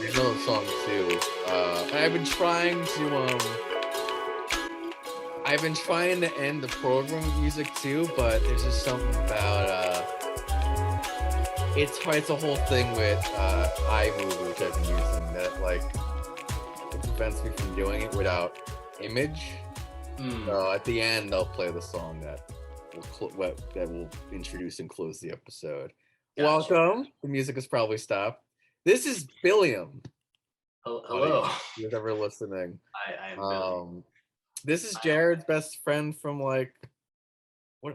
there's another song too. I've been trying to end the program with music too, but there's just something about it's a whole thing with iMovie, which I've been using, that like it prevents me from doing it without image. So at the end, they'll play the song that will introduce and close the episode. Gotcha. Welcome. The music has probably stopped. This is Billiam. Hello. Who's ever listening? I am Billy. This is Jared's best friend from like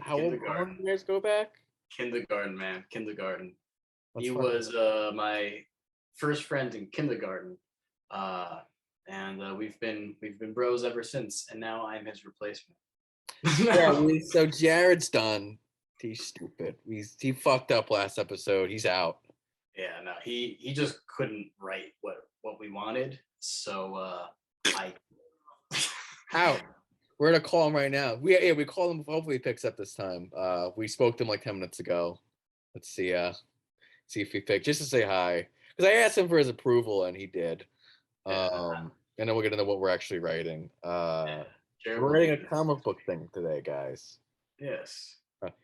how long do you guys go back? Kindergarten, man. Kindergarten. That's he funny. Was my first friend in kindergarten. And we've been bros ever since, and now I'm his replacement. So Jared's done. He's stupid. He fucked up last episode. He's out. Yeah, no, he just couldn't write what we wanted. So I out. We're gonna call him right now. We called him. Hopefully he picks up this time. We spoke to him like 10 minutes ago. Let's see if he picked, just to say hi, because I asked him for his approval and he did. And then we'll get into what we're actually writing. We're writing a comic book thing today, guys. Yes.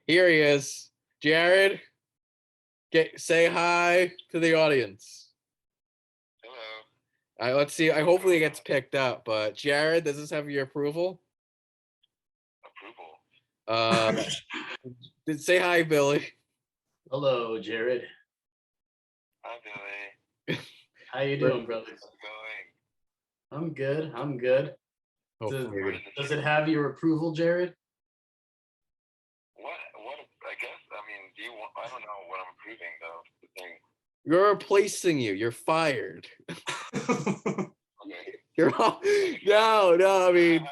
Here he is, Jared. Say hi to the audience. Hello. All right, let's see. Hopefully it gets picked up. But Jared, does this have your approval? Say hi, Billy. Hello, Jared. Hi, Billy. How you doing, brother? How's it going? I'm good. I'm good. Does it have your approval, Jared? What? I guess. I mean, I don't know what I'm approving though. The thing. You're replacing you. You're fired. Okay. No. I mean,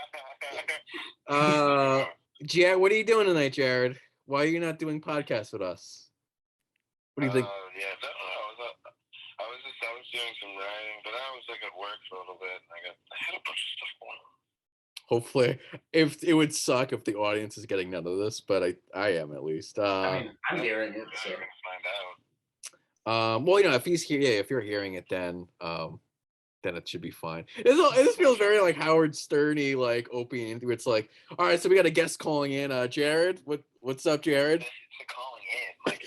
Jared, what are you doing tonight, Jared? Why are you not doing podcasts with us? What do you think? Yeah, I was doing some writing, but I was like at work for a little bit. And I had a bunch of stuff going on. Hopefully, if it would suck if the audience is getting none of this, but I am at least. I mean, I'm hearing it. So. Find out. Well, if he's here, if you're hearing it, then it should be fine. This feels very like Howard Sterny, like opening. It's like, all right, so we got a guest calling in. Jared, what's up, Jared? It's calling in, like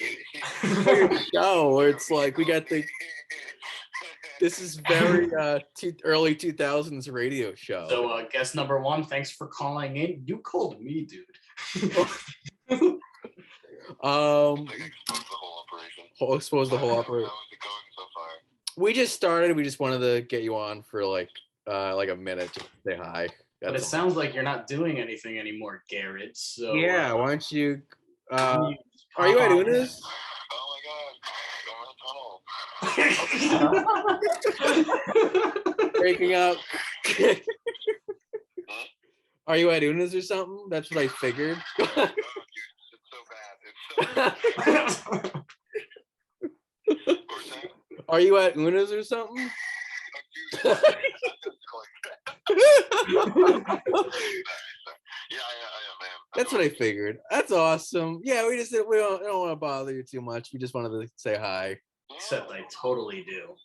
show where it's like we got the. This is very early 2000s radio show. So guest number one, thanks for calling in. You called me, dude. Expose the whole operation. How is it going so far? We just started. We just wanted to get you on for like a minute to say hi. But it sounds like you're not doing anything anymore, Garrett. So yeah, why don't you? Are you at Una's? Oh my God! Breaking up. Are you at Una's or something? That's what I figured. Oh, dude, it's so bad. Are you at Una's or something? Yeah, I am. That's what I figured. That's awesome. Yeah, we don't want to bother you too much. We just wanted to say hi. Except I totally do.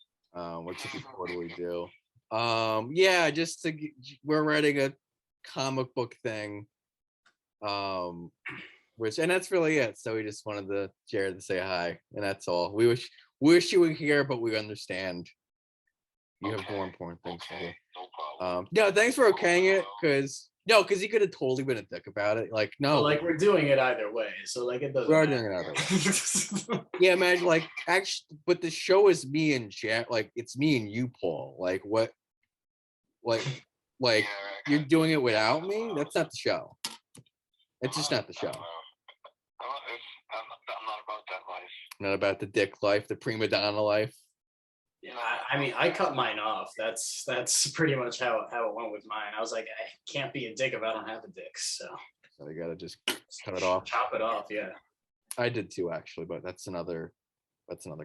Which you totally do. Yeah, we're writing a comic book thing. And that's really it. So we just wanted Jared to say hi, and that's all. We wish you were here, but we understand. You have more important things to do. No problem. Yeah, thanks for okaying it, because he could have totally been a dick about it. Like, no. Well, like, we're doing it either way, so like it doesn't We are matter. doing it either way. Yeah, imagine actually, but the show is me and Jack. Like, it's me and you, Paul. Like, what? Like, you're doing it without me? That's not the show. It's just not the show. I'm not about that life. Not about the dick life, the prima donna life. Yeah, I mean, I cut mine off. That's pretty much how it went with mine. I was like, I can't be a dick if I don't have a dick. So you gotta just cut it off. Chop it off, yeah. I did too, actually, but that's another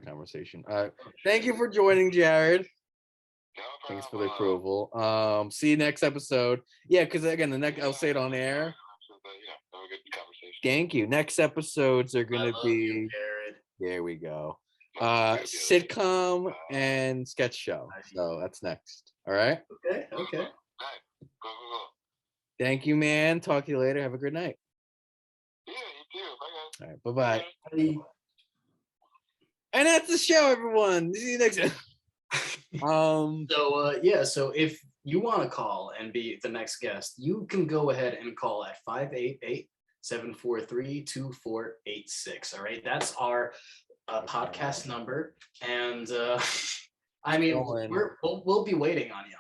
conversation. Thank you for joining, Jared. No problem. Thanks for the approval. See you next episode. Yeah, because again, I'll say it on air. Yeah, have a good conversation. Thank you. Next episodes are gonna be. Jared. There we go. Sitcom and sketch show. So that's next. All right. Okay. Go. Thank you, man. Talk to you later. Have a good night. Yeah, you too. Bye, guys. All right. Bye-bye. Bye. And that's the show, everyone. See you next time. So if you want to call and be the next guest, you can go ahead and call at 588-743-2486. All right, that's our podcast number, and I mean we'll be waiting on y'all.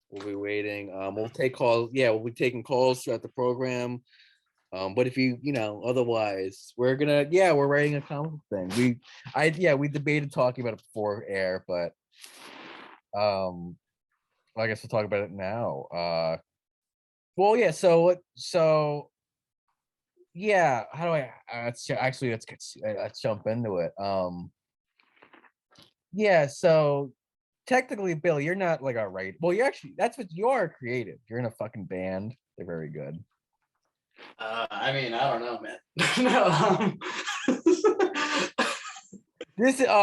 We'll be waiting. We'll take calls. Yeah, we'll be taking calls throughout the program. But if you otherwise, we're writing a comic thing. We debated talking about it before air, but I guess we'll talk about it now. Well, yeah. So yeah. How do I? Let's jump into it. Yeah. So technically, Bill, you're not like a writer. Well, that's what you are, creative. You're in a fucking band. They're very good. I mean, I don't know, man. No,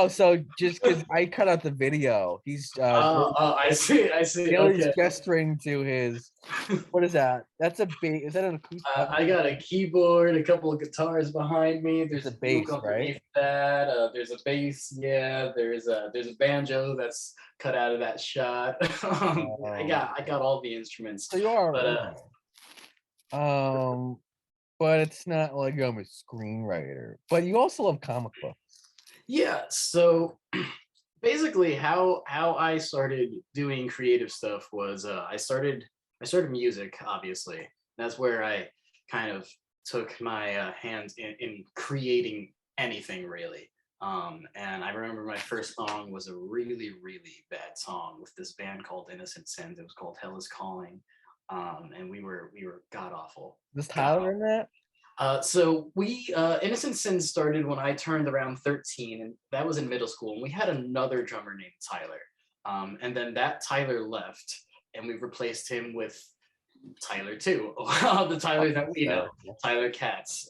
So just because I cut out the video, he's I see. He's gesturing to his. What is that? That's a bass. Is that an acoustic? I got a keyboard, a couple of guitars behind me. There's a bass, right? That there's a bass. Yeah, there's a banjo that's cut out of that shot. I got all the instruments. So you are. But it's not like I'm a screenwriter. But you also love comic books. Yeah. So basically, how I started doing creative stuff was I started music. Obviously, that's where I kind of took my hand in creating anything really. And I remember my first song was a really, really bad song with this band called Innocent Sins. It was called Hell Is Calling. And we were god awful. Was Tyler in that? So we Innocent Sins started when I turned around 13, and that was in middle school. And we had another drummer named Tyler. And then that Tyler left, and we replaced him with Tyler too, the Tyler that we know, Tyler Katz.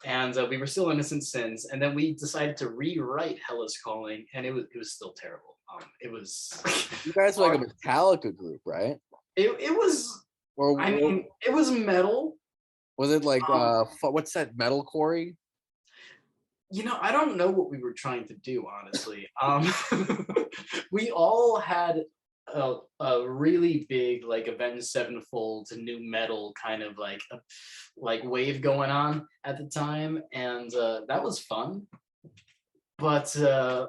And we were still Innocent Sins, and then we decided to rewrite Hell Is Calling, and it was still terrible. It was. You guys were like a Metallica group, right? It was. I mean, it was metal. Was it like what's that metalcore? I don't know what we were trying to do, honestly. We all had a really big like Avenged Sevenfold to new metal kind of like wave going on at the time, and that was fun. But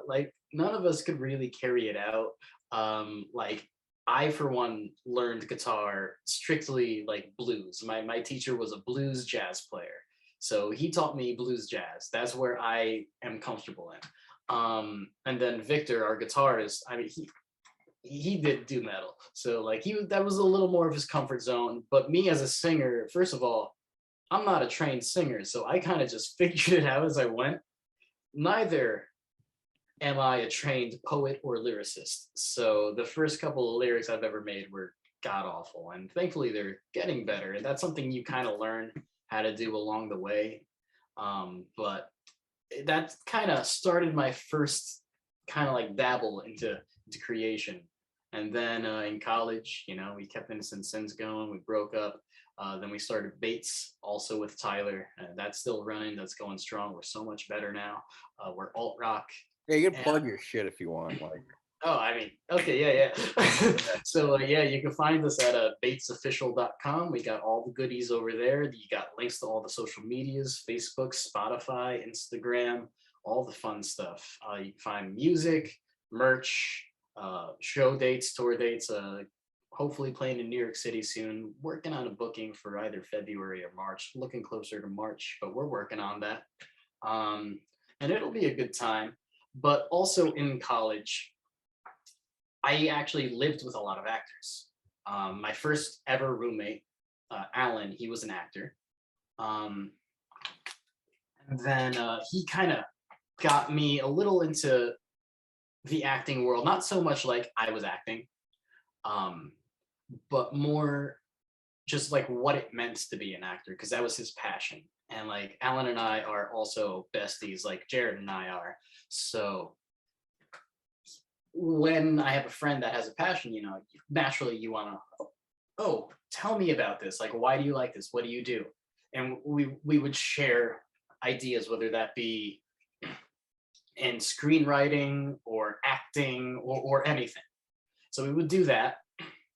like none of us could really carry it out. Like I, for one, learned guitar strictly like blues. My teacher was a blues jazz player. So he taught me blues jazz. That's where I am comfortable in. And then Victor, our guitarist, I mean, he did do metal. So like that was a little more of his comfort zone. But me as a singer, first of all, I'm not a trained singer. So I kind of just figured it out as I went. Neither am I a trained poet or lyricist. So the first couple of lyrics I've ever made were god awful, and thankfully they're getting better. And that's something you kind of learn how to do along the way. But that kind of started my first kind of like dabble into creation. And then in college, we kept Innocent Sins going. We broke up. Then we started Bates, also with Tyler. That's still running. That's going strong. We're so much better now. We're alt rock. Yeah, you can plug your shit if you want. Oh, I mean, okay, yeah. So you can find us at batesofficial.com. We got all the goodies over there. You got links to all the social medias: Facebook, Spotify, Instagram, all the fun stuff. You can find music, merch, show dates, tour dates. Hopefully playing in New York City soon. Working on a booking for either February or March. Looking closer to March, but we're working on that. And it'll be a good time. But also in college, I actually lived with a lot of actors. My first ever roommate, Alan, he was an actor. And then he kind of got me a little into the acting world. Not so much like I was acting, but more just like what it meant to be an actor, because that was his passion. And like Alan and I are also besties, like Jared and I are. So when I have a friend that has a passion, naturally you want to, oh, tell me about this. Like, why do you like this? What do you do? And we would share ideas, whether that be in screenwriting or acting or anything. So we would do that.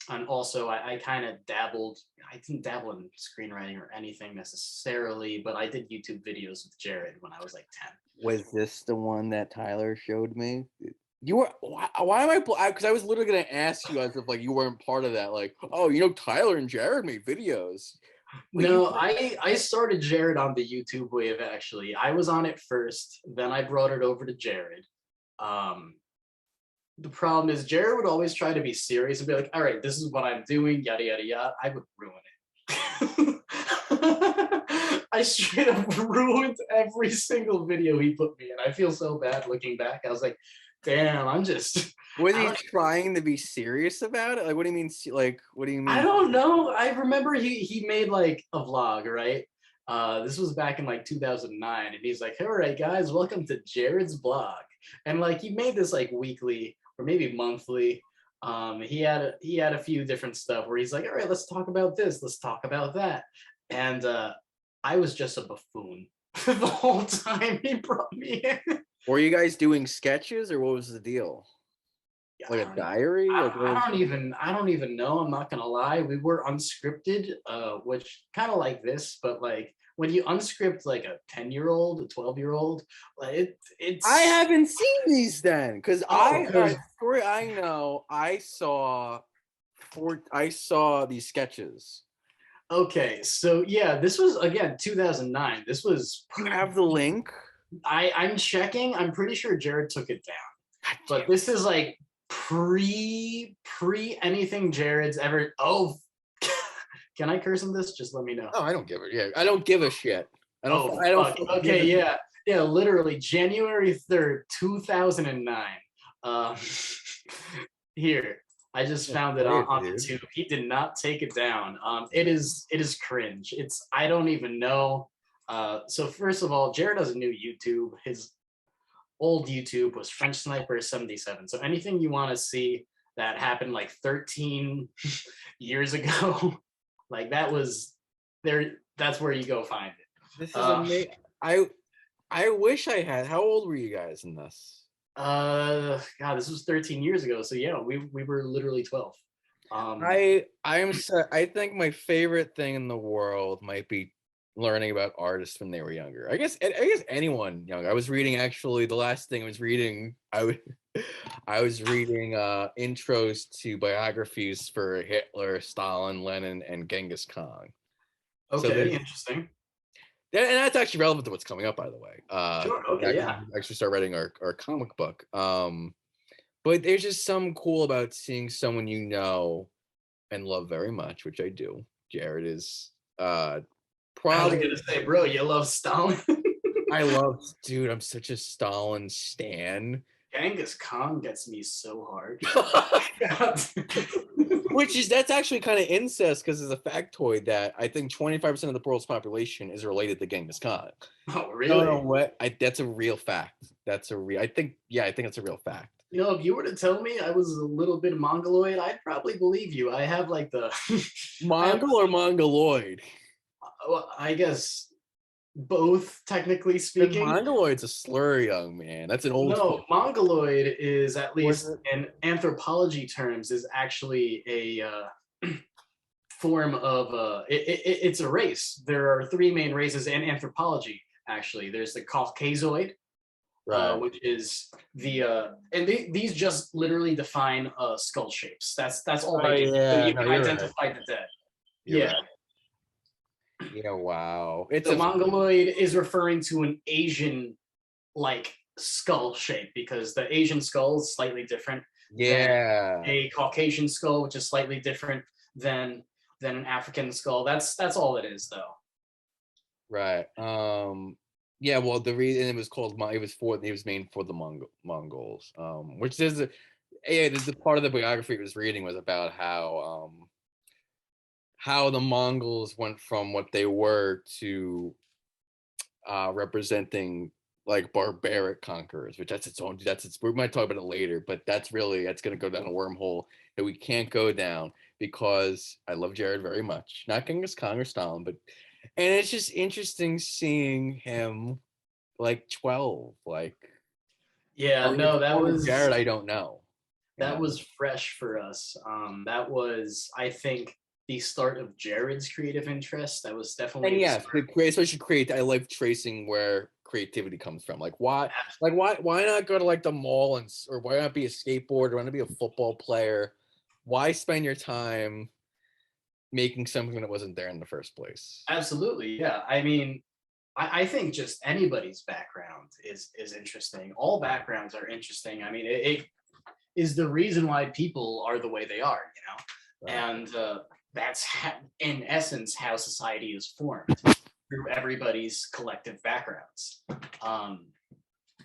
And also I kind of dabbled, I didn't dabble in screenwriting or anything necessarily, but I did YouTube videos with Jared when I was like 10. Was this the one that Tyler showed me? You were why am I? Because I was literally gonna ask you as if like you weren't part of that. Like, oh, Tyler and Jared made videos. But No, I started Jared on the YouTube wave actually. I was on it first, then I brought it over to Jared. Um, the problem is Jared would always try to be serious and be like, all right, this is what I'm doing, yada yada yada. I would ruin it. I straight up ruined every single video he put me in. I feel so bad looking back. I was like, damn, I'm just was he trying to be serious about it? Like, what do you mean? Like, what do you mean? I don't know. I remember he made like a vlog, right? This was back in like 2009, and he's like, all right, guys, welcome to Jared's blog. And like he made this like weekly or maybe monthly. He had a few different stuff where he's like, all right, let's talk about this, let's talk about that. And I was just a buffoon the whole time he brought me in. Were you guys doing sketches or what was the deal? Like a diary? I don't even know. I'm not gonna lie. We were unscripted, which kind of like this, but like when you unscript like a 10-year-old, a 12-year-old, like it's. I haven't seen these then, because story I know, I saw these sketches. Okay, so yeah, this was again 2009. This was. You have the link? I'm checking. I'm pretty sure Jared took it down, but this is like pre anything Jared's ever. Oh, can I curse on this? Just let me know. Oh, I don't give it. Yeah, I don't give a shit. I don't. Okay, yeah. Literally January 3rd, 2009. Here, I just found it on YouTube. He did not take it down. It is cringe. I don't even know. So first of all, Jared has a new YouTube. His old YouTube was French Sniper 77. So anything you want to see that happened like 13 years ago, like that was there. That's where you go find it. This is amazing. I wish I had. How old were you guys in this? God, this was 13 years ago. So yeah, we were literally 12. I think my favorite thing in the world might be learning about artists when they were younger. I guess anyone young. I was reading actually the last thing I was reading. I was reading intros to biographies for Hitler, Stalin, Lenin, and Genghis Khan. Okay, interesting. And that's actually relevant to what's coming up, by the way. Sure. Okay. Yeah. Actually, start writing our comic book. But there's just something cool about seeing someone you know and love very much, which I do. Jared is I was gonna say, bro, you love Stalin. Dude, I'm such a Stalin stan. Genghis Khan gets me so hard. That's actually kind of incest because there's a factoid that I think 25% of the world's population is related to Genghis Khan. Oh, really? No, what? That's a real fact. I think it's a real fact. If you were to tell me I was a little bit Mongoloid, I'd probably believe you. I have like the Mongol or Mongoloid. Well, I guess both, technically speaking. Mongoloid's a slur, young man. That's an old. No, Mongoloid is, at least in anthropology terms, is actually a form of it's a race. There are three main races in anthropology. Actually, there's the Caucasoid, right. Which is the and these just literally define skull shapes. That's all they do. Yeah, so you can identify the dead. You're right. Yeah, wow. The Mongoloid is referring to an Asian like skull shape because the Asian skull is slightly different. Yeah. Than a Caucasian skull, which is slightly different than an African skull. That's all it is, though. Right. Yeah. Well, the reason it was made for the Mongols. Which is the part of the biography I was reading was about how the Mongols went from what they were to representing like barbaric conquerors, which that's its own. We might talk about it later, but that's gonna go down a wormhole that we can't go down because I love Jared very much. Not Genghis Khan or Stalin, but and it's just interesting seeing him like 12, like Yeah, no, that Jared. was I don't know. that was fresh for us. That was, I think, the start of Jared's creative interest. That was definitely And the yes, start. especially create. I like tracing where creativity comes from. Like why not go to like the mall or why not be a skateboarder? Why not be a football player? Why spend your time making something that wasn't there in the first place? Absolutely, yeah. I mean, I think just anybody's background is interesting. All backgrounds are interesting. I mean, it is the reason why people are the way they are, you know? Right. And that's in essence how society is formed through everybody's collective backgrounds. Um,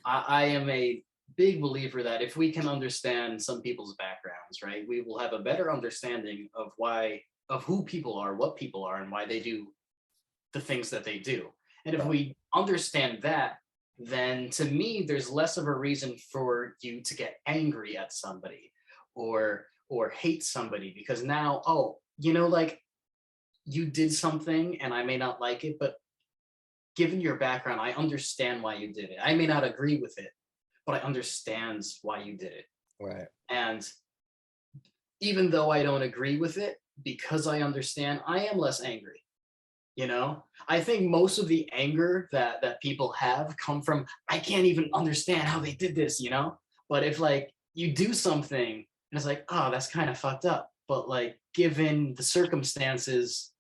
I am a big believer that if we can understand some people's backgrounds, right, we will have a better understanding of who people are, what people are, and why they do the things that they do. And if we understand that, then to me, there's less of a reason for you to get angry at somebody or hate somebody because now, oh, you know, like you did something and I may not like it, but given your background, I understand why you did it. I may not agree with it, but I understand why you did it. Right. And even though I don't agree with it, because I understand, I am less angry. You know, I think most of the anger that people have come from I can't even understand how they did this, you know. But if like you do something and it's like, oh, that's kind of fucked up, but like given the circumstances,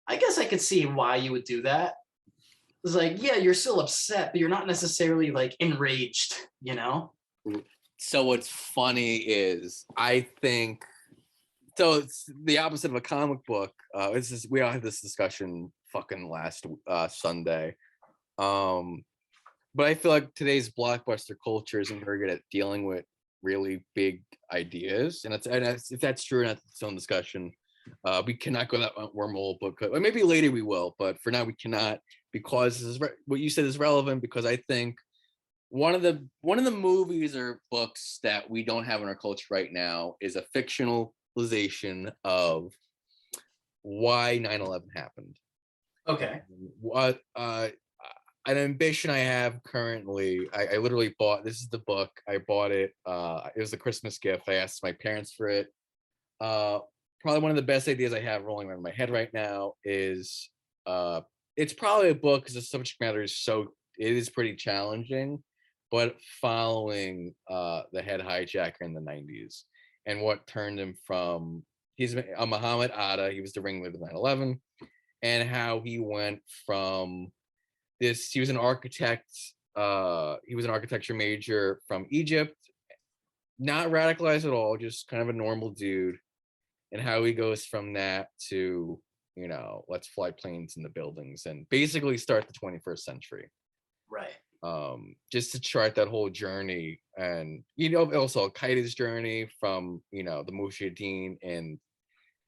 I guess I could see why you would do that. It's like, yeah, you're still upset, but you're not necessarily like enraged, you know. So what's funny is I think so it's the opposite of a comic book. We all had this discussion fucking last Sunday. But I feel like today's blockbuster culture isn't very good at dealing with really big ideas, and if that's true, and that's its own discussion. We cannot go that wormhole, but maybe later we will. But for now, we cannot because this is what you said is relevant. Because I think one of the movies or books that we don't have in our culture right now is a fictionalization of why 9/11 happened. Okay. What an ambition I have currently. I literally bought this is the book. I bought it. It was a Christmas gift. I asked my parents for it. Probably one of the best ideas I have rolling around my head right now is it's probably a book because the subject matter is it is pretty challenging, but following the head hijacker in the 90s and what turned him from he's a Muhammad Atta, he was the ringleader of 9/11, and how he went from he was an architect, he was an architecture major from Egypt, not radicalized at all, just kind of a normal dude, and how he goes from that to, let's fly planes in the buildings and basically start the 21st century. Right. Just to chart that whole journey, and also Al-Qaeda's journey from the Mujahideen in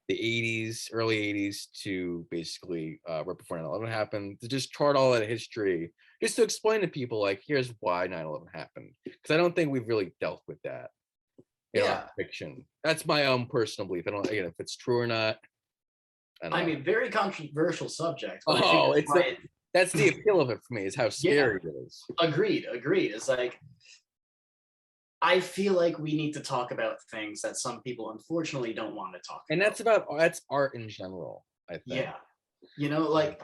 the 80s, early 80s to basically right before 9/11 happened, to just chart all that history, just to explain to people like, here's why 9/11 happened, because I don't think we've really dealt with that in our fiction. That's my own personal belief. I don't, again, if it's true or not. I mean, very controversial subject. But that's the appeal of it for me, is how scary it is. Agreed. It's like, I feel like we need to talk about things that some people unfortunately don't want to talk about. And that's art in general, I think. Yeah. Like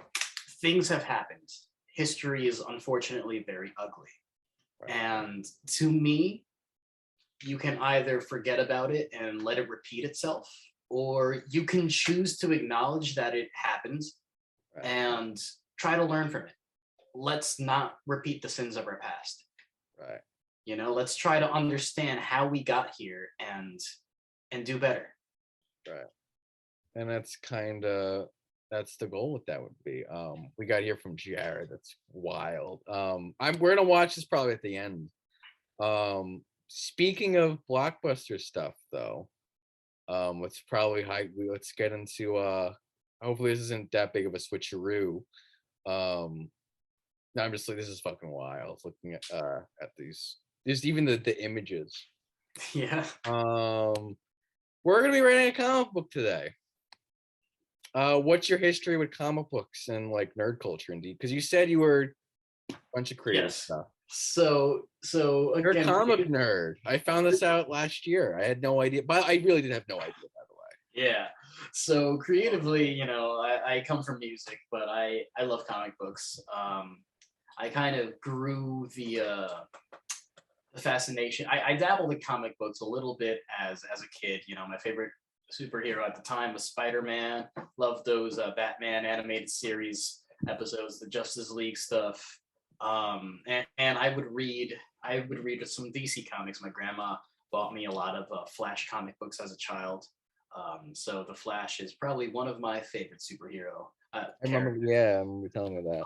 things have happened. History is unfortunately very ugly. Right. And to me, you can either forget about it and let it repeat itself, or you can choose to acknowledge that it happened and try to learn from it. Let's not repeat the sins of our past. Right. Let's try to understand how we got here and do better. Right. And that's that's the goal. What that would be. We got here from Jared. That's wild. We're gonna watch this probably at the end. Speaking of blockbuster stuff, though, let's get into. Hopefully, this isn't that big of a switcheroo. No, I'm just like, this is fucking wild looking at these. Just even the images. Yeah. We're gonna be writing a comic book today. What's your history with comic books and like nerd culture, indeed? Because you said you were a bunch of creative Yes. stuff. So You're a again, comic nerd. I found this out last year. I had no idea, but I really did have no idea, by the way. yeah. So creatively, I come from music, but I love comic books. I kind of grew the fascination. I dabbled in comic books a little bit as a kid. My favorite superhero at the time was Spiderman. Loved those Batman animated series episodes, the Justice League stuff. And I would read some DC comics. My grandma bought me a lot of Flash comic books as a child. So the Flash is probably one of my favorite superhero I remember, yeah, I remember telling me that.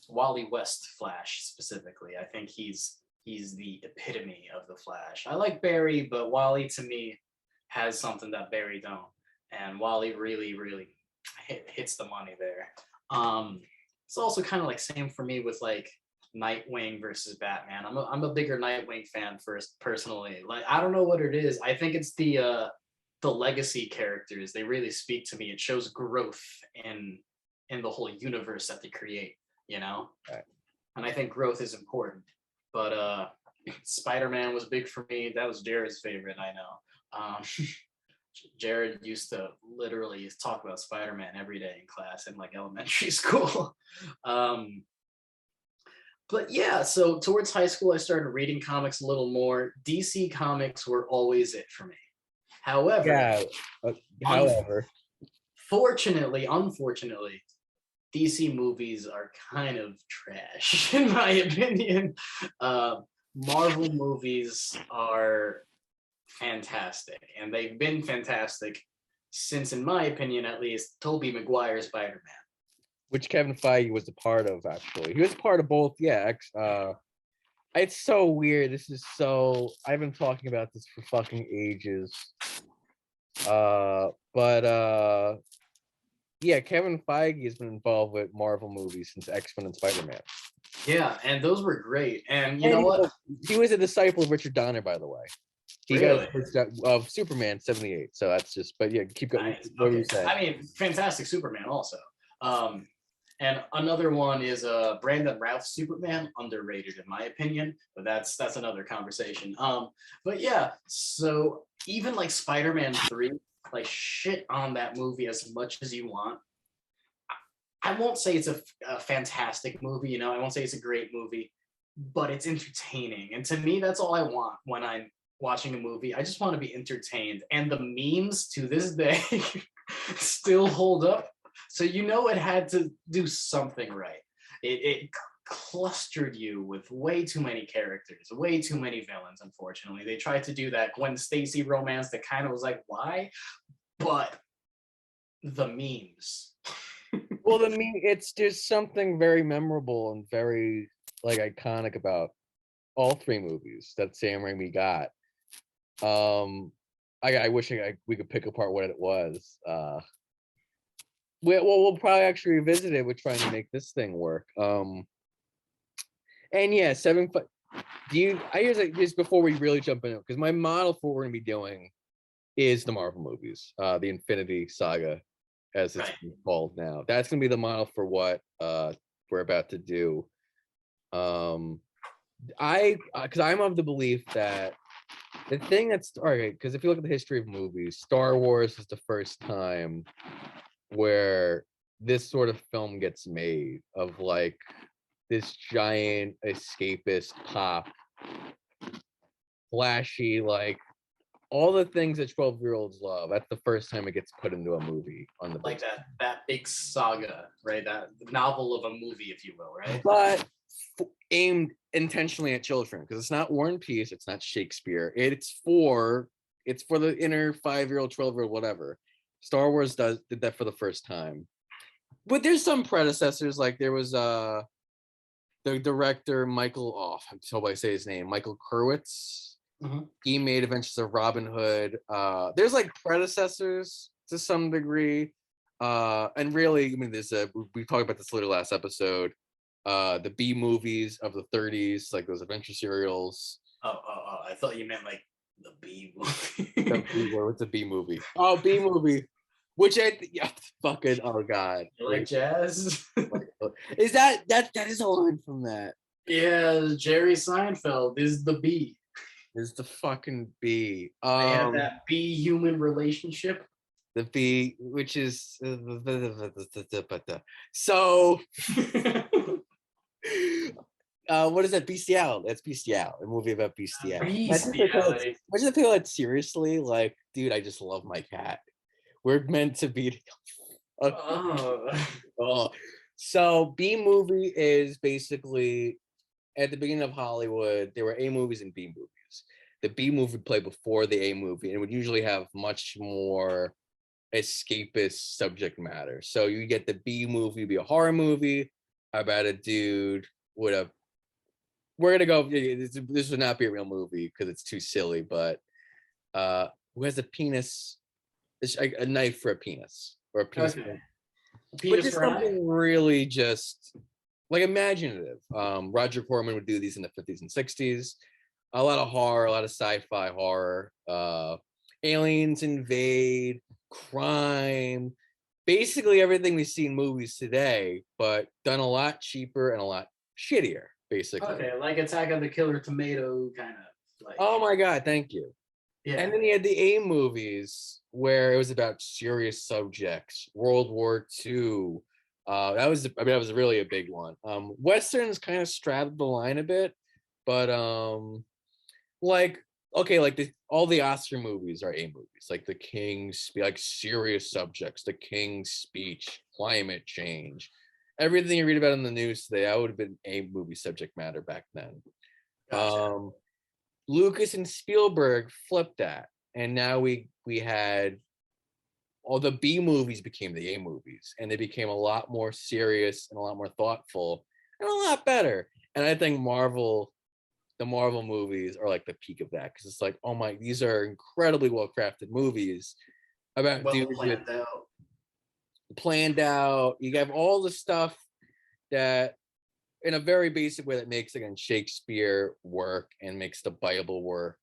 Wally West Flash specifically. I think he's the epitome of the Flash. I like Barry, but Wally to me has something that Barry don't, and Wally really hits the money there. It's also kind of like same for me with like Nightwing versus Batman. I'm a bigger Nightwing fan first personally. Like I don't know what it is. I think it's the legacy characters. They really speak to me. It shows growth in the whole universe that they create. Right. And I think growth is important. But Spider-Man was big for me. That was Jared's favorite, I know. Jared used to literally talk about Spider-Man every day in class in like elementary school. But yeah, so towards high school, I started reading comics a little more. DC comics were always it for me. However, unfortunately, DC movies are kind of trash, in my opinion. Marvel movies are fantastic, and they've been fantastic since, in my opinion at least, Tobey Maguire's Spider-Man. Which Kevin Feige was a part of, actually. He was part of both, yeah. It's so weird. I've been talking about this for fucking ages. Yeah, Kevin Feige has been involved with Marvel movies since X-Men and Spider-Man. Yeah, and those were great. And you know what? He was a disciple of Richard Donner, by the way. He really? got of Superman 78. So that's just, but yeah, keep going. Nice. What Okay. were you saying? I mean, fantastic Superman also. And another one is Brandon Routh's Superman, underrated in my opinion, but that's another conversation. But yeah, so even like Spider-Man 3, like shit on that movie as much as you want. I won't say it's a fantastic movie, I won't say it's a great movie, but it's entertaining. And to me, that's all I want when I'm watching a movie. I just want to be entertained. And the memes to this day still hold up. So it had to do something right. It clustered you with way too many characters, way too many villains, unfortunately. They tried to do that Gwen Stacy romance that kind of was like, why? But the memes. Well, it's just something very memorable and very like iconic about all three movies that Sam Raimi got. I wish we could pick apart what it was. We'll probably actually revisit it. We're trying to make this thing work. And yeah, just before we really jump in, because my model for what we're gonna be doing is the Marvel movies, the Infinity Saga, as it's called now. That's gonna be the model for what we're about to do. Because I'm of the belief that the thing that's all right, because if you look at the history of movies, Star Wars is the first time where this sort of film gets made, of like this giant escapist pop, flashy, like all the things that 12-year-olds love. That's the first time it gets put into a movie on the big like that big saga, right? That novel of a movie, if you will, right? But aimed intentionally at children, because it's not War and Peace, it's not Shakespeare. It's for the inner 5-year-old, 12-year-old, whatever. Star Wars did that for the first time. But there's some predecessors, like there was the director Michael, I hope I say his name, Michael Kurwitz. Mm-hmm. He made Adventures of Robin Hood. There's like predecessors to some degree. And really, I mean, we talked about this later last episode. the B movies of the 30s, like those adventure serials. I thought you meant like the B movie. What's a B movie? Oh, B movie. Which yeah, fucking oh god. You like jazz? Is that is a line from that? Yeah, Jerry Seinfeld is the B. Is the fucking B. They have that B human relationship. The B, which is so what is that? Bestiality. That's Bestiality, a movie about bestiality. Bestiality. Imagine if people that seriously, like, dude, I just love my cat. We're meant to be. Oh. So B movie is basically at the beginning of Hollywood, there were A movies and B movies. The B movie would play before the A movie and would usually have much more escapist subject matter. So you get the B movie be a horror movie about a dude with a we're gonna go this would not be a real movie because it's too silly, but who has a penis, a knife for a penis or a penis. Okay. Which is something really just like imaginative. Roger Corman would do these in the 50s and 60s. A lot of horror, a lot of sci-fi horror. Aliens invade, crime, basically everything we see in movies today, but done a lot cheaper and a lot shittier, basically. Okay, like Attack of the Killer Tomato kind of like. Oh my god, thank you. Yeah. And then he had the A movies where it was about serious subjects, World War II. That was really a big one. Westerns kind of straddled the line a bit, but like all the Oscar movies are A movies, like The King's, like serious subjects, The King's Speech, climate change, everything you read about in the news today. That would have been A movie subject matter back then. Gotcha. Lucas and Spielberg flipped that, and now we had all the B movies became the A movies, and they became a lot more serious and a lot more thoughtful and a lot better. And I think the Marvel movies are like the peak of that because it's like, oh my, these are incredibly well crafted movies about dudes planned out. You have all the stuff that in a very basic way that makes again Shakespeare work and makes the Bible work,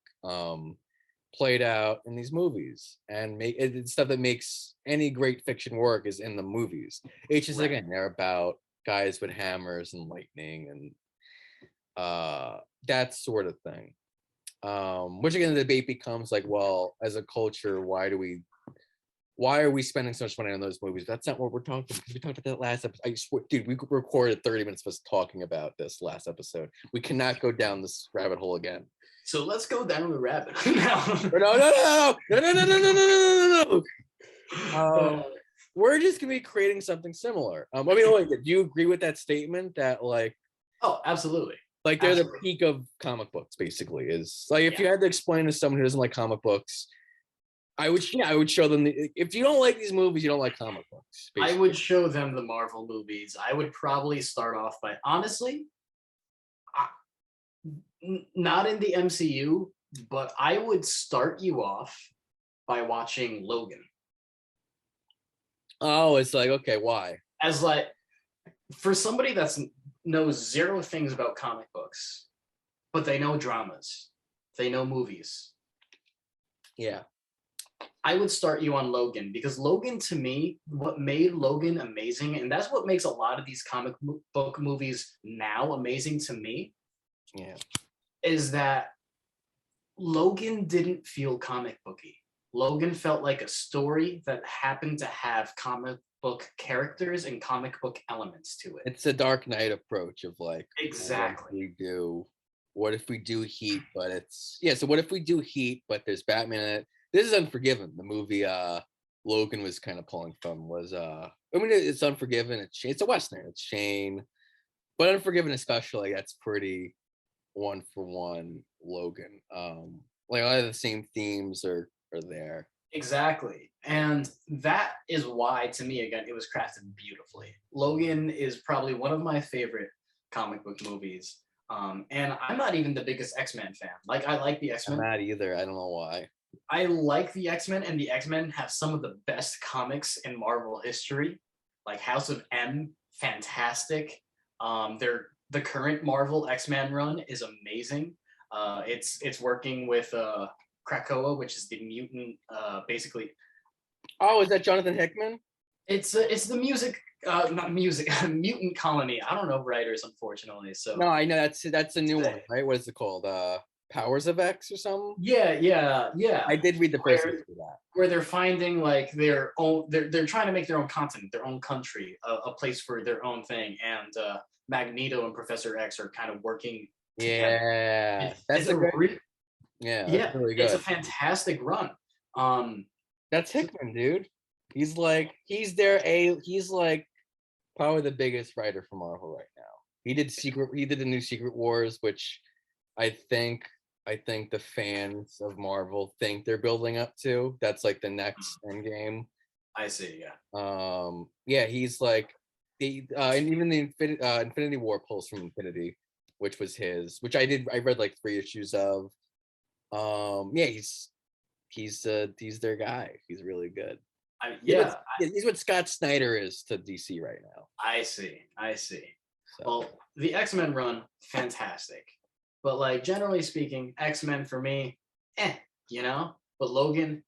played out in these movies, and it's stuff that makes any great fiction work is in the movies. It's just again they're about guys with hammers and lightning and that sort of thing. Which again the debate becomes like, well, as a culture, why are we spending so much money on those movies? That's not what we're talking about, because we talked about that last episode. I swear, dude, we recorded 30 minutes of us talking about this last episode. We cannot go down this rabbit hole again. So let's go down the rabbit hole now. No. We're just gonna be creating something similar. I mean, like, do you agree with that statement that like? Oh, absolutely. Like they're the peak of comic books, basically. Is like if you had to explain to someone who doesn't like comic books, I would show them if you don't like these movies, you don't like comic books. Basically. I would show them the Marvel movies. I would probably start off by honestly, not in the MCU, but I would start you off by watching Logan. Oh, it's like, okay, why? As like for somebody that knows zero things about comic books, but they know dramas, they know movies. Yeah. I would start you on Logan because Logan, to me, what made Logan amazing, and that's what makes a lot of these comic book movies now amazing to me, is that Logan didn't feel comic booky. Logan felt like a story that happened to have comic book characters and comic book elements to it. It's a Dark Knight approach of like, exactly. What if we do Heat, but it's so what if we do Heat, but there's Batman in it? This is Unforgiven, the movie Logan was kind of pulling from was I mean it's Unforgiven, it's a Western, it's Shane, but Unforgiven especially, that's pretty one for one Logan. Like a lot of the same themes are there. Exactly. And that is why, to me, again, it was crafted beautifully. Logan is probably one of my favorite comic book movies. And I'm not even the biggest X-Men fan. Like, I like the X-Men. I'm not either. I don't know why. I like the X-Men, and the X-Men have some of the best comics in Marvel history. Like House of M, fantastic. The current Marvel X-Men run is amazing. It's working with Krakoa, which is the mutant. Basically, Oh, is that Jonathan Hickman? it's the not music mutant colony. I don't know writers, unfortunately. So No, I know that's a new one, right? What is it called? Powers of X or something? yeah. I did read the first issue of that. Where they're finding like their own, they're trying to make their own continent, their own country, a place for their own thing, and Magneto and Professor X are kind of working together. Yeah, It's a that's really it's a good. fantastic run. That's Hickman, dude. He's like he's like probably the biggest writer for Marvel right now. He did the new Secret Wars, which I think the fans of Marvel think they're building up to. That's like the next end game. I see, yeah. Yeah, he's like and even the Infinity War pulls from Infinity, which was his, which I read like 3 issues of. Yeah, he's their guy. He's really good. He's what Scott Snyder is to DC right now. I see. So. Well, the X-Men run, fantastic. But like generally speaking, X-Men for me, you know. But Logan,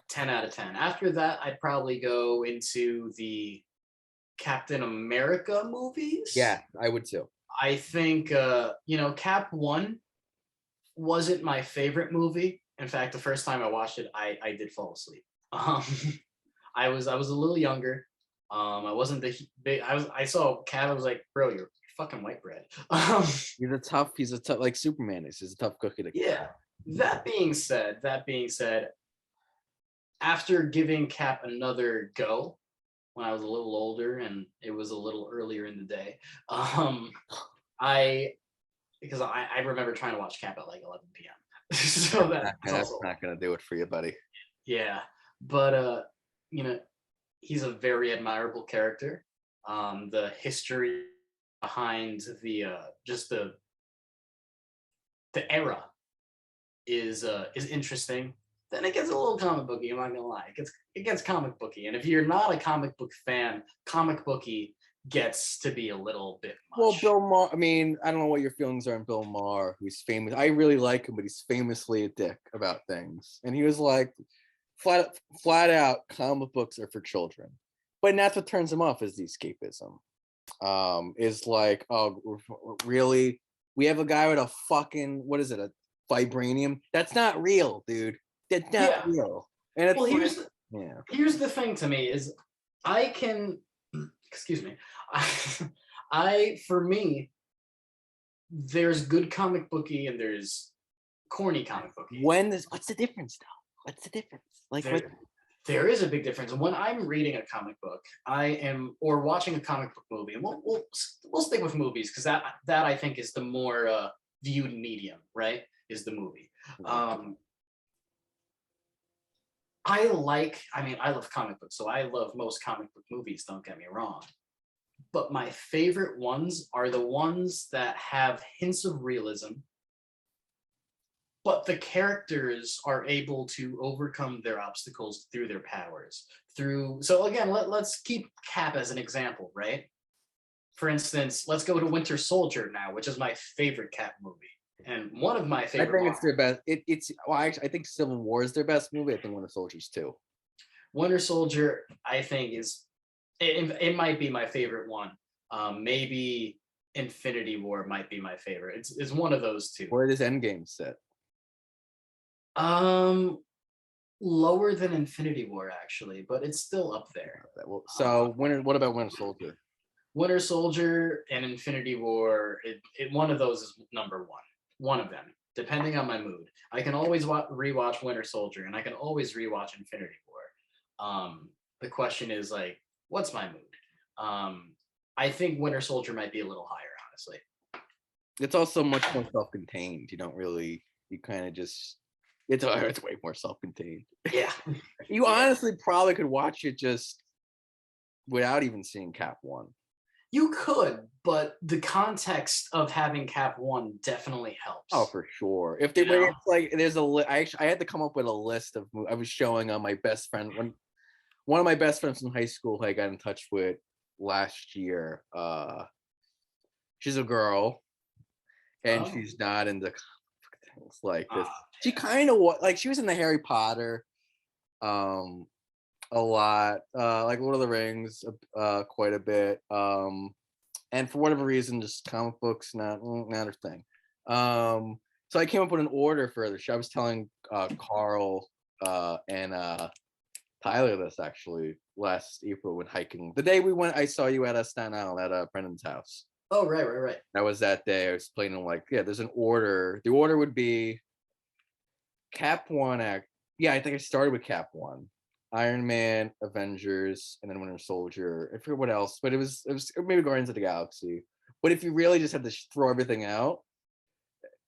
10 out of 10. After that, I'd probably go into the Captain America movies. Yeah, I would too. I think Cap 1 wasn't my favorite movie. In fact, the first time I watched it, I did fall asleep. I was a little younger. I wasn't the big. I saw Cap. I was like, bro, you're fucking white bread. He's a tough like Superman is. He's a tough cookie to yeah. That being said, after giving Cap another go when I was a little older and it was a little earlier in the day, I remember trying to watch Cap at like 11 p.m. So that's not gonna do it for you, buddy. Yeah, but he's a very admirable character. The history behind the era is interesting. Then it gets a little comic booky. I'm not gonna lie, it gets comic booky. And if you're not a comic book fan, comic booky gets to be a little bit much. Well, Bill Maher, I mean, I don't know what your feelings are on Bill Maher, who's famous. I really like him, but he's famously a dick about things. And he was like, flat out, comic books are for children. But that's what turns him off is the escapism. Is like, oh, really? We have a guy with a fucking, what is it, a vibranium? That's not real, dude. That's not real. And it's here's the thing to me is I can, excuse me, for me, there's good comic booky and there's corny comic booky. What's the difference though? What's the difference? Like there is a big difference. When I'm reading a comic book, or watching a comic book movie, and we'll stick with movies because that I think is the more viewed medium, right? Is the movie. I love comic books, so I love most comic book movies, don't get me wrong. But my favorite ones are the ones that have hints of realism, but the characters are able to overcome their obstacles through their powers. So again, let's keep Cap as an example, right? For instance, let's go to Winter Soldier now, which is my favorite Cap movie. And one of my favorite. I think it's their best. I think Civil War is their best movie. I think Winter Soldier's too. Winter Soldier, I think it might be my favorite one. Maybe Infinity War might be my favorite. It's one of those two. Where does Endgame sit? Lower than Infinity War actually, but it's still up there. So what about Winter Soldier? Winter Soldier and Infinity War, one of those is number one. One of them, depending on my mood. I can always rewatch Winter Soldier, and I can always rewatch Infinity War. The question is like, what's my mood? I think Winter Soldier might be a little higher, honestly. It's also much more self-contained. You kind of just, it's way more self-contained. Yeah. You honestly probably could watch it just without even seeing Cap 1. You could, but the context of having Cap 1 definitely helps. Oh, for sure. If they were, it's like there's I had to come up with a list of. I was showing on my best friend one of my best friends from high school who I got in touch with last year. she's a girl, and Oh. she's not into things like this. Ah, She kind of like she was in the Harry Potter, a lot, like Lord of the Rings, quite a bit, and for whatever reason, just comic books not her thing. So I came up with an order for the show. I was telling Carl and Tyler this actually last April when hiking. The day we went, I saw you at Staten Island at Brendan's house. Oh, right. That was that day. I was explaining like, yeah, there's an order. The order would be Cap 1 act. Yeah, I think I started with Cap 1. Iron Man, Avengers, and then Winter Soldier. I forget what else, but it was maybe Guardians of the Galaxy. But if you really just had to throw everything out,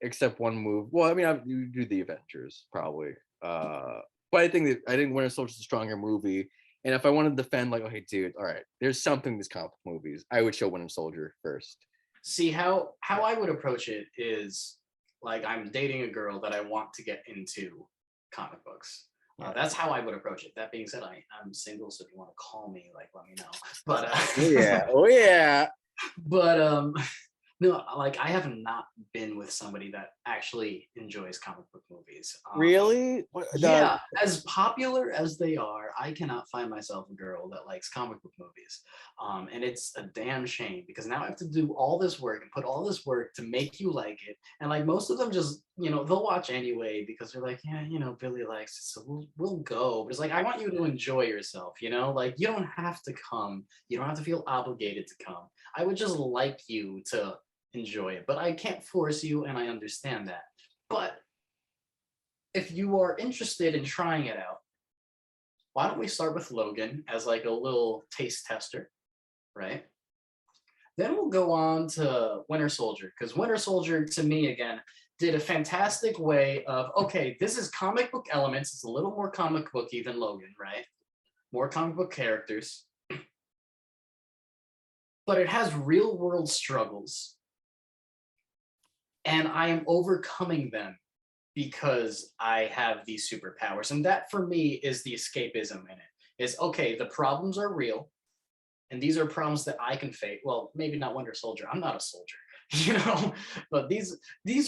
except one move, well, I mean, you do the Avengers probably. But I think Winter Soldier's a stronger movie. And if I wanted to defend, like, okay, dude, all right, there's something in these comic movies, I would show Winter Soldier first. See, how I would approach it is like I'm dating a girl that I want to get into comic books. That's how I would approach it. That being said, I'm single, so if you want to call me, like, let me know. But Oh yeah. But no, like I have not been with somebody that actually enjoys comic book movies. Really? Yeah, as popular as they are, I cannot find myself a girl that likes comic book movies. And it's a damn shame because now I have to do all this work and put all this work to make you like it. And like most of them just, they'll watch anyway because they're like, yeah, Billy likes it, so we'll go. But it's like I want you to enjoy yourself, like you don't have to come. You don't have to feel obligated to come. I would just like you to enjoy it, but I can't force you, and I understand that. But if you are interested in trying it out, why don't we start with Logan as like a little taste tester, right? Then we'll go on to Winter Soldier, because Winter Soldier, to me, again, did a fantastic way of, okay, this is comic book elements. It's a little more comic booky than Logan, right? More comic book characters. But it has real world struggles. And I am overcoming them because I have these superpowers. And that for me is the escapism in it. Is okay, the problems are real. And these are problems that I can face. Well, maybe not Winter Soldier. I'm not a soldier, but these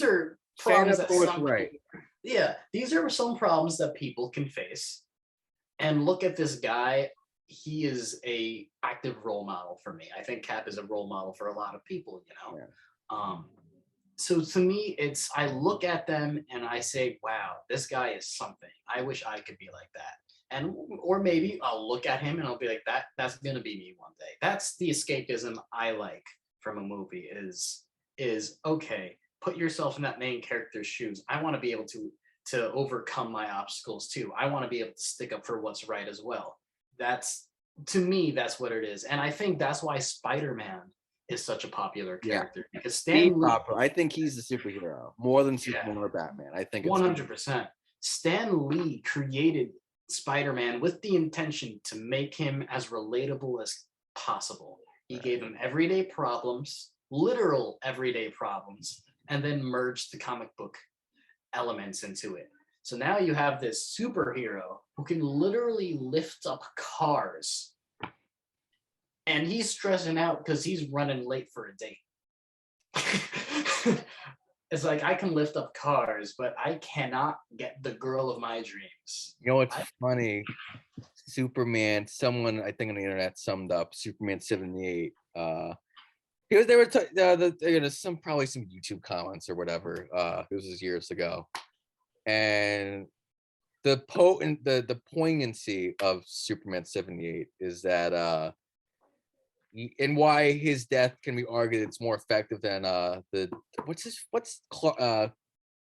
are problems that these are some problems that people can face. And look at this guy. He is a active role model for me. I think Cap is a role model for a lot of people, Yeah. So to me, it's I look at them and I say, wow, this guy is something. I wish I could be like that. And or maybe I'll look at him and I'll be like, that's gonna be me one day. That's the escapism I like from a movie is okay, put yourself in that main character's shoes. I want to be able to overcome my obstacles too. I want to be able to stick up for what's right as well. That's to me, that's what it is. And I think that's why Spider-Man is such a popular character because Stan Lee, I think he's the superhero more than Superman or Batman. I think 100%. Stan Lee created Spider-Man with the intention to make him as relatable as possible. He gave him everyday problems, literal everyday problems, and then merged the comic book elements into it. So now you have this superhero who can literally lift up cars. And he's stressing out because he's running late for a date. It's like I can lift up cars, but I cannot get the girl of my dreams. What's funny? Superman. Someone I think on the internet summed up Superman 78. Because they were probably some YouTube comments or whatever. This was years ago, and the poignancy of Superman 78 is that and why his death can be argued it's more effective than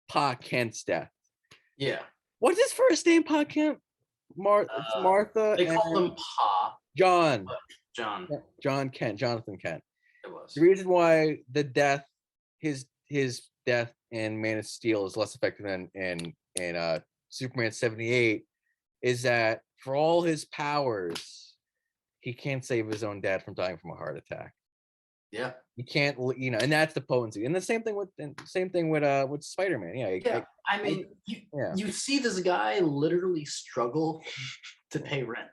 Pa Kent's death. Yeah. What's his first name? Pa Kent? Martha. They call him Pa. John. John Kent. Jonathan Kent. It was. The reason why his death in Man of Steel is less effective than in Superman 78 is that for all his powers, he can't save his own dad from dying from a heart attack. Yeah, you can't, and that's the potency. And the same thing with Spider-Man. Yeah, I mean, you see this guy literally struggle to pay rent.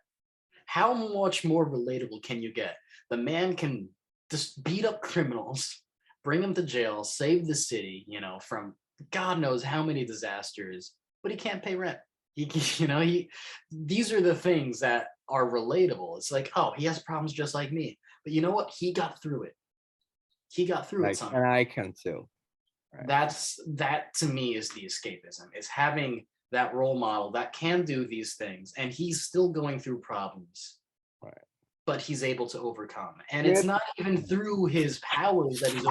How much more relatable can you get? The man can just beat up criminals bring him to jail, save the city, from God knows how many disasters, but he can't pay rent. He, these are the things that are relatable. It's like, oh, he has problems just like me, but you know what? He got through it. He got through it somehow. And I can too. Right. That to me is the escapism, is having that role model that can do these things, and he's still going through problems, right, but he's able to overcome. And it's not even through his powers that he's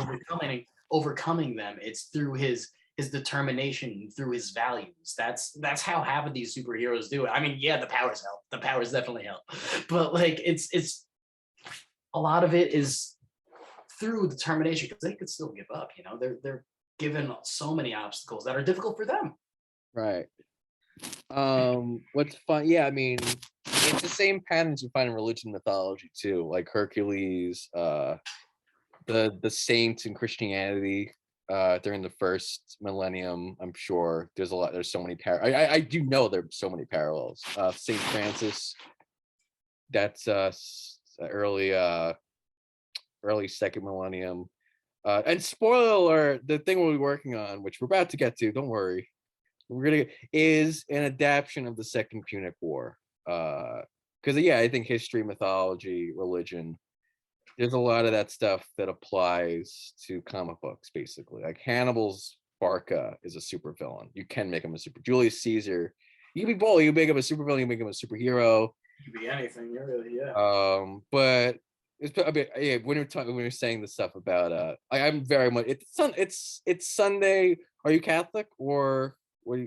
overcoming them. It's through his determination, through his values. That's how half of these superheroes do it. I mean, yeah, the powers help. The powers definitely help, but like it's a lot of it is through determination, because they could still give up. They're given so many obstacles that are difficult for them. Right. What's fun? Yeah, I mean, it's the same patterns you find in religion mythology too, like Hercules, the saints in Christianity during the first millennium. I'm sure there's so many I do know there's so many parallels. Saint Francis, that's early second millennium. And spoiler alert, the thing we'll be working on, which we're about to get to, don't worry, is an adaptation of the Second Punic War. Because I think history, mythology, religion, there's a lot of that stuff that applies to comic books, basically. Like Hannibal's Barca is a super villain. You can make him a super. Julius Caesar, you can be bold. You can make him a super villain. You can make him a superhero. You can be anything, really, yeah. But when you're saying the stuff about I'm very much it's Sunday. Are you Catholic or what?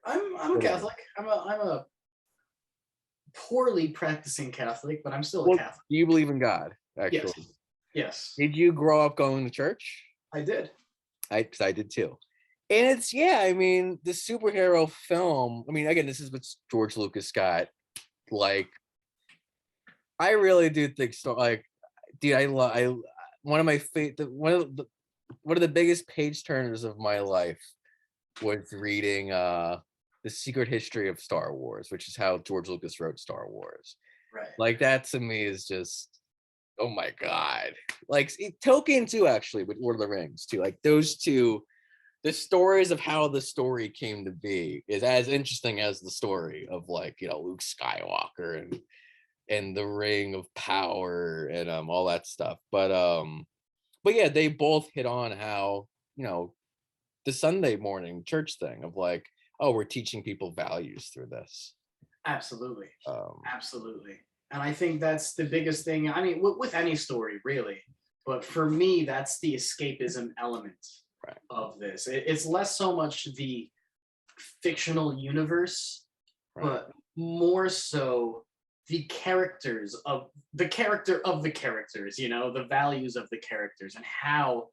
I'm a Catholic. I'm a poorly practicing Catholic, but I'm still a Catholic. Do you believe in God? Actually, yes. Did you grow up going to church? I did. I did too. And it's I mean, the superhero film. I mean, again, this is what George Lucas got. Like, I really do think so. Like, dude, I one of my one of the biggest page turners of my life was reading The Secret History of Star Wars, which is how George Lucas wrote Star Wars. Right. Like, that to me is just, oh my God. Like Tolkien too, actually, with Lord of the Rings too. Like those two, the stories of how the story came to be is as interesting as the story of Luke Skywalker and the Ring of Power and all that stuff. But yeah, they both hit on how, the Sunday morning church thing of like, oh, we're teaching people values through this. Absolutely. Absolutely. And I think that's the biggest thing. I mean, with any story, really. But for me, that's the escapism element of this. It's less so much the fictional universe, but more so the characters of the character of the characters, the values of the characters and how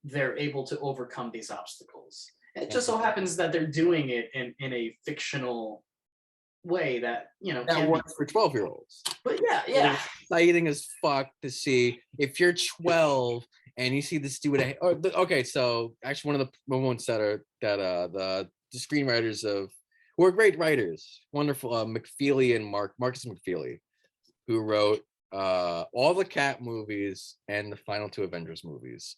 they're able to overcome these obstacles. It just so happens that they're doing it in a fictional way that that works for 12-year-olds. But yeah, exciting as fuck to see if you're 12 and you see this dude. Okay, so actually, one of the moments that the screenwriters who are great writers, wonderful, McFeely and Marcus McFeely, who wrote all the Cat movies and the final 2 Avengers movies.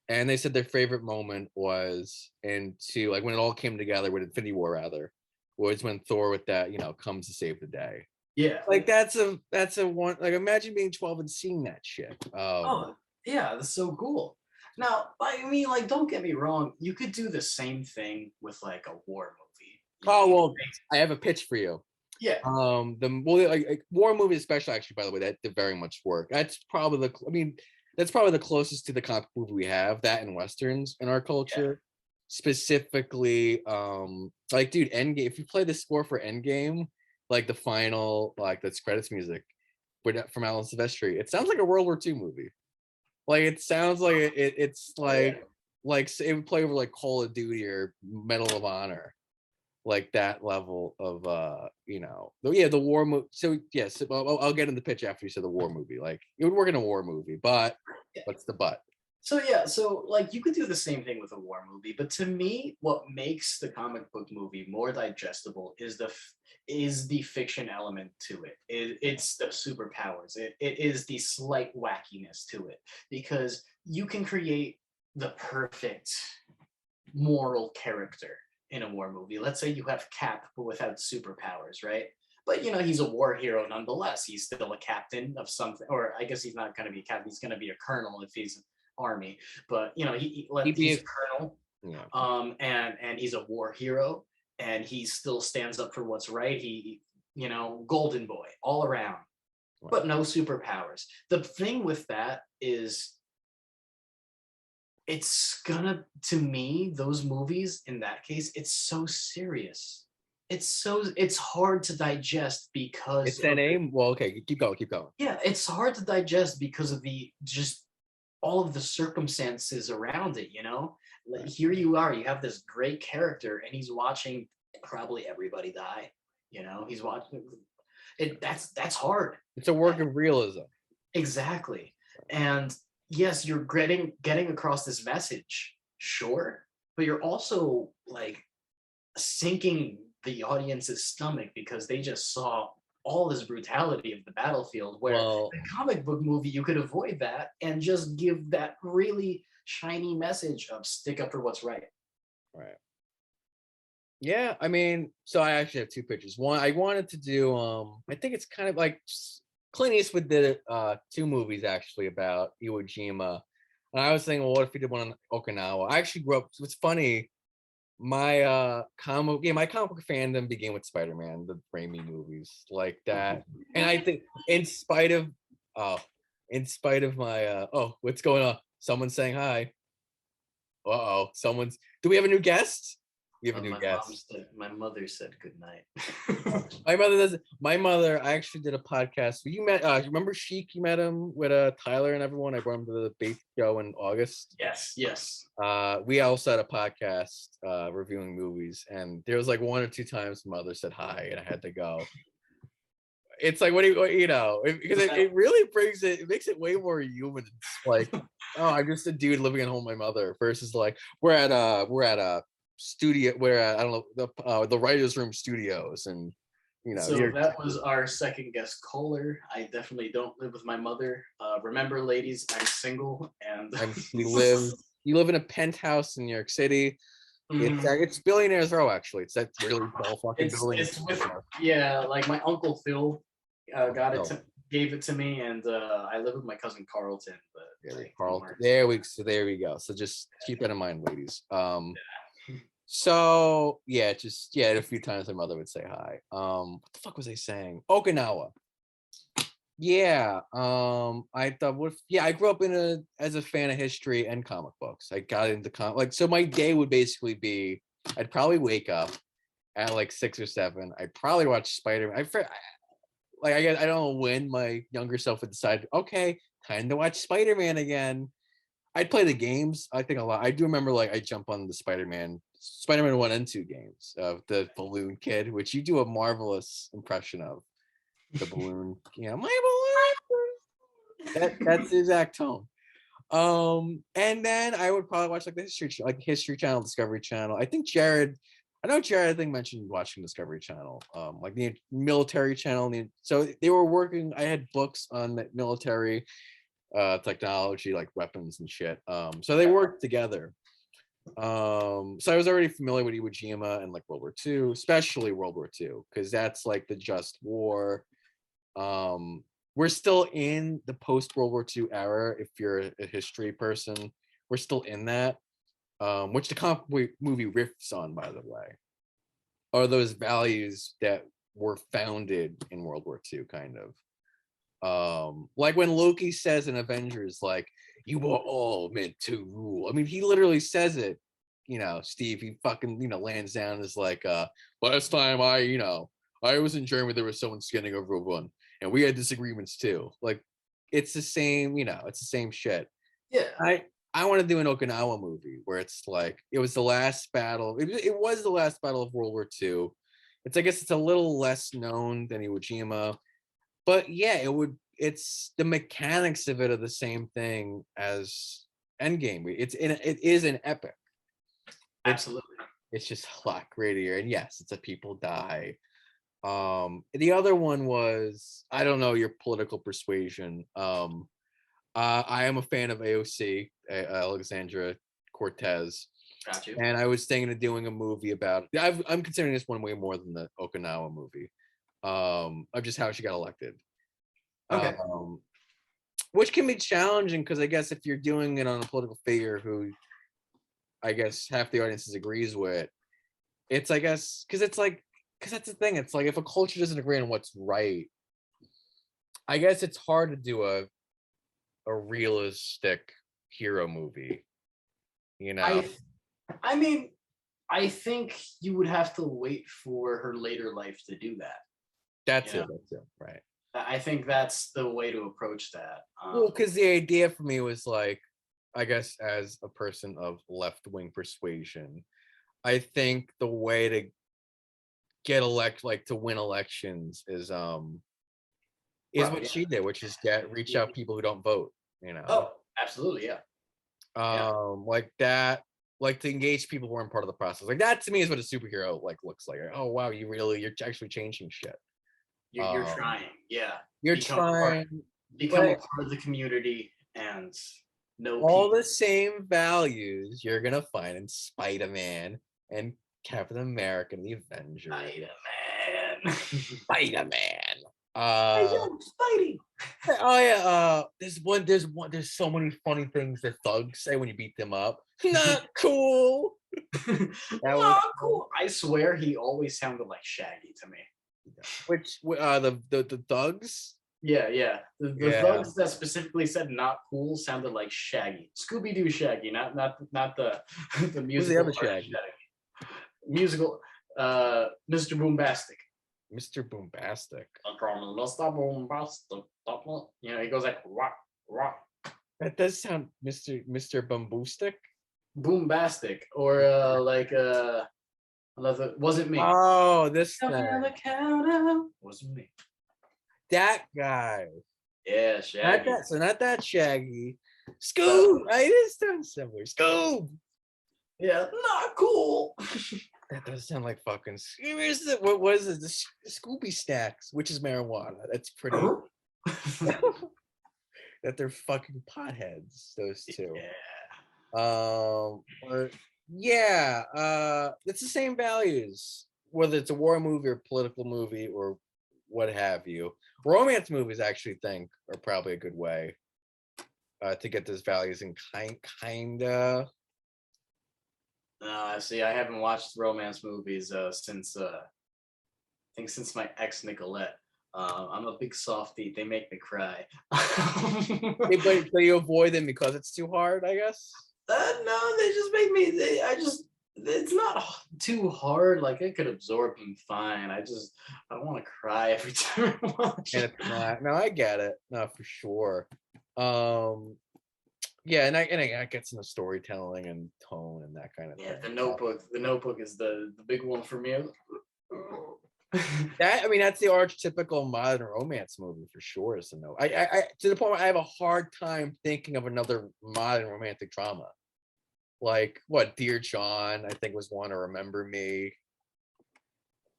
And they said their favorite moment was when it all came together with Infinity War, rather, was when Thor with that, comes to save the day. Yeah. Like that's a one, like imagine being 12 and seeing that shit. Oh, yeah, that's so cool. Now, I mean, like, don't get me wrong, you could do the same thing with like a war movie. Well, I have a pitch for you. Yeah. War movie especially, actually, by the way, that did very much work. That's probably the closest to the comic movie we have, that and westerns in our culture. Yeah. Specifically, dude, Endgame. If you play the score for Endgame, like the final, that's credits music, from Alan Silvestri, it sounds like a World War II movie. Like it sounds like it's like it would play over like Call of Duty or Medal of Honor, like that level of the war movie. So yes, I'll get in the pitch after you said the war movie. Like it would work in a war movie, but what's the but? So yeah, like you could do the same thing with a war movie, but to me, what makes the comic book movie more digestible is the fiction element to it. It's the superpowers. It is the slight wackiness to it, because you can create the perfect moral character in a war movie. Let's say you have Cap, but without superpowers, right? But he's a war hero nonetheless. He's still a captain of something, or I guess he's not going to be a captain. He's going to be a colonel if he's army. But he's a colonel, and he's a war hero, and he still stands up for what's right. He, golden boy all around, but no superpowers. The thing with that is, it's gonna, to me, those movies in that case, it's so serious. It's hard to digest because it's that name. Well, okay, keep going. Yeah, it's hard to digest because of the just all of the circumstances around it. Like, here you are, you have this great character, and he's watching probably everybody die. He's watching it. That's hard. It's a work of realism. Exactly. And yes, you're getting across this message, sure, but you're also like sinking the audience's stomach because they just saw all this brutality of the battlefield, where the comic book movie, you could avoid that and just give that really shiny message of stick up for what's right. Right. Yeah, I mean, so I actually have two pictures. One, I wanted to do I think it's kind of like Clint Eastwood did two movies actually about Iwo Jima. And I was thinking, well, what if he did one on Okinawa? I actually grew up, it's funny, my comic book fandom began with Spider-Man, the Raimi movies, like that. And I think in spite of my what's going on? Someone's saying hi. Do we have a new guest? We have a new guest. My mother said good night. My mother, I actually did a podcast. You met, you remember Sheik? You met him with Tyler and everyone. I brought him to the Bait show in August. Yes. We also had a podcast reviewing movies, and there was like one or two times my mother said hi, and I had to go. It's like, because it really it makes it way more human. It's like, oh, I'm just a dude living at home with my mother, versus like we're at a studio, I don't know, the writers' room studios, and so that was our second guest caller. I definitely don't live with my mother. Remember, ladies, I'm single, and you live in a penthouse in New York City. It's Billionaires Row, actually. It's that really tall fucking building. It's with, like my uncle Phil gave it to me, and I live with my cousin Carlton. But there we go. So just keep that in mind, ladies. So a few times my mother would say hi. What the fuck was I saying? Okinawa. Yeah. I thought, I grew up as a fan of history and comic books. I got into so my day would basically be, I'd probably wake up at like 6 or 7. I'd probably watch Spider-Man. I guess I don't know when my younger self would decide, okay, time to watch Spider-Man again. I'd play the games. I think a lot. I do remember, like, I jump on the Spider-Man 1 and 2 games of the balloon kid, which you do a marvelous impression of. The balloon, my balloon. That's the exact tone. And then I would probably watch like the History Channel, Discovery Channel. I think Jared mentioned watching Discovery Channel, like the military channel. So they were working. I had books on the military technology, like weapons and shit. So they worked together. So I was already familiar with Iwo Jima and like World War II, especially World War II, because that's like the just war. We're still in the post-World War II era. If you're a history person, we're still in that, which the comic movie riffs on, by the way, are those values that were founded in World War II, kind of. Like when Loki says in Avengers, like, you were all meant to rule. I mean, he literally says it, Steve, he fucking, lands down and is like, last time I was in Germany, there was someone skinning over one, and we had disagreements too. Like, it's the same, it's the same shit. Yeah. I want to do an Okinawa movie where it's like, it was the last battle. It was the last battle of World War II. I guess it's a little less known than Iwo Jima. But yeah, it's the mechanics of it are the same thing as Endgame. It is an epic. Absolutely. It's just a lot greater. And yes, it's a people die. The other one was, I don't know your political persuasion. I am a fan of AOC, Alexandra Cortez. Got you. And I was thinking of doing a movie about. I'm considering this one way more than the Okinawa movie, of just how she got elected. Okay. Which can be challenging because I guess if you're doing it on a political figure who, I guess half the audience agrees with, it's because that's the thing. It's like if a culture doesn't agree on what's right, I guess it's hard to do a realistic hero movie. You know. I mean, I think you would have to wait for her later life to do that. That's it, right. I think that's the way to approach that. Well, because the idea for me was like, I guess as a person of left-wing persuasion, I think the way to get to win elections is what she did, which is reach out people who don't vote, you know. Oh, absolutely, yeah. Like that, like to engage people who aren't part of the process. Like that to me is what a superhero looks like. Oh wow, you're actually changing shit. You're trying, yeah. You're trying become a part of the community and know all people. the same values you're gonna find in Spiderman and Captain America and the Avengers. Spiderman. Spidey. Oh yeah. There's so many funny things that thugs say when you beat them up. Not cool. Not cool. I swear he always sounded like Shaggy to me. Which the thugs? Yeah. The thugs that specifically said not cool sounded like Shaggy. Scooby-Doo Shaggy, not the the musical. Who's the other Shaggy? Musical Mr. Boombastic. Mr. Boombastic. Mr. Boombastic. You know, he goes like rock. That does sound Mr. Boombastic. Boombastic. Or wasn't me. Oh, this thing. Wasn't me. That guy. Yeah, Shaggy. Not that Shaggy. Scoob. It is sound similar. Scoob. Yeah, not cool. That does sound like fucking. What is it? The Scooby Snacks, which is marijuana. That's pretty. That they're fucking potheads. Those two. Yeah. It's the same values, whether it's a war movie or political movie or what have you. Romance movies, I actually think, are probably a good way to get those values in kinda. See, I haven't watched romance movies since my ex Nicolette. I'm a big softie. They make me cry. But you avoid them because it's too hard, I guess. No, they just make me. It's not too hard. Like I could absorb them fine. I don't want to cry every time I watch it. No, I get it. No, for sure. Yeah, and I get some storytelling and tone and that kind of thing. The Notebook is the big one for me. That's the archetypical modern romance movie for sure. Is I to the point where I have a hard time thinking of another modern romantic drama. Like what Dear John, I think was one, or Remember Me.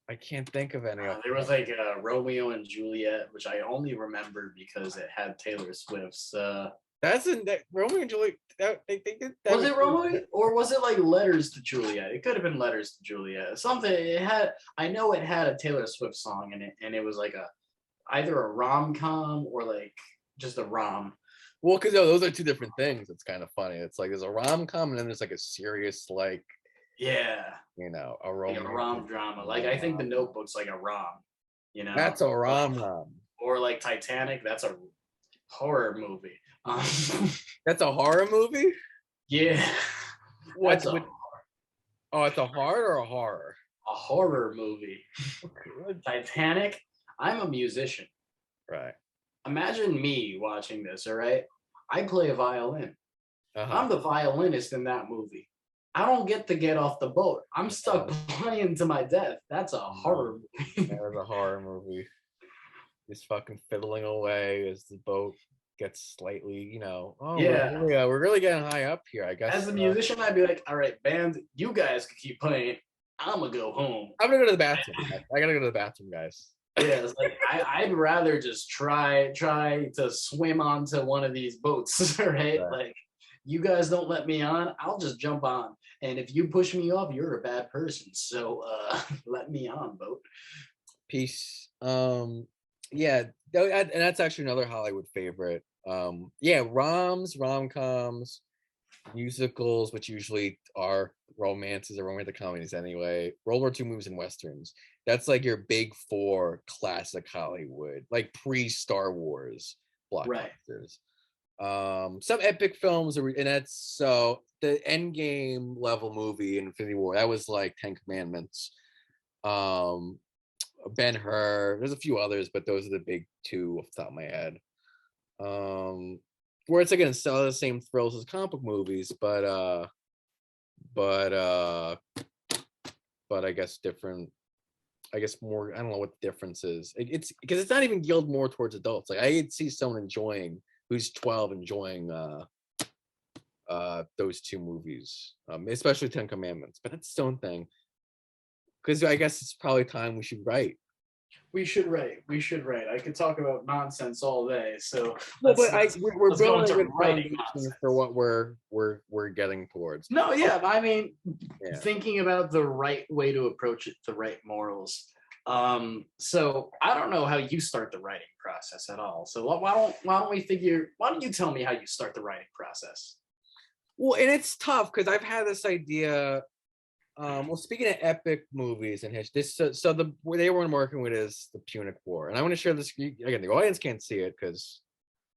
I can't think of any. There was like Romeo and Juliet, which I only remember because it had Taylor Swift's. Romeo and Juliet. They did that. Was it Romeo, or was it like Letters to Juliet? It could have been Letters to Juliet. Something it had. I know it had a Taylor Swift song in it, and it was like either a rom-com or like just a rom. Well, because those are two different things. It's kind of funny. It's like there's a rom-com and then there's like a serious a rom drama. Like I think The Notebook's like a rom. That's a rom-com. Or like Titanic. That's a horror movie. That's a horror movie? Yeah. It's a horror or a horror? A horror movie. Titanic. I'm a musician. Right. Imagine me watching this, all right? I play a violin. I'm the violinist in that movie. I don't get to get off the boat. I'm stuck playing to my death. That's a horror movie. That was a horror movie. Just fucking fiddling away as the boat gets slightly, we're really getting high up here, I guess. As a musician, I'd be like, all right, band, you guys can keep playing. I'm gonna go home. I'm gonna go to the bathroom. I gotta go to the bathroom, guys. Yeah, it's like I'd rather just try to swim onto one of these boats, right? Like you guys don't let me on, I'll just jump on. And if you push me off, you're a bad person. So let me on, boat. Peace. Yeah, and that's actually another Hollywood favorite. Yeah, rom-coms, musicals, which usually are romances or romantic comedies anyway. World War II movies and westerns. That's like your big four classic Hollywood, like pre-Star Wars Right. blockbusters. Some epic films, and that's so the Endgame level movie, Infinity War. That was like Ten Commandments. Um, Ben-Hur. There's a few others, but those are the big two off the top of my head. Where it's again still the same thrills as comic book movies, but I guess different. I guess more. I don't know what the difference is. It's because it's not even geared more towards adults. Like I see someone enjoying who's 12 enjoying those two movies, especially Ten Commandments. But that's its own thing. Because I guess it's probably time we should write. We should write. We should write. I could talk about nonsense all day. So No, but we're let's go building a into good writing foundation nonsense. for what we're getting towards. No, yeah. I mean, Yeah. thinking about the right way to approach it, the right morals. So I don't know how you start the writing process at all. So why don't you tell me how you start the writing process? Well, and it's tough because I've had this idea. Well, speaking of epic movies and history, so the where they were working with is the Punic War, and I want to share this again. The audience can't see it because,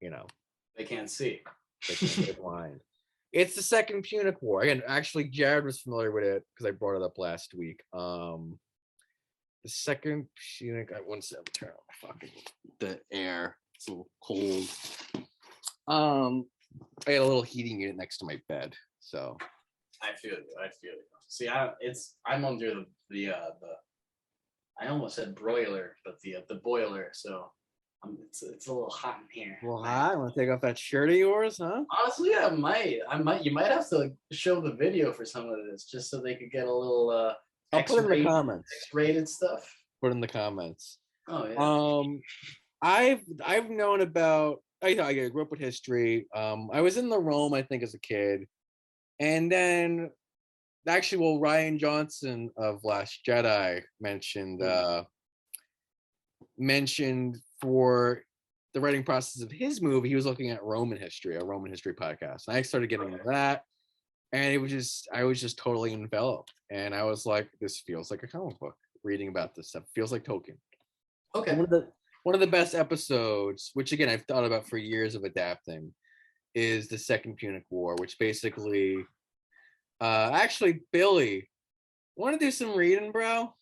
They can't see. they can't get blind. It's the second Punic War. Again, actually, Jared was familiar with it because I brought it up last week. The second Punic. I want to turn on the air. It's a little cold. I had a little heating unit next to my bed, so. I feel you. I feel you. See, I'm under the I almost said broiler, but the boiler. So it's a little hot in here. Well, hi. Want to take off that shirt of yours, huh? Honestly, I might. You might have to show the video for some of this, just so they could get a little I'll put it in the comments. X-rated stuff. Put in the comments. Oh yeah. I've known about. I grew up with history. I was in the Rome, I think, as a kid, and then actually, well, Ryan Johnson of Last Jedi mentioned for the writing process of his movie, he was looking at Roman history, a Roman history podcast. And I started getting into that, and I was just totally enveloped. And I was like, this feels like a comic book. Reading about this stuff feels like Tolkien. Okay. One of the best episodes, which again I've thought about for years of adapting, is the Second Punic War, which basically, actually, Billy, want to do some reading, bro?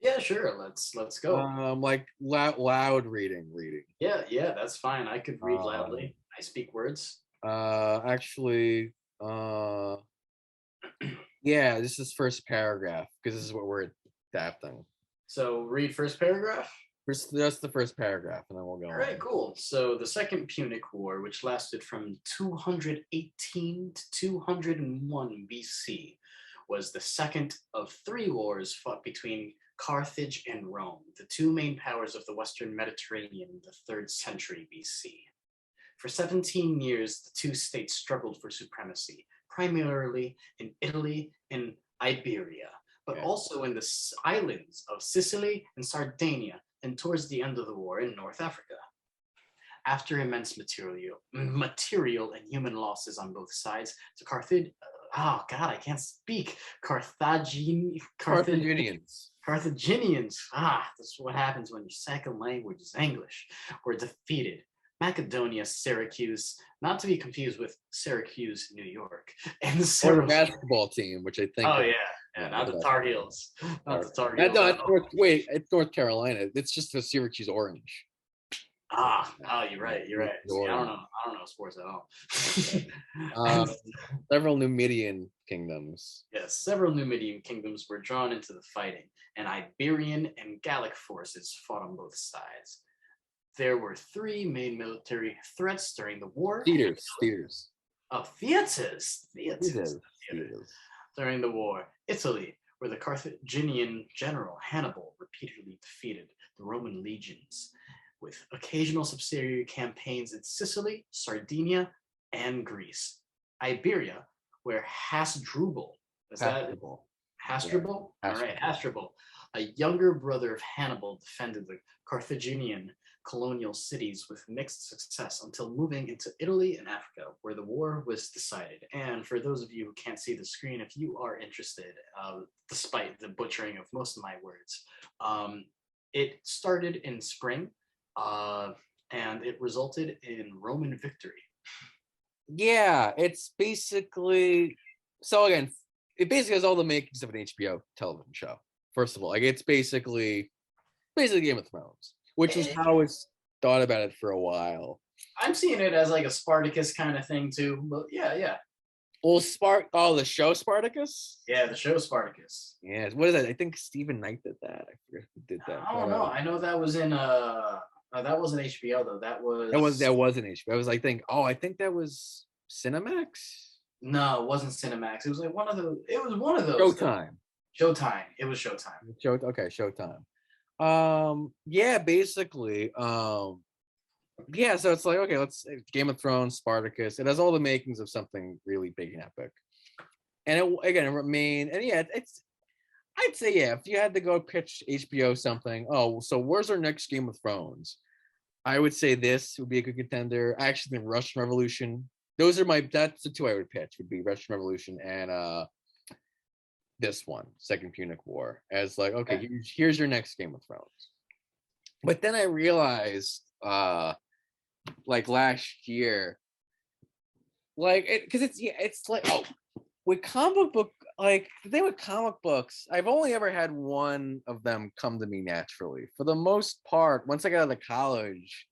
Yeah, sure. Let's go. Like loud reading. Yeah, that's fine. I could read loudly. I speak words. Actually, yeah, this is first paragraph because this is what we're adapting. So read first paragraph. Just the first paragraph, and then we'll go. All right, cool. So the Second Punic War, which lasted from 218 to 201 BC, was the second of three wars fought between Carthage and Rome, the two main powers of the Western Mediterranean in the 3rd century BC. For 17 years, the two states struggled for supremacy, primarily in Italy and Iberia, but also in the islands of Sicily and Sardinia, and towards the end of the war in North Africa. After immense material and human losses on both sides, the Carthaginians. That's what happens when your second language is English. Were defeated. Macedonia, Syracuse, not to be confused with Syracuse, New York, and the or the basketball team, which I think. Oh yeah, not the Tar Heels. Not the Tar Heels. No, it's North Carolina. It's just the Syracuse Orange. You're right. See, I don't know sports at all. Several Numidian kingdoms. Yes, several Numidian kingdoms were drawn into the fighting, and Iberian and Gallic forces fought on both sides. There were three main military threats during the war. Theaters. Oh, theaters. During the war, Italy, where the Carthaginian general Hannibal repeatedly defeated the Roman legions, with occasional subsidiary campaigns in Sicily, Sardinia, and Greece. Iberia, where Hasdrubal, is that Passable. Hasdrubal? Yeah, All right, Hasdrubal. Hasdrubal, a younger brother of Hannibal, defended the Carthaginian colonial cities with mixed success until moving into Italy and Africa, where the war was decided. And for those of you who can't see the screen, if you are interested, despite the butchering of most of my words, it started in spring, and it resulted in Roman victory. Yeah, it's basically so again, it basically has all the makings of an HBO television show. First of all, like it's basically Game of Thrones, which is how it's thought about it for a while. I'm seeing it as like a Spartacus kind of thing too, but yeah. Well, the show Spartacus. Yeah, the show Spartacus. Yeah, what is that? I think Stephen Knight did that. I forget who did that. I don't know. I know that was in that wasn't HBO though. That was that was an HBO. I was like, I think that was Cinemax. No, it wasn't Cinemax. It was like one of those. It was one of those. Showtime. Showtime. It was Showtime. Showtime. Yeah, basically. Yeah, so it's like, okay, let's Game of Thrones, Spartacus. It has all the makings of something really big and epic. And it remained, and yeah, I'd say, yeah, if you had to go pitch HBO something, so where's our next Game of Thrones? I would say this would be a good contender. I actually think Russian Revolution. That's the two I would pitch, would be Russian Revolution and this one, Second Punic War, as like, okay, here's your next Game of Thrones. But then I realized, like last year, like because it's like, with comic book, like the thing with comic books, I've only ever had one of them come to me naturally. For the most part, once I got out of college,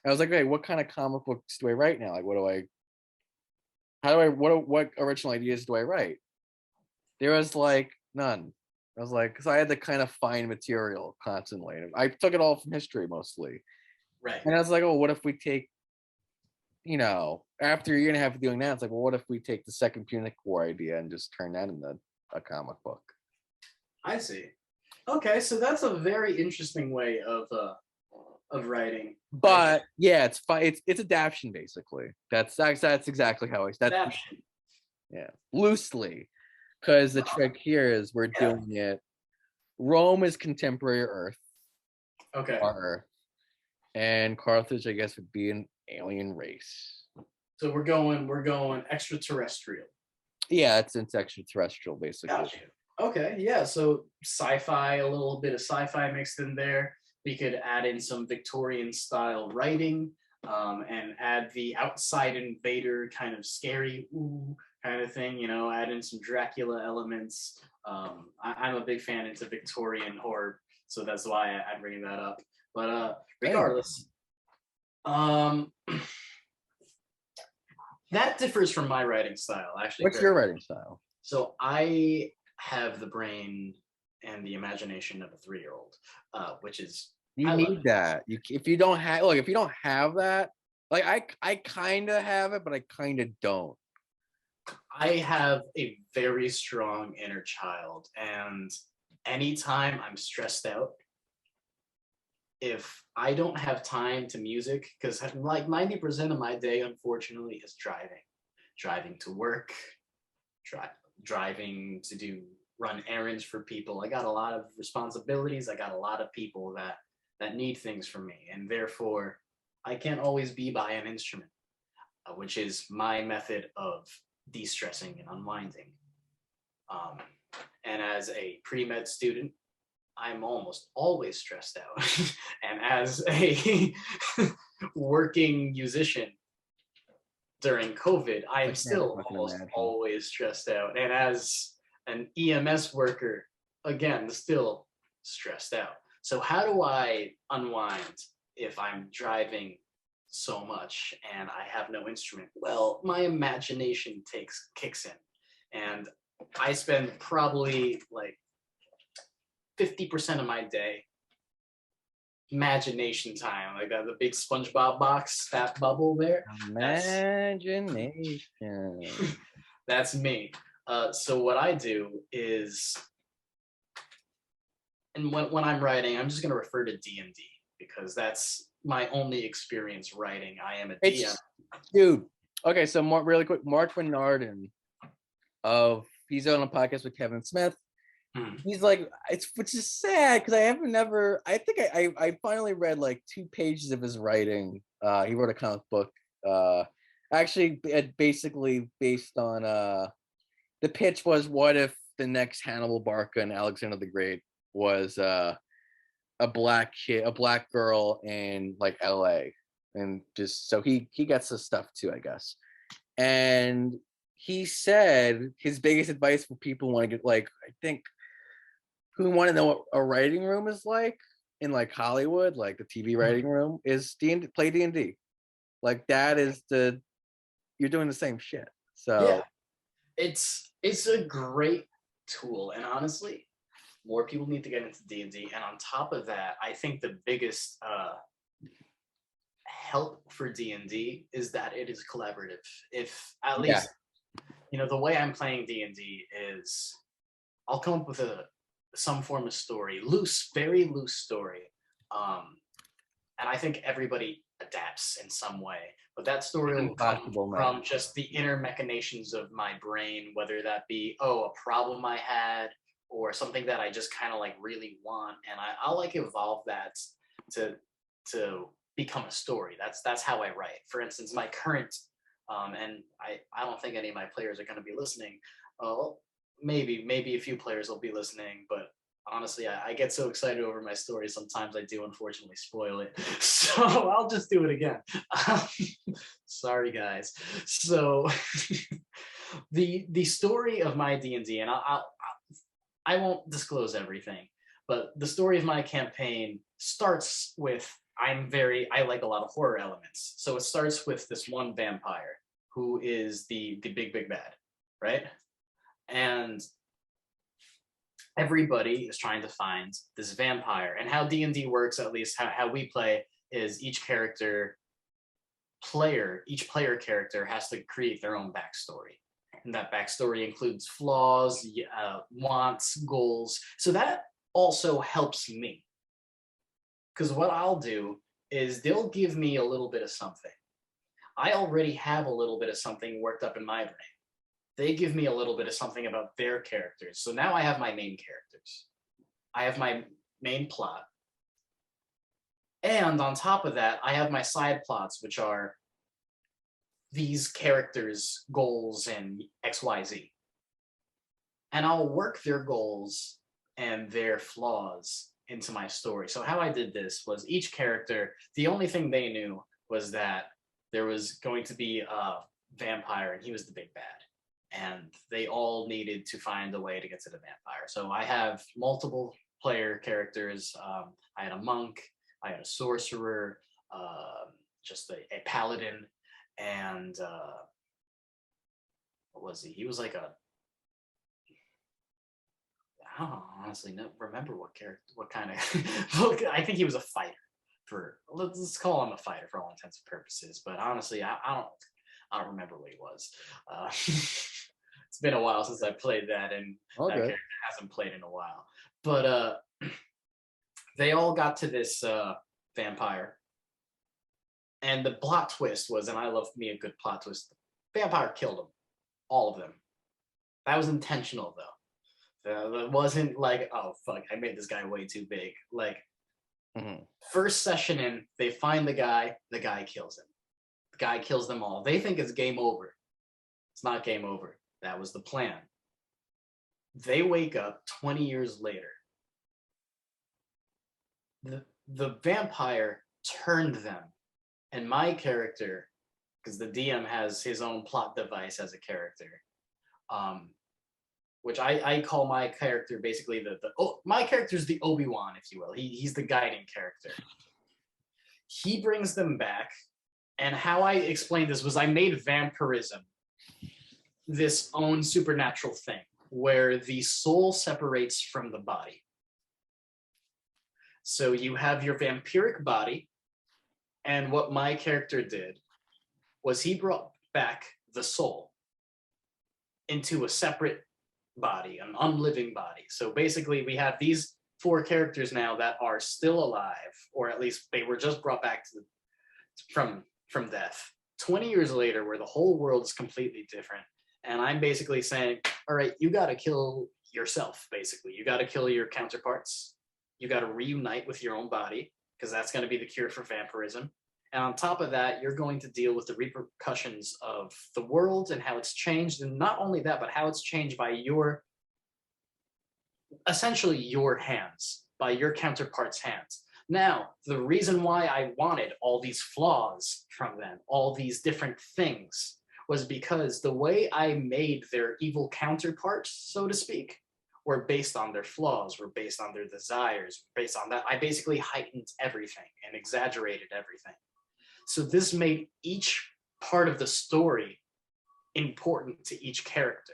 I was like, okay, what kind of comic books do I write now? Like, what original ideas do I write? There was like none. I was like, because I had to kind of find material constantly. I took it all from history mostly. Right. And I was like, oh, what if we take, after a year and a half of doing that, it's like, well, what if we take the Second Punic War idea and just turn that into a comic book? I see. Okay, so that's a very interesting way of writing. But yeah, it's adaptation basically. That's exactly how Adaptation. Yeah, loosely, because the trick here is we're doing it. Rome is contemporary Earth. Okay. Our Earth, and Carthage, I guess, would be an alien race. So we're going extraterrestrial. Yeah, it's extraterrestrial basically. Gotcha. Okay, yeah. So sci-fi, a little bit of sci-fi mixed in there. We could add in some Victorian style writing, and add the outside invader kind of scary ooh kind of thing. Add in some Dracula elements. I'm a big fan into Victorian horror, so that's why I'm bringing that up. But regardless, that differs from my writing style, actually. What's your writing style? So I have the brain and the imagination of a 3-year-old, which is you need that. If you don't have that, like I kind of have it, but I kind of don't. I have a very strong inner child, and anytime I'm stressed out, if I don't have time to music, because like 90% of my day, unfortunately, is driving to work, driving to run errands for people. I got a lot of responsibilities. I got a lot of people that need things from me, and therefore I can't always be by an instrument, which is my method of de-stressing and unwinding. And as a pre-med student, I'm almost always stressed out. And as a working musician during COVID, I am still almost always stressed out. And as an EMS worker, again, still stressed out. So how do I unwind if I'm driving so much and I have no instrument? Well, my imagination kicks in, and I spend probably like 50% of my day imagination time, like the big SpongeBob box, that bubble there. Imagination. That's me. So what I do is, and when I'm writing, I'm just going to refer to D&D because that's my only experience writing. I am a DM. Dude, Okay, so really quick, Mark Narden he's on a podcast with Kevin Smith. He's like, which is sad because I think I finally read like 2 pages of his writing. He wrote a comic book, actually basically based on the pitch was, what if the next Hannibal Barca and Alexander the Great was a black girl in like LA, and just so he gets this stuff too, I guess. And he said his biggest advice for people who want to get, like, I think, who want to know what a writing room is like in like Hollywood, like the TV writing room, is play D&D. Like that is you're doing the same shit. So yeah, it's a great tool, and honestly, more people need to get into D&D. And on top of that, I think the biggest help for D&D is that it is collaborative. If at least, the way I'm playing D&D is I'll come up with some form of story, very loose story. And I think everybody adapts in some way, but that story will come from just the inner machinations of my brain, whether that be, a problem I had, or something that I just kind of like really want, and I'll like evolve that to become a story. That's how I write. For instance, my current, and I don't think any of my players are going to be listening. Maybe a few players will be listening, but honestly, I get so excited over my story. Sometimes I do unfortunately spoil it, so I'll just do it again. Sorry, guys. So the story of my D&D, and I won't disclose everything, but the story of my campaign starts with, I like a lot of horror elements. So it starts with this one vampire who is the big bad, right? And everybody is trying to find this vampire. And how D&D works, at least how we play, is each player character has to create their own backstory. And that backstory includes flaws, wants, goals. So that also helps me. Because what I'll do is they'll give me a little bit of something. I already have a little bit of something worked up in my brain. They give me a little bit of something about their characters. So now I have my main characters. I have my main plot. And on top of that, I have my side plots, which are these characters' goals and XYZ. And I'll work their goals and their flaws into my story. So how I did this was each character, the only thing they knew was that there was going to be a vampire and he was the big bad. And they all needed to find a way to get to the vampire. So I have multiple player characters. I had a monk, I had a sorcerer, just a paladin, and what was he? He was like I don't honestly remember what kind of. I think he was a fighter. Let's call him a fighter for all intents and purposes. But honestly, I don't remember what he was. It's been a while since I played that, and that character hasn't played in a while. But they all got to this vampire. And the plot twist was, and I love me a good plot twist, the vampire killed them. All of them. That was intentional, though. It wasn't like, oh, fuck, I made this guy way too big. Like, first session in, they find the guy kills him. The guy kills them all. They think it's game over. It's not game over. That was the plan. They wake up 20 years later. The vampire turned them. And my character, because the DM has his own plot device as a character, which I call my character basically my character's the Obi-Wan, if you will. He's the guiding character. He brings them back, and how I explained this was I made vampirism this own supernatural thing where the soul separates from the body. So you have your vampiric body, and what my character did was he brought back the soul into a separate body, an unliving body. So basically we have these 4 characters now that are still alive, or at least they were just brought back from death 20 years later, where the whole world is completely different, and I'm basically saying, all right, you got to kill yourself, basically. You got to kill your counterparts. You got to reunite with your own body, because that's going to be the cure for vampirism. And on top of that, you're going to deal with the repercussions of the world and how it's changed. And not only that, but how it's changed by essentially your hands, by your counterparts' hands. Now, the reason why I wanted all these flaws from them, all these different things, was because the way I made their evil counterparts, so to speak, were based on their flaws, were based on their desires, based on that. I basically heightened everything and exaggerated everything. So this made each part of the story important to each character,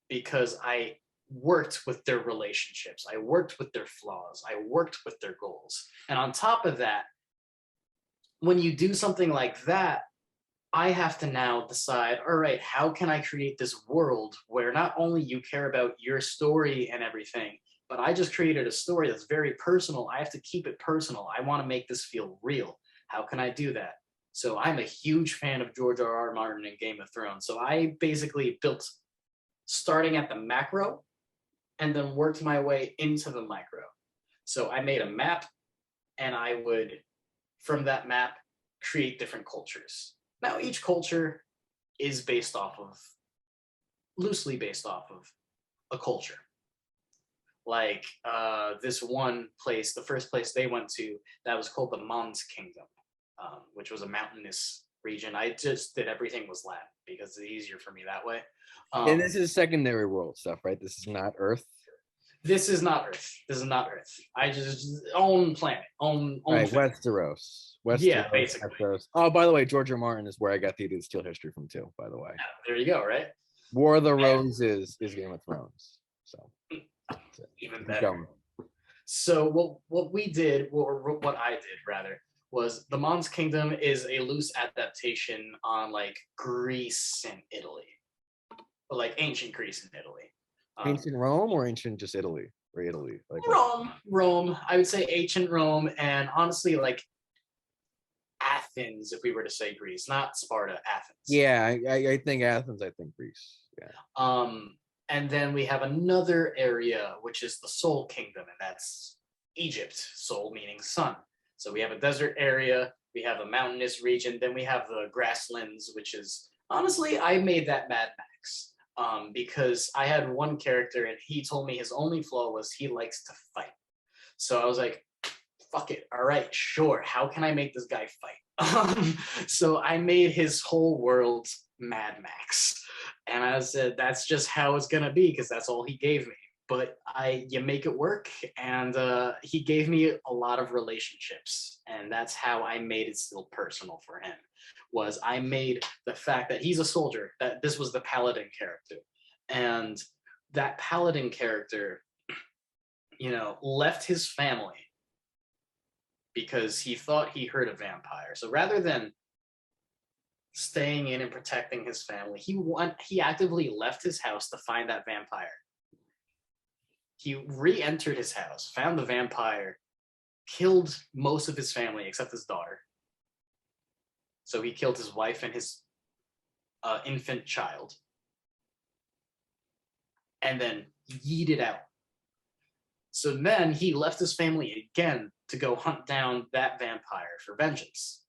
because I worked with their relationships, I worked with their flaws, I worked with their goals. And on top of that, when you do something like that, I have to now decide, all right, how can I create this world where not only you care about your story and everything, but I just created a story that's very personal. I have to keep it personal. I want to make this feel real. How can I do that? So I'm a huge fan of George R.R. Martin and Game of Thrones. So I basically built starting at the macro and then worked my way into the micro. So I made a map, and I would, from that map, create different cultures. Now, each culture is loosely based off of a culture. Like this one place, the first place they went to, that was called the Mons Kingdom, which was a mountainous region. I just did everything was Latin because it's easier for me that way. And this is secondary world stuff, right? This is not Earth. This is not Earth. This is not Earth. I just own planet, own right, thing. Westeros. Yeah, basically. Westeros. Oh, by the way, George R. Martin is where I got the idea to steal history from too. By the way, There you go. Right. War of the Roses is Game of Thrones. So Even better. So what we did, or what I did rather, was the Mons Kingdom is a loose adaptation on like Greece and Italy, but like ancient Greece and Italy. Ancient Rome or ancient just Italy or Italy? Like Rome. I would say ancient Rome, and honestly, like Athens, if we were to say Greece, not Sparta, Athens. Yeah, I think Athens. I think Greece. Yeah. And then we have another area which is the Soul Kingdom, and that's Egypt. Soul meaning sun. So we have a desert area, we have a mountainous region, then we have the grasslands, which is honestly I made that Mad Max. Because I had one character and he told me his only flaw was he likes to fight. So I was like, fuck it. All right, sure. How can I make this guy fight? So I made his whole world Mad Max. And I said, that's just how it's going to be because that's all he gave me. But you make it work. And he gave me a lot of relationships. And that's how I made it still personal for him. Was I made the fact that he's a soldier, that this was the paladin character. And that paladin character, left his family because he thought he heard a vampire. So rather than staying in and protecting his family, he actively left his house to find that vampire. He re-entered his house, found the vampire, killed most of his family except his daughter. So he killed his wife and his infant child. And then yeeted out. So then he left his family again to go hunt down that vampire for vengeance.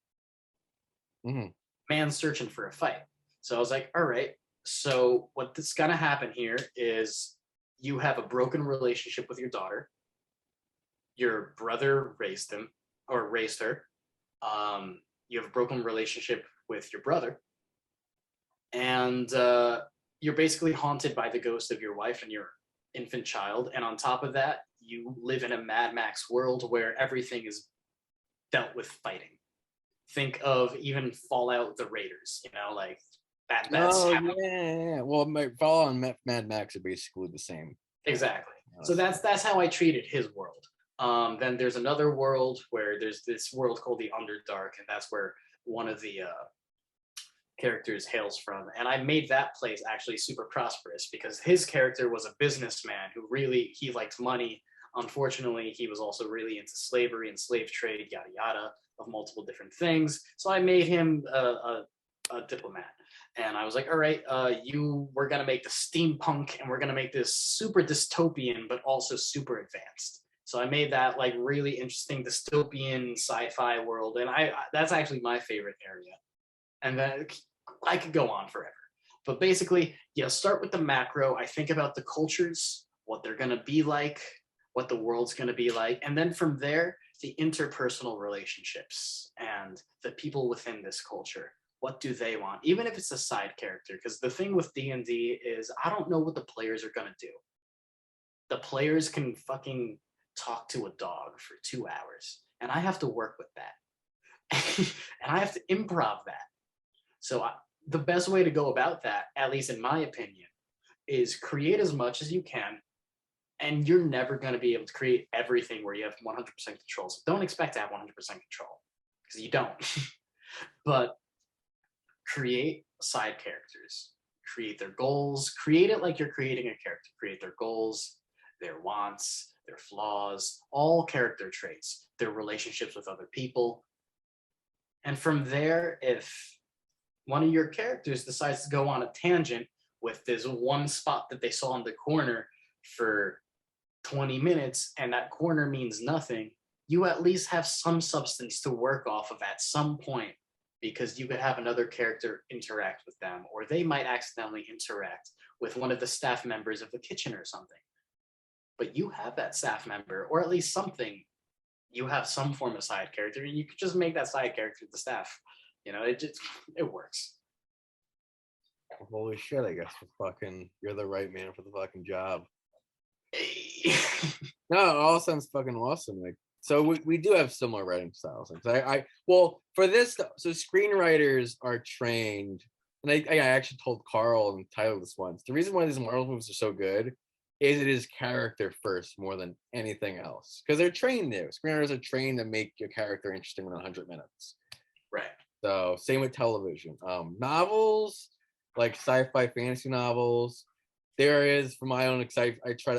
Mm-hmm. Man searching for a fight. So I was like, all right, so what's going to happen here is you have a broken relationship with your daughter. Your brother raised her. You have a broken relationship with your brother. And you're basically haunted by the ghost of your wife and your infant child. And on top of that, you live in a Mad Max world where everything is dealt with fighting. Think of even Fallout the Raiders, like that. That's yeah. Well, Fallout and Mad Max are basically the same. Exactly. So that's how I treated his world. Then there's another world where there's this world called the Underdark, and that's where one of the characters hails from. And I made that place actually super prosperous because his character was a businessman who he liked money. Unfortunately, he was also really into slavery and slave trade, yada yada, of multiple different things. So I made him a a diplomat. And I was like, all right, we're gonna make the steampunk, and we're gonna make this super dystopian, but also super advanced. So I made that like really interesting dystopian sci-fi world, and that's actually my favorite area. And then I could go on forever. But basically, yeah, start with the macro. I think about the cultures, what they're gonna be like, what the world's gonna be like, and then from there, the interpersonal relationships and the people within this culture. What do they want? Even if it's a side character, because the thing with D&D is I don't know what the players are gonna do. The players can fucking talk to a dog for 2 hours, and I have to work with that, and I have to improv that. So the best way to go about that, at least in my opinion, is create as much as you can, and you're never going to be able to create everything where you have 100% control. So don't expect to have 100% control, because you don't. But create side characters, create their goals, create it like you're creating a character, create their goals, their wants, their flaws, all character traits, their relationships with other people. And from there, if one of your characters decides to go on a tangent with this one spot that they saw in the corner for 20 minutes, and that corner means nothing, you at least have some substance to work off of at some point, because you could have another character interact with them, or they might accidentally interact with one of the staff members of the kitchen or something. But you have that staff member, or at least something. You have some form of side character, and you could just make that side character the staff. It works. Holy shit! I guess you're the right man for the fucking job. Hey. No, it all sounds fucking awesome. Like, so we do have similar writing styles. Well, for this, so screenwriters are trained, and I actually told Carl and Tyler this once. The reason why these Marvel movies are so good is it is character first more than anything else, because they're trained there. Screenwriters are trained to make your character interesting in 100 minutes. Right. So same with television. Novels, like sci-fi fantasy novels, there is, for my own, I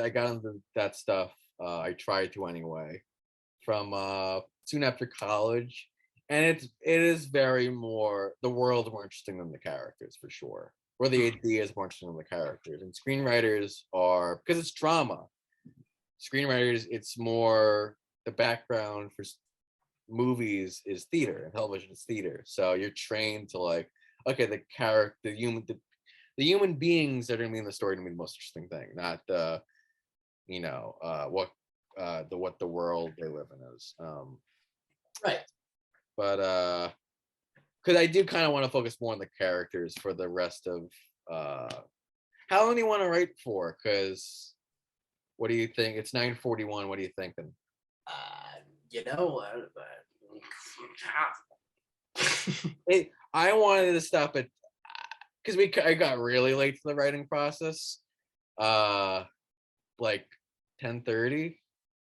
got into that stuff. I tried to anyway, from soon after college, and it is very more, the world's more interesting than the characters for sure, or the idea is more interesting than the characters. And screenwriters are, because it's drama, screenwriters, it's more, the background for movies is theater and television is theater, so you're trained to like, okay, the character, the human beings that are going to be in the story to be the most interesting thing, not the what the world they live in is. Right. But because I do kind of want to focus more on the characters for the rest of how long do you want to write for? Because what do you think? It's 9:41. What are you thinking? I wanted to stop at, because I got really late to the writing process, like 10:30.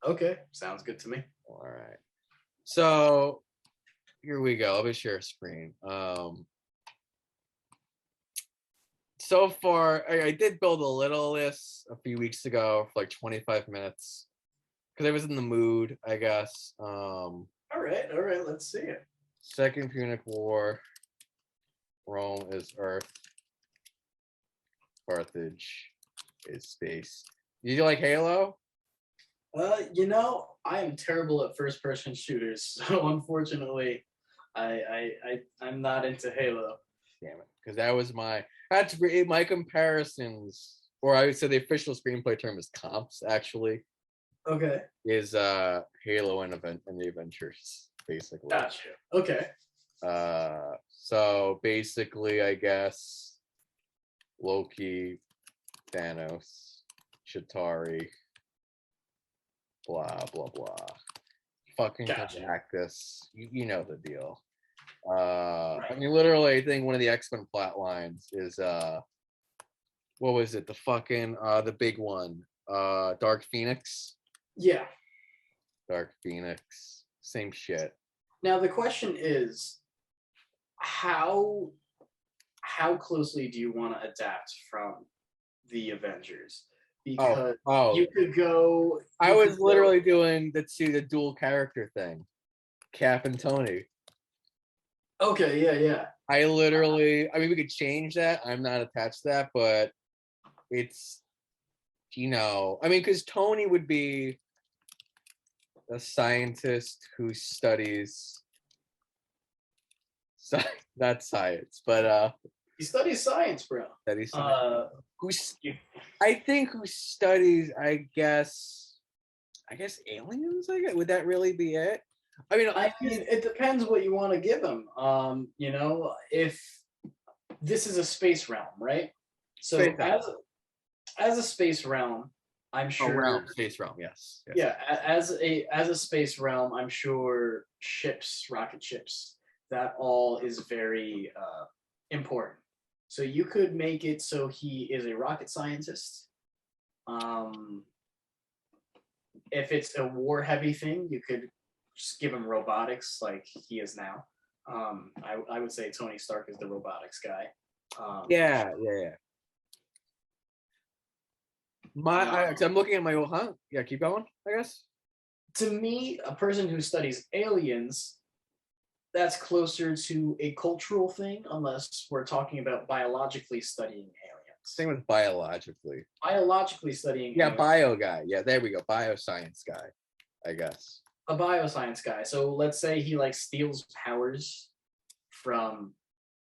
Okay, sounds good to me. All right, so here we go. Let me share a screen. So far, I did build a little list a few weeks ago for like 25 minutes because I was in the mood, I guess. All right, let's see it. Second Punic War. Rome is Earth. Carthage is space. You like Halo? I am terrible at first-person shooters, so unfortunately, I'm not into Halo. Damn it, because that's my comparisons, or I would say the official screenplay term is comps. Actually, Okay. is Halo and the Avengers, basically. Gotcha. Okay. So basically, I guess Loki, Thanos, Chitauri, blah blah blah. Fucking Gotcha. Galactus. You know the deal. Right. I mean, literally, I think one of the X-Men plot lines is what was it? The fucking the big one, Dark Phoenix. Yeah. Dark Phoenix, same shit. Now the question is, how closely do you want to adapt from the Avengers? Because you could go. I was literally doing the dual character thing, Cap and Tony. Okay, yeah. I literally, I mean, we could change that. I'm not attached to that, but it's, I mean, because Tony would be a scientist who studies, not science, but He studies science, bro. studies science. Who's, You- I think who studies, I guess aliens. I guess would that really be it? I mean, I mean, it depends what you want to give him. If this is a space realm, right? So Space realm. as a space realm, I'm sure. realm, space realm, yes. Yeah, as a space realm, I'm sure rocket ships, that all is very important. So you could make it so he is a rocket scientist. If it's a war heavy thing, you could just give him robotics like he is now. I would say Tony Stark is the robotics guy. Yeah. I'm looking at my old, yeah, keep going, I guess. To me, a person who studies aliens, that's closer to a cultural thing, unless we're talking about biologically studying aliens. Same with biologically. Biologically studying Yeah, aliens. bio guy. Yeah, there we go. Bioscience guy, I guess. A bioscience guy. So let's say he like steals powers from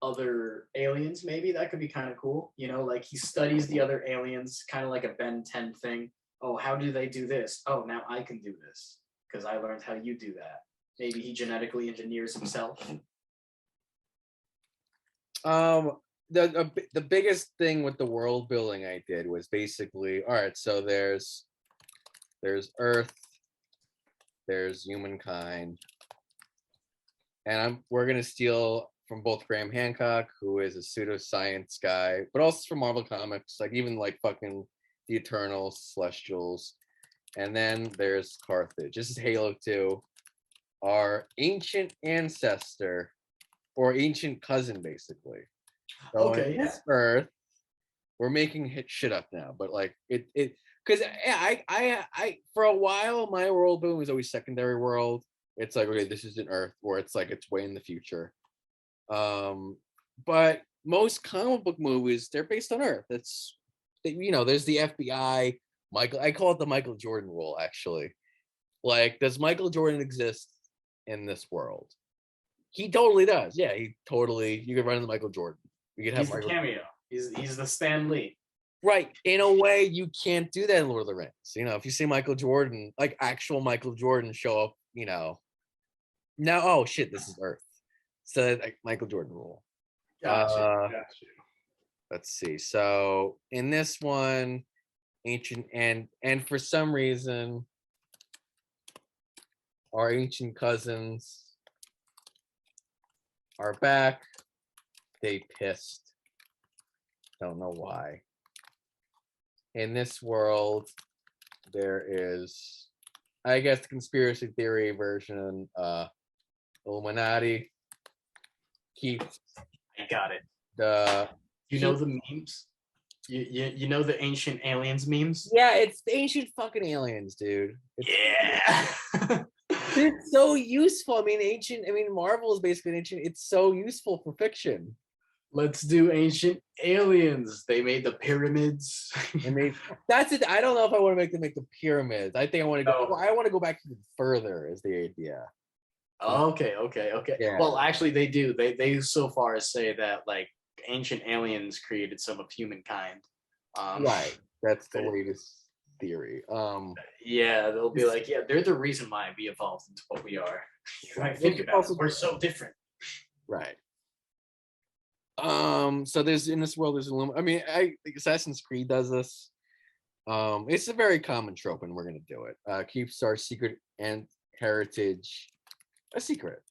other aliens, maybe that could be kind of cool. Like he studies the other aliens, kind of like a Ben 10 thing. Oh, how do they do this? Oh, now I can do this because I learned how you do that. Maybe he genetically engineers himself. The biggest thing with the world building I did was basically, all right, so there's Earth, there's humankind, and we're gonna steal from both Graham Hancock, who is a pseudoscience guy, but also from Marvel Comics, like even like fucking the Eternals, Celestials, and then there's Carthage. This is Halo 2. Our ancient ancestor or ancient cousin, basically. So Okay, yeah. Earth, we're making shit up now, but like it because I for a while my world building was always secondary world. It's like, okay, this isn't Earth, or it's like it's way in the future. But most comic book movies, they're based on Earth. It's there's the FBI. I call it the Michael Jordan rule, actually. Like, does Michael Jordan exist in this world? He totally does. Yeah, you could run into Michael Jordan. You could have He's the cameo. He's the Stan Lee. Right. In a way, you can't do that in Lord of the Rings. If you see Michael Jordan, like actual Michael Jordan show up, now, oh shit, this is Earth. So like Michael Jordan rule. Gotcha. Let's see. So in this one, ancient and for some reason, our ancient cousins are back. They pissed. Don't know why. In this world, there is, I guess, the conspiracy theory version, Illuminati. Keeps. I got it. The memes? You know the ancient aliens memes? Yeah, it's the ancient fucking aliens, dude. Yeah. It's so useful. I mean, Marvel is basically ancient. It's so useful for fiction. Let's do ancient aliens. They made the pyramids. That's it. I don't know if I want to make them make the pyramids. I think I want to go. No. I want to go back even further. Is the idea? Okay. Yeah. Well, actually, they do. They so far as say that like ancient aliens created some of humankind. Right. That's the latest theory. Yeah, they'll be like, yeah, they're the reason why we evolved into what we are. Think about it. We're so different. Right. So there's in this world, there's I mean, Assassin's Creed does this. It's a very common trope, and we're gonna do it. Keeps our secret and heritage a secret.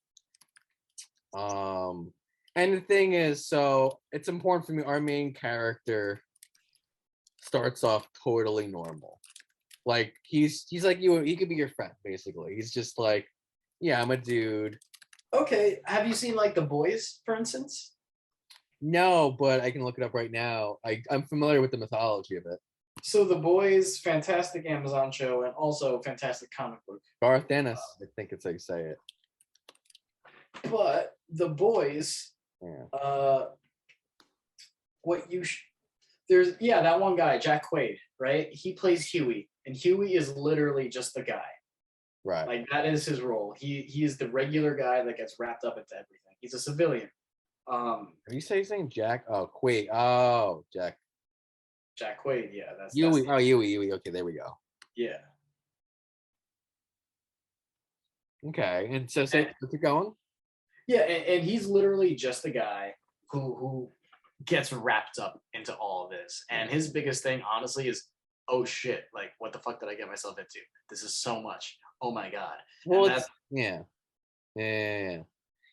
And the thing is, so it's important for me. Our main character starts off totally normal. Like he's like you. He could be your friend, basically. He's just like, yeah, I'm a dude. Okay, have you seen like The Boys, for instance? No, but I can look it up right now. I'm familiar with the mythology of it. So The Boys, fantastic Amazon show, and also fantastic comic book. Garth Ennis, I think it's how you say it. But the boys, Yeah. what you there's that one guy, Jack Quaid, right? He plays Huey, and Huey is literally just the guy. Right. Like that is his role. He is the regular guy that gets wrapped up into everything. He's a civilian. Have you say his name Jack? Oh, Quaid. Oh, Jack. Jack Quaid, yeah, that's Yui. Oh, Yui. Okay, there we go. yeah. Okay, and so keep going. Yeah, and he's literally just the guy who gets wrapped up into all of this. And his biggest thing, honestly, is oh shit, like what the fuck did I get myself into? This is so much. Oh my god. Well, it's yeah.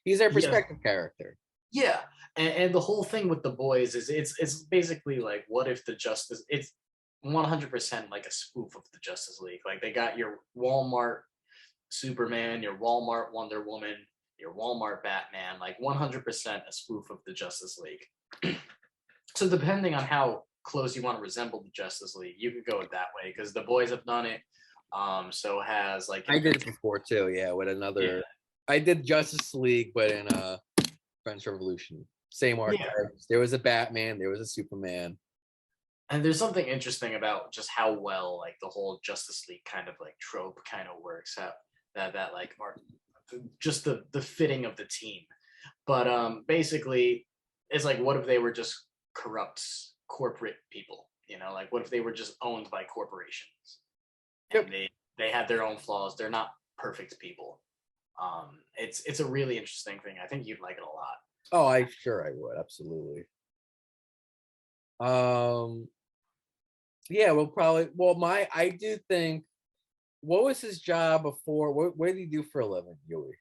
He's our perspective character. Yeah, and the whole thing with the boys is it's basically like what if the Justice it's 100% like a spoof of the Justice League. Like they got your Walmart Superman, your Walmart Wonder Woman, your Walmart Batman, like 100% a spoof of the Justice League. So depending on how close you want to resemble the Justice League, you could go it that way because the boys have done it. So has like I did it before too. Yeah, with another. Yeah. I did Justice League, but in French Revolution. Same archetypes. Yeah. There was a Batman. There was a Superman. And there's something interesting about just how well like the whole Justice League kind of like trope kind of works out. That like or just the fitting of the team. But basically, it's like what if they were just corrupt corporate people? You know, like what if they were just owned by corporations? Yep. And they had their own flaws. They're not perfect people. It's a really interesting thing. I think you'd like it a lot. Oh, I would absolutely. Yeah, I do think. What was his job before? What did he do for a living, Huey?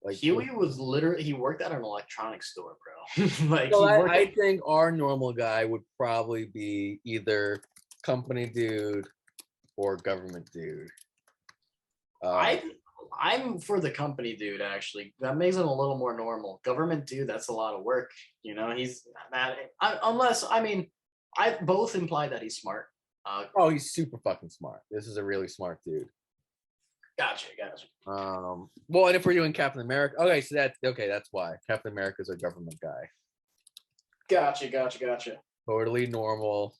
Like Huey was literally he worked at an electronics store, bro. Like so I think our normal guy would probably be either company dude or government dude. I'm for the company dude, actually. That makes him a little more normal. Government dude, that's a lot of work. You know, he's that. I both imply that he's smart. Oh, he's super fucking smart. This is a really smart dude. Gotcha. Well, and if we're doing Captain America, okay, so that's why Captain America's a government guy. Gotcha. Totally normal.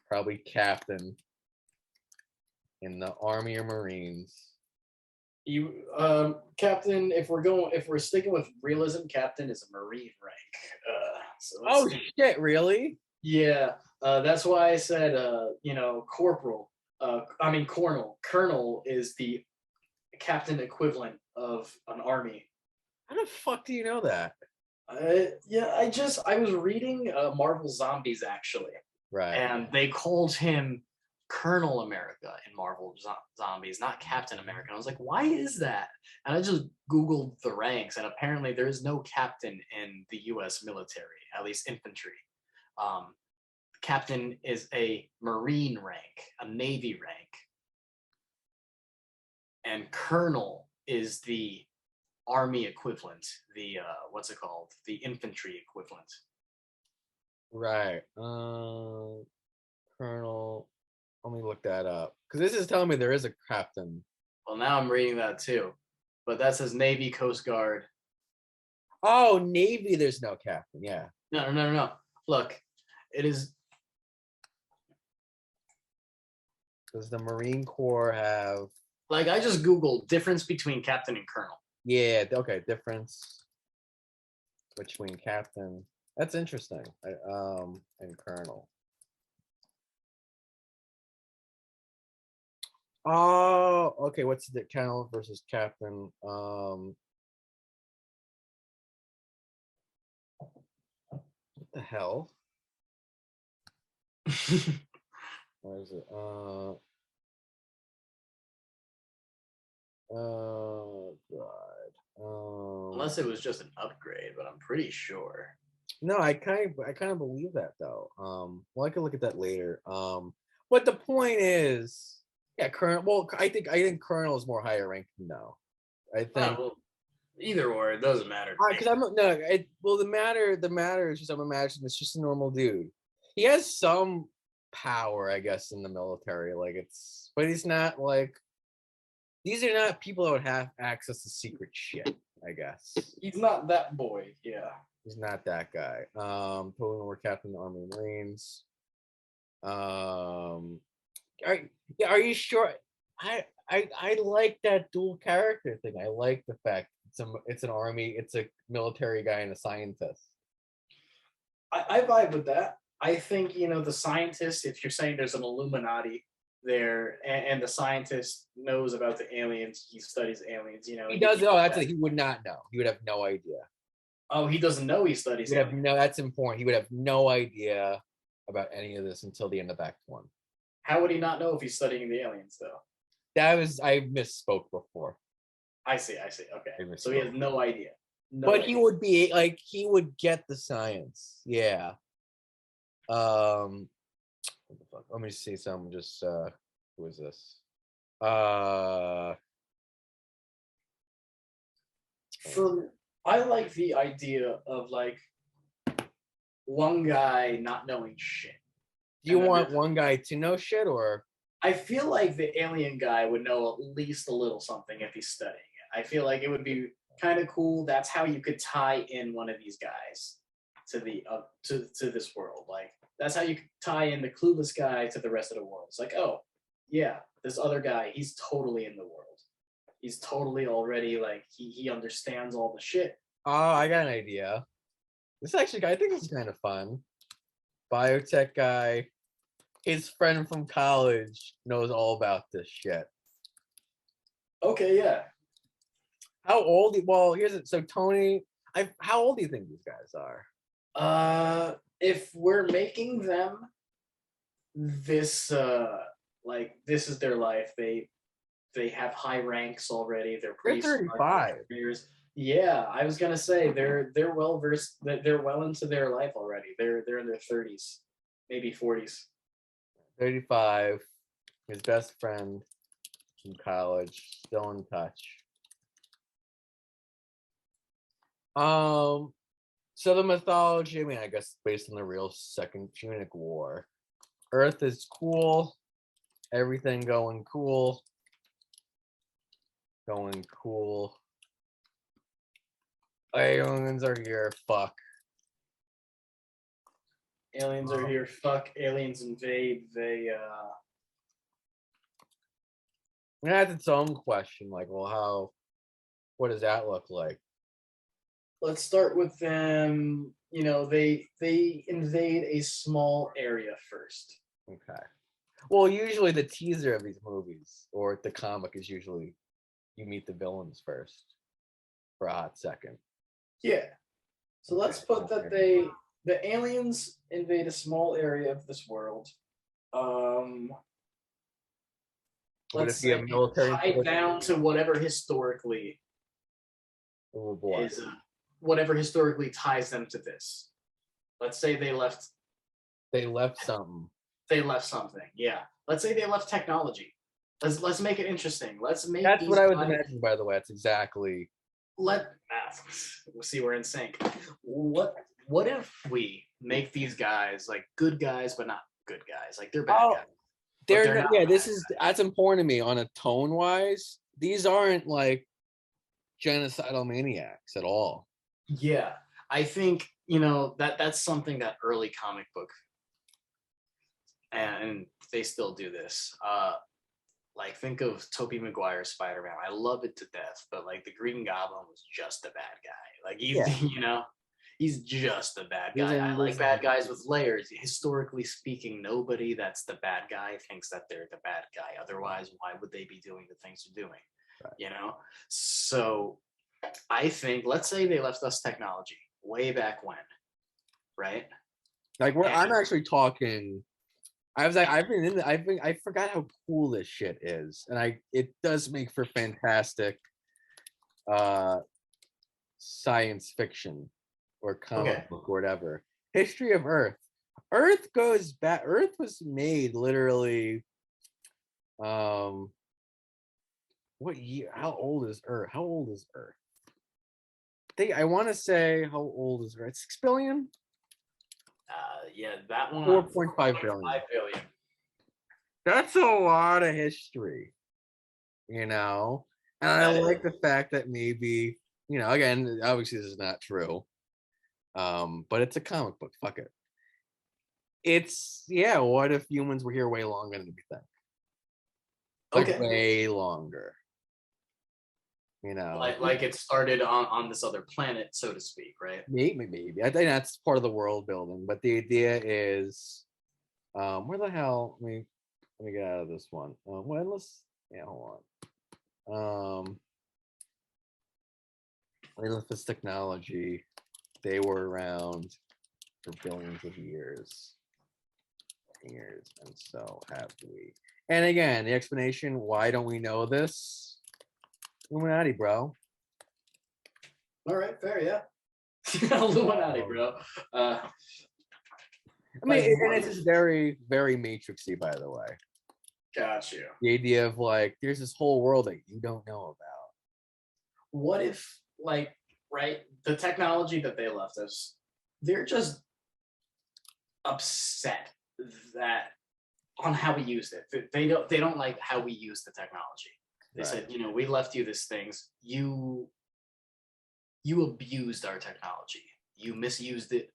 Probably captain in the Army or Marines. You captain, if we're sticking with realism, captain is a Marine rank. Shit, really? Yeah. That's why I said corporal. Colonel is the captain equivalent of an army. How the fuck do you know that? I was reading Marvel Zombies actually. Right. And they called him Colonel America in Marvel Zombies, not Captain America. I was like, why is that? And I just Googled the ranks, and apparently there is no captain in the U.S. military, at least infantry. Captain is a Marine rank, a Navy rank. And Colonel is the Army equivalent, the the infantry equivalent. Right. Colonel. Let me look that up because this is telling me there is a captain. Well, now I'm reading that too, but that says Navy, Coast Guard. Oh, Navy. There's no captain. Yeah. No. Look, it is. Does the Marine Corps have? Like I just Googled difference between captain and colonel. Yeah. Okay. Difference between captain. That's interesting. And colonel. Oh, okay. What's the colonel versus captain? What the hell? Where is it? Oh God. Unless it was just an upgrade, but I'm pretty sure. No, I kind of believe that though. Well, I can look at that later. But the point is. Yeah, Colonel. Well, I think Colonel is more higher ranking now. I think either or, it doesn't matter. Because the matter is just I'm imagining it's just a normal dude. He has some power, I guess, in the military. But he's not like these are not people that would have access to secret shit. I guess. He's not that boy. Yeah. He's not that guy. Totally more Captain of the Army and Marines. Are you sure? I like that dual character thing. I like the fact it's an army, it's a military guy and a scientist. I vibe with that. I think, the scientist, if you're saying there's an Illuminati there and the scientist knows about the aliens, he studies aliens, He does know. That's it. He would not know. He would have no idea. Oh, he doesn't know he studies He would have aliens. that's important. He would have no idea about any of this until the end of Act 1. How would he not know if he's studying the aliens, though? I misspoke before. I see. Okay. I So he has no idea. But he would be like, he would get the science. Yeah. What the fuck? Let me see some. Just who is this? I like the idea of like one guy not knowing shit. Do you want one guy to know shit, or? I feel like the alien guy would know at least a little something if he's studying it. I feel like it would be kind of cool. That's how you could tie in one of these guys to the to this world. Like that's how you could tie in the clueless guy to the rest of the world. It's like, oh yeah, this other guy, he's totally in the world. He's totally already like he understands all the shit. Oh, I got an idea. This actually, I think this is kind of fun. Biotech guy, his friend from college knows all about this shit. Okay, yeah. How old? Well, here's it. So Tony, how old do you think these guys are? If we're making them this, like this is their life. They have high ranks already. They're pretty. They're 35. Yeah, I was gonna say they're well versed. They're well into their life already. They're in their 30s, maybe 40s. 35. His best friend from college, still in touch. So the mythology, I mean, I guess based on the real Second Punic War. Earth is cool. Everything going cool. Going cool. Aliens are here. Fuck. Aliens are here. Fuck. Aliens invade. That's its own question. Like, well, what does that look like? Let's start with them. They invade a small area first. Okay. Well, usually the teaser of these movies or the comic is usually you meet the villains first for a hot second. Yeah. So let's put that the aliens invade a small area of this world. Let's say tied down to whatever historically is whatever historically ties them to this. Let's say they left something. They left something. Yeah. Let's say they left technology. Let's make it interesting. Let's make That's what I was imagining, by the way. That's exactly. We'll see, we're in sync. What if we make these guys like good guys, but not good guys? Like they're bad guys. That's important to me on a tone wise. These aren't like genocidal maniacs at all. Yeah. I think, that's something that early comic book, and they still do this. Like think of Tobey Maguire's Spider-Man. I love it to death, but like the Green Goblin was just a bad guy. Like he's just a bad guy. I like bad guys with layers. Historically speaking, nobody that's the bad guy thinks that they're the bad guy. Otherwise, why would they be doing the things they're doing? Right. So I think, let's say they left us technology way back when, right? Like I'm actually talking. I forgot how cool this shit is, and it does make for fantastic science fiction or comic book or whatever. History of Earth. Earth goes back. Earth was made literally. What year? How old is Earth? I want to say, how old is Earth? 6 billion. Yeah, that one. 4.5 billion. That's a lot of history, and I like the fact that maybe you know, again, obviously this is not true. But it's a comic book. Fuck it. It's yeah. What if humans were here way longer than we think? Like Okay. way longer. You know, Like it started on this other planet, so to speak, right? maybe. I think that's part of the world building. But the idea is, where the hell? Let me get out of this one. Well, yeah, hold on. With this technology, they were around for billions of years, and so have we. And again, the explanation: why don't we know this? Illuminati, bro. All right, fair, yeah. Illuminati, bro. I mean, Like, and it's just very, very Matrixy, by the way. got you. The idea of like, there's this whole world that you don't know about. What if, like, right, the technology that they left us, they're just upset that on how we used it. They don't like how we use the technology. They said, you know, we left you these things. You abused our technology. You misused it,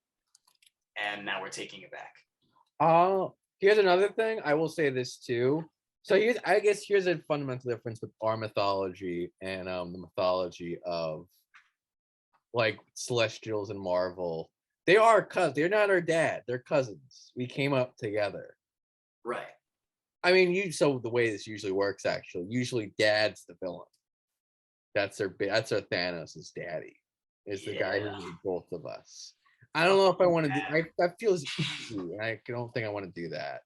and now we're taking it back. Here's another thing. I will say this too. So I guess here's a fundamental difference with our mythology and the mythology of like Celestials and Marvel. They are cousins. They're not our dad. They're cousins. We came up together. Right. I mean, so the way this usually works, actually, usually dad's the villain. That's their Thanos' daddy. Is the guy who made both of us. I don't know if I want to do. That feels easy, and I don't think I want to do that.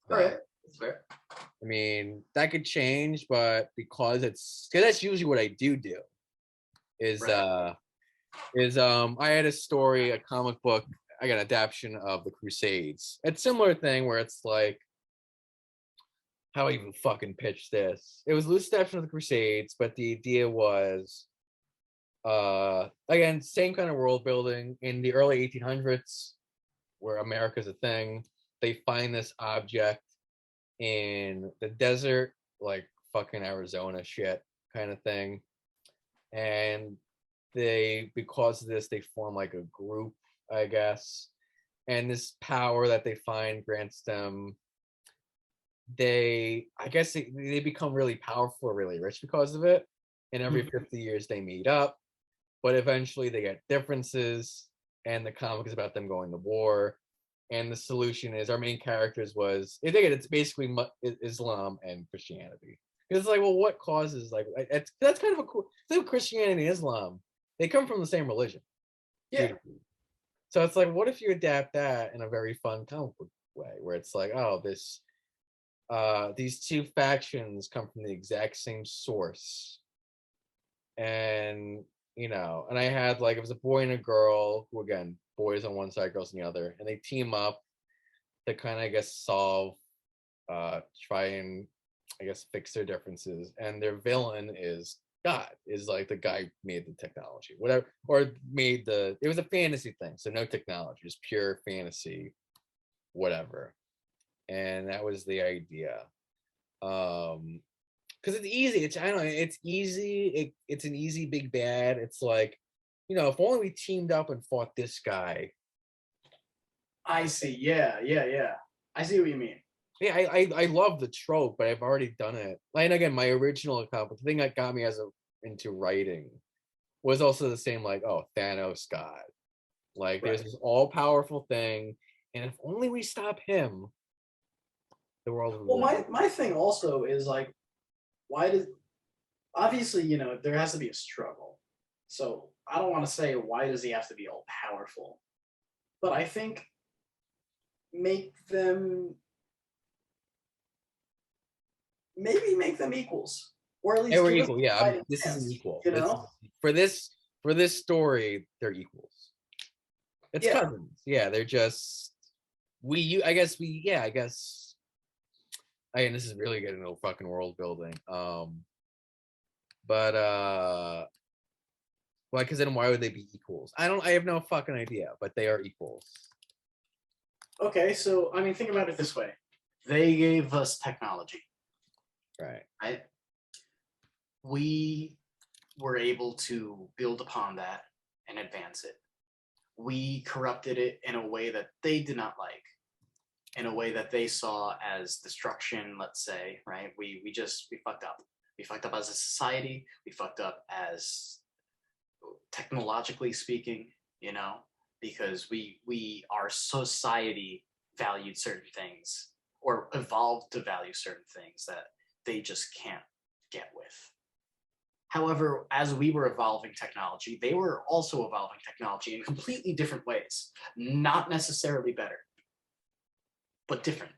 All right, that's fair. I mean, that could change, but because that's usually what I do. Is Right. I had a story, a comic book. I got an adaptation of the Crusades. It's a similar thing where it's like, how do I even fucking pitch this? It was a loose adaptation of the Crusades, but the idea was, again, same kind of world building in the early 1800s, where America's a thing. They find this object in the desert, like fucking Arizona shit kind of thing, and because of this, they form like a group, I guess, and this power that they find grants them. I guess they become really powerful, really rich because of it. And every 50 years they meet up, but eventually they get differences, and the comic is about them going to war. And the solution is, our main characters it's basically Islam and Christianity. It's like, well, what causes, like, that's kind of a cool thing. Christianity and Islam, they come from the same religion. Yeah. So it's like, what if you adapt that in a very fun comic book way, where it's like, oh, these two factions come from the exact same source, and and I had, like, it was a boy and a girl, who, again, boys on one side, girls on the other, and they team up to kind of, I guess, try and, I guess, fix their differences. And their villain is God, is like the guy who made the technology, whatever, or it was a fantasy thing, so no technology, just pure fantasy, whatever. And that was the idea. Because it's easy. I don't know. It's easy. It's an easy big bad. It's like, if only we teamed up and fought this guy. I see. Yeah. I see what you mean. Yeah, I love the trope, but I've already done it. And again, my original account, the thing that got me into writing was also the same, like, oh, Thanos God. Like, there's this all-powerful thing, and if only we stop him, the world will. Well, my thing also is, like, obviously, there has to be a struggle. So I don't want to say, why does he have to be all powerful? But I think maybe make them equals, or at least we're equal. Yeah, this chance, is an equal. For this story, they're equals. It's cousins. Yeah, they're just I guess. And this is really getting into fucking world building. But well, because then why would they be equals? I have no fucking idea, but they are equals. Okay, so I mean, think about it this way: they gave us technology, right? We were able to build upon that and advance it. We corrupted it in a way that they did not like, in a way that they saw as destruction, let's say, right? We fucked up. We fucked up as a society. We fucked up as technologically speaking, you know, because our society valued certain things or evolved to value certain things that they just can't get with. However, as we were evolving technology, they were also evolving technology in completely different ways, not necessarily better, but different.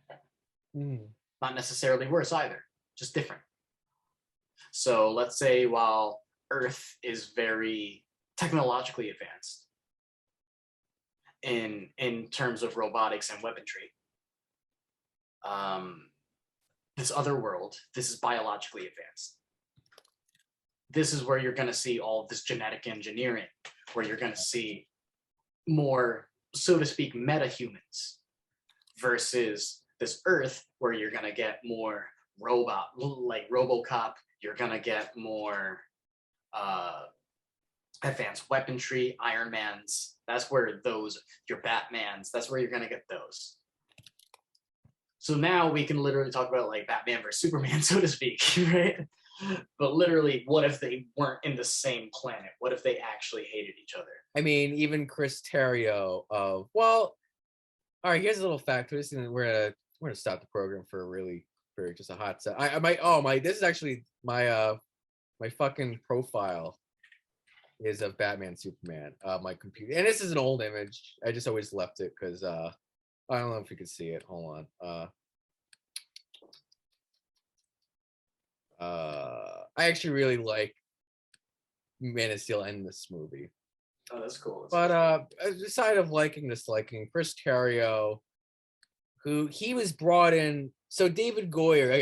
Not necessarily worse either, just different. So let's say while Earth is very technologically advanced in terms of robotics and weaponry, this other world, this is biologically advanced. This is where you're going to see all of this genetic engineering, where you're going to see more, so to speak, meta-humans versus this Earth where you're going to get more robot, like RoboCop. You're going to get more advanced weaponry, Iron Mans. That's where those, your Batmans, that's where you're going to get those. So now we can literally talk about like Batman versus Superman, so to speak, right? But literally, what if they weren't in the same planet? What if they actually hated each other? I mean, even Chris Terrio of, well, all right, here's a little fact. We're gonna stop the program for just a hot set. This is actually my fucking profile is of Batman Superman. My computer, and this is an old image. I just always left it because I don't know if you can see it. Hold on. I actually really like Man of Steel and this movie. Oh, that's cool. Aside of disliking Chris Terrio, who he was brought in. So David Goyer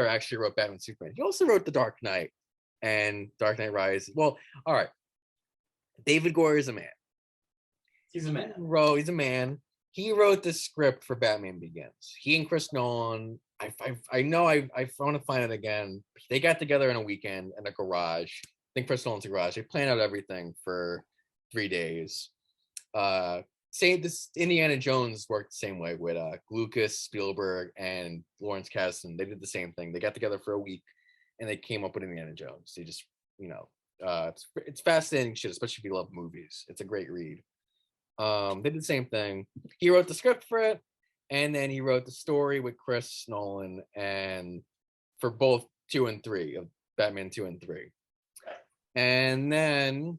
actually wrote Batman Superman. He also wrote The Dark Knight and Dark Knight Rises. Well, all right. David Goyer is a man. He's a man. He's a man. He wrote the script for Batman Begins. He and Chris Nolan. I know I want to find it again. They got together in a weekend in a garage. I think Chris Nolan's garage. They planned out everything for 3 days. This Indiana Jones worked the same way with Lucas, Spielberg, and Lawrence Kasdan. They did the same thing. They got together for a week and they came up with Indiana Jones. They just, it's fascinating shit, especially if you love movies. It's a great read. They did the same thing. He wrote the script for it, and then he wrote the story with Chris Nolan and for both 2 and 3 of Batman 2 and 3. And then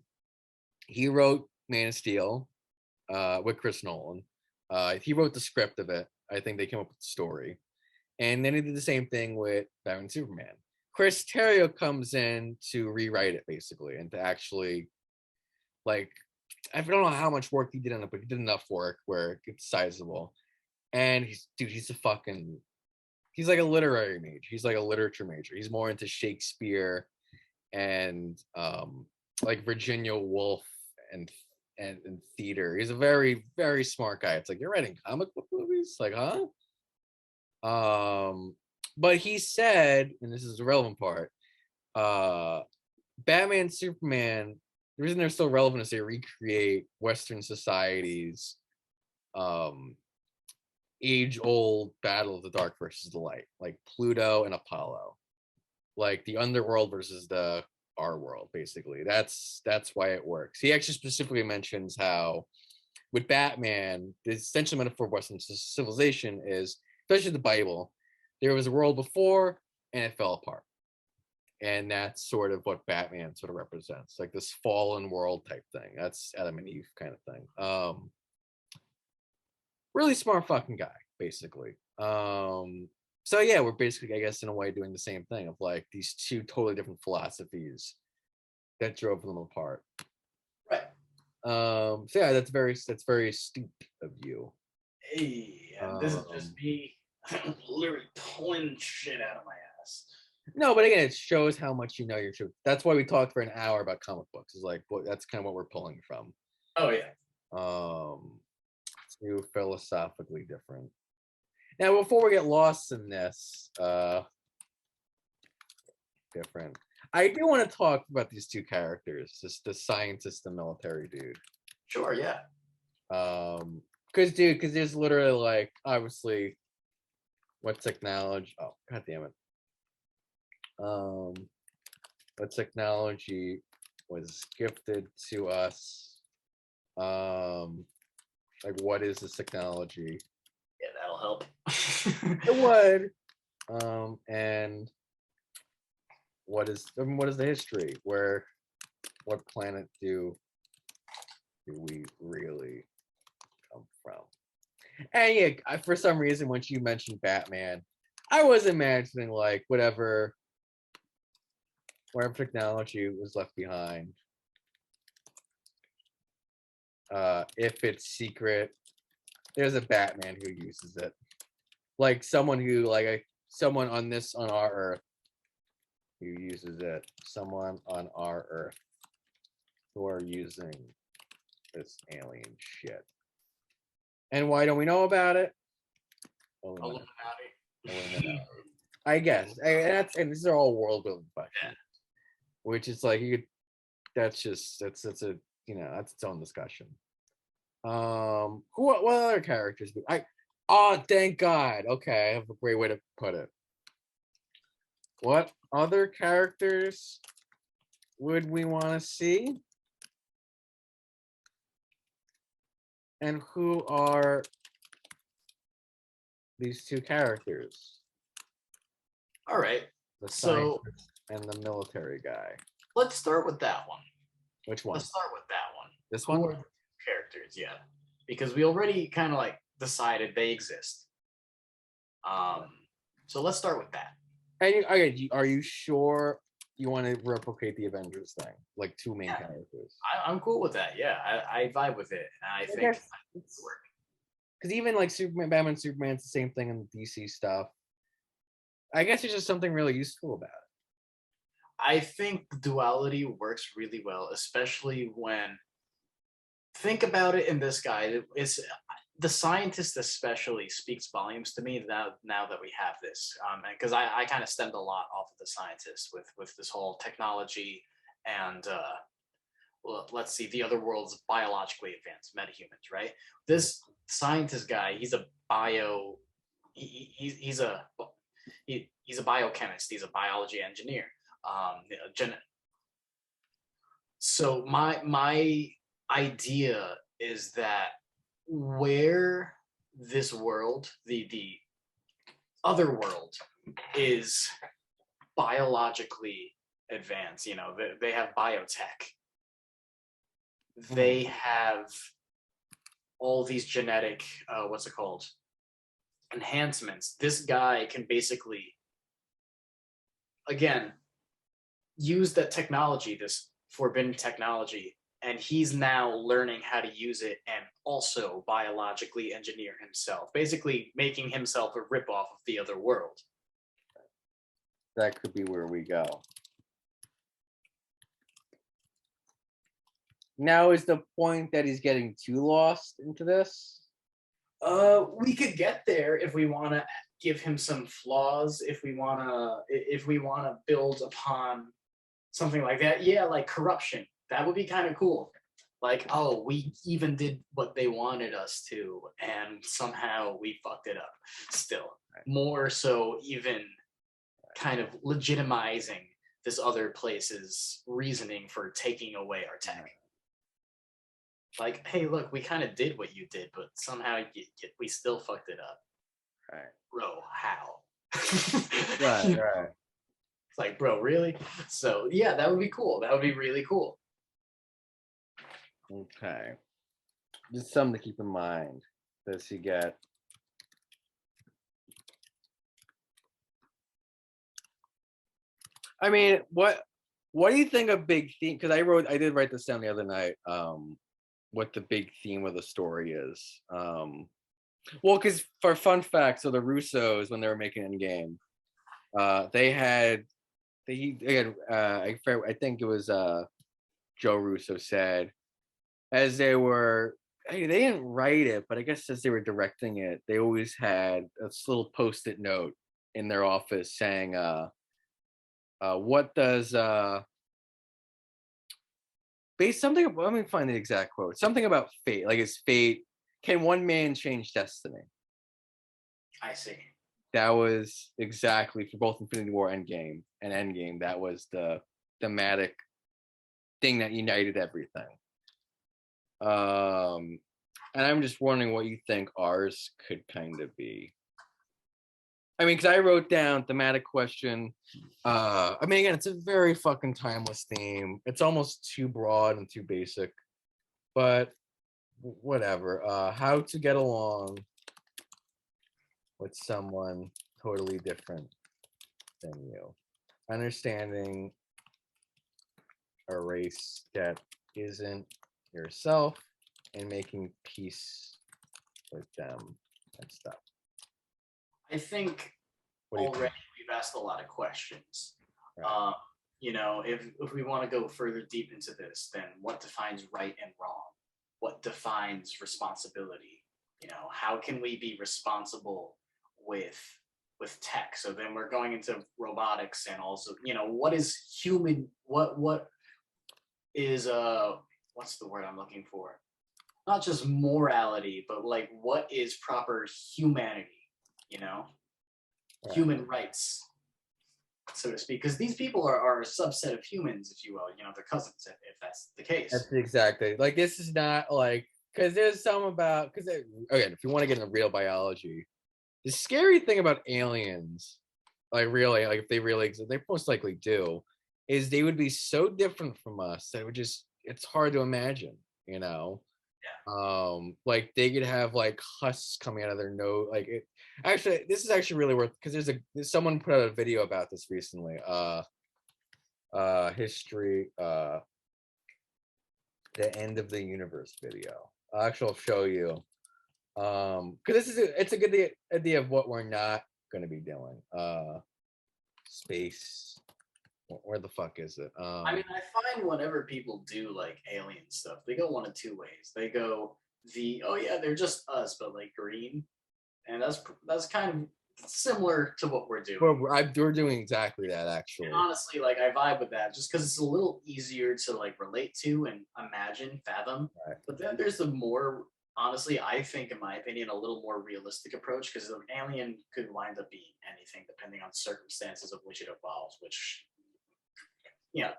he wrote Man of Steel with Chris Nolan. He wrote the script of it. I think they came up with the story. And then he did the same thing with Batman Superman. Chris Terrio comes in to rewrite it basically and to actually I don't know how much work he did on it, but he did enough work where it's sizable. And he's like a literary major. He's like a literature major. He's more into Shakespeare and like Virginia Woolf and theater. He's a very, very smart guy. It's like, you're writing comic book movies? Like, huh? But he said, and this is the relevant part, Batman, Superman, the reason they're still relevant is they recreate Western society's age-old battle of the dark versus the light, like Pluto and Apollo, like the underworld versus our world, basically. That's why it works. He actually specifically mentions how with Batman, the essential metaphor of Western civilization is, especially the Bible, there was a world before and it fell apart. And that's sort of what Batman sort of represents, like this fallen world type thing. That's Adam and Eve kind of thing. Really smart fucking guy, basically. So yeah, we're basically, I guess, in a way doing the same thing of like these two totally different philosophies that drove them apart. Right. So yeah, that's very astute of you. Hey, this is just me literally pulling shit out of my ass. No, but again, it shows how much you know your truth. That's why we talked for an hour about comic books. Is like, that's kind of what we're pulling from. Oh yeah. It's philosophically different. Now, before we get lost in this, different. I do want to talk about these two characters, just the scientist and military dude. Sure, yeah. Because there's literally like obviously what technology. Oh, god damn it. What technology was gifted to us? Like what is this technology? Yeah, that'll help. It would. And what is the history? What planet do we really come from? And yeah, for some reason, when you mentioned Batman, I was imagining like whatever technology was left behind. If it's secret, there's a Batman who uses it. Like someone who someone on our Earth who uses it. Someone on our Earth who are using this alien shit. And why don't we know about it? Illuminati. Illuminati. I guess. And these are all world building questions. Which is like that's a that's its own discussion. What other characters? Thank God. Okay, I have a great way to put it. What other characters would we want to see? And who are these two characters? All right. The So scientist and the military guy. let's start with that one. Which one? Let's start with that one. This Who one? are the characters, yeah. Because we already kind of like decided they exist. So let's start with that. And are you sure you want to replicate the Avengers thing? Like two main characters? I'm cool with that. Yeah, I vibe with it. And I think it's work. Because even like Batman, Superman's the same thing in the DC stuff. I guess there's just something really useful about it. I think duality works really well, especially when think about it in this guy. It's the scientist especially speaks volumes to me now that we have this, because I kind of stemmed a lot off of the scientist with this whole technology and well, let's see, the other world's biologically advanced metahumans, right? This scientist guy, he's a he's a biochemist, he's a biology engineer. So my idea is that where this world, the other world, is biologically advanced, they have biotech. They have all these genetic, what's it called? Enhancements. This guy can basically, again, use that technology, this forbidden technology, and he's now learning how to use it and also biologically engineer himself, basically making himself a ripoff of the other world. That could be where we go. Now is the point that he's getting too lost into this? We could get there if we want to give him some flaws, if we want to build upon something like that. Yeah, like corruption. That would be kind of cool. Like, oh, we even did what they wanted us to, and somehow we fucked it up. Still, more so, even kind of legitimizing this other place's reasoning for taking away our tech. Like, hey, look, we kind of did what you did, but somehow we still fucked it up. Right. Bro, how? Right. It's like, bro, really? So, yeah, that would be cool. That would be really cool. Okay. Just something to keep in mind. Does he get... I mean, what do you think of big theme? Because I did write this down the other night. What the big theme of the story is. Well, because for fun fact, so the Russos, when they were making Endgame, I think it was Joe Russo said, as they were, hey, they didn't write it, but I guess as they were directing it, they always had a little post-it note in their office saying, What does base something? Let me find the exact quote. Something about fate. Like, is fate? Can one man change destiny? I see. That was exactly for both Infinity War Endgame and Endgame. That was the thematic thing that united everything. And I'm just wondering what you think ours could kind of be. I mean, because I wrote down thematic question. I mean, again, it's a very fucking timeless theme. It's almost too broad and too basic, but whatever. How to get along with someone totally different than you. Understanding a race that isn't yourself and making peace with them and stuff. I think What do you already think? we've asked a lot of questions. Right. If we want to go further deep into this, then what defines right and wrong? What defines responsibility? How can we be responsible with tech? So then we're going into robotics, and also, what is human? What is what's the word I'm looking for? Not just morality, but like what is proper humanity? Right. Human rights, so to speak, because these people are a subset of humans, if you will. They're cousins, if that's the case. That's exactly like this is not like because there's some about because again, if you want to get into real biology, the scary thing about aliens, like really, like if they really exist, they most likely do, is they would be so different from us that it would just it's hard to imagine, like they could have like husks coming out of their nose, like it actually this is actually really worth because there's someone put out a video about this recently. History, the end of the universe video. I'll show you. Because it's a good idea of what we're not gonna be doing. Space. Where the fuck is it? I mean, I find whenever people do like alien stuff, they go one of two ways. They go oh yeah, they're just us, but like green, and that's kind of similar to what we're doing. We're doing exactly that actually. And honestly, like I vibe with that just because it's a little easier to like relate to and imagine, fathom. Right. But then there's the more, honestly, I think, in my opinion, a little more realistic approach, because an alien could wind up being anything depending on circumstances of which it evolves, which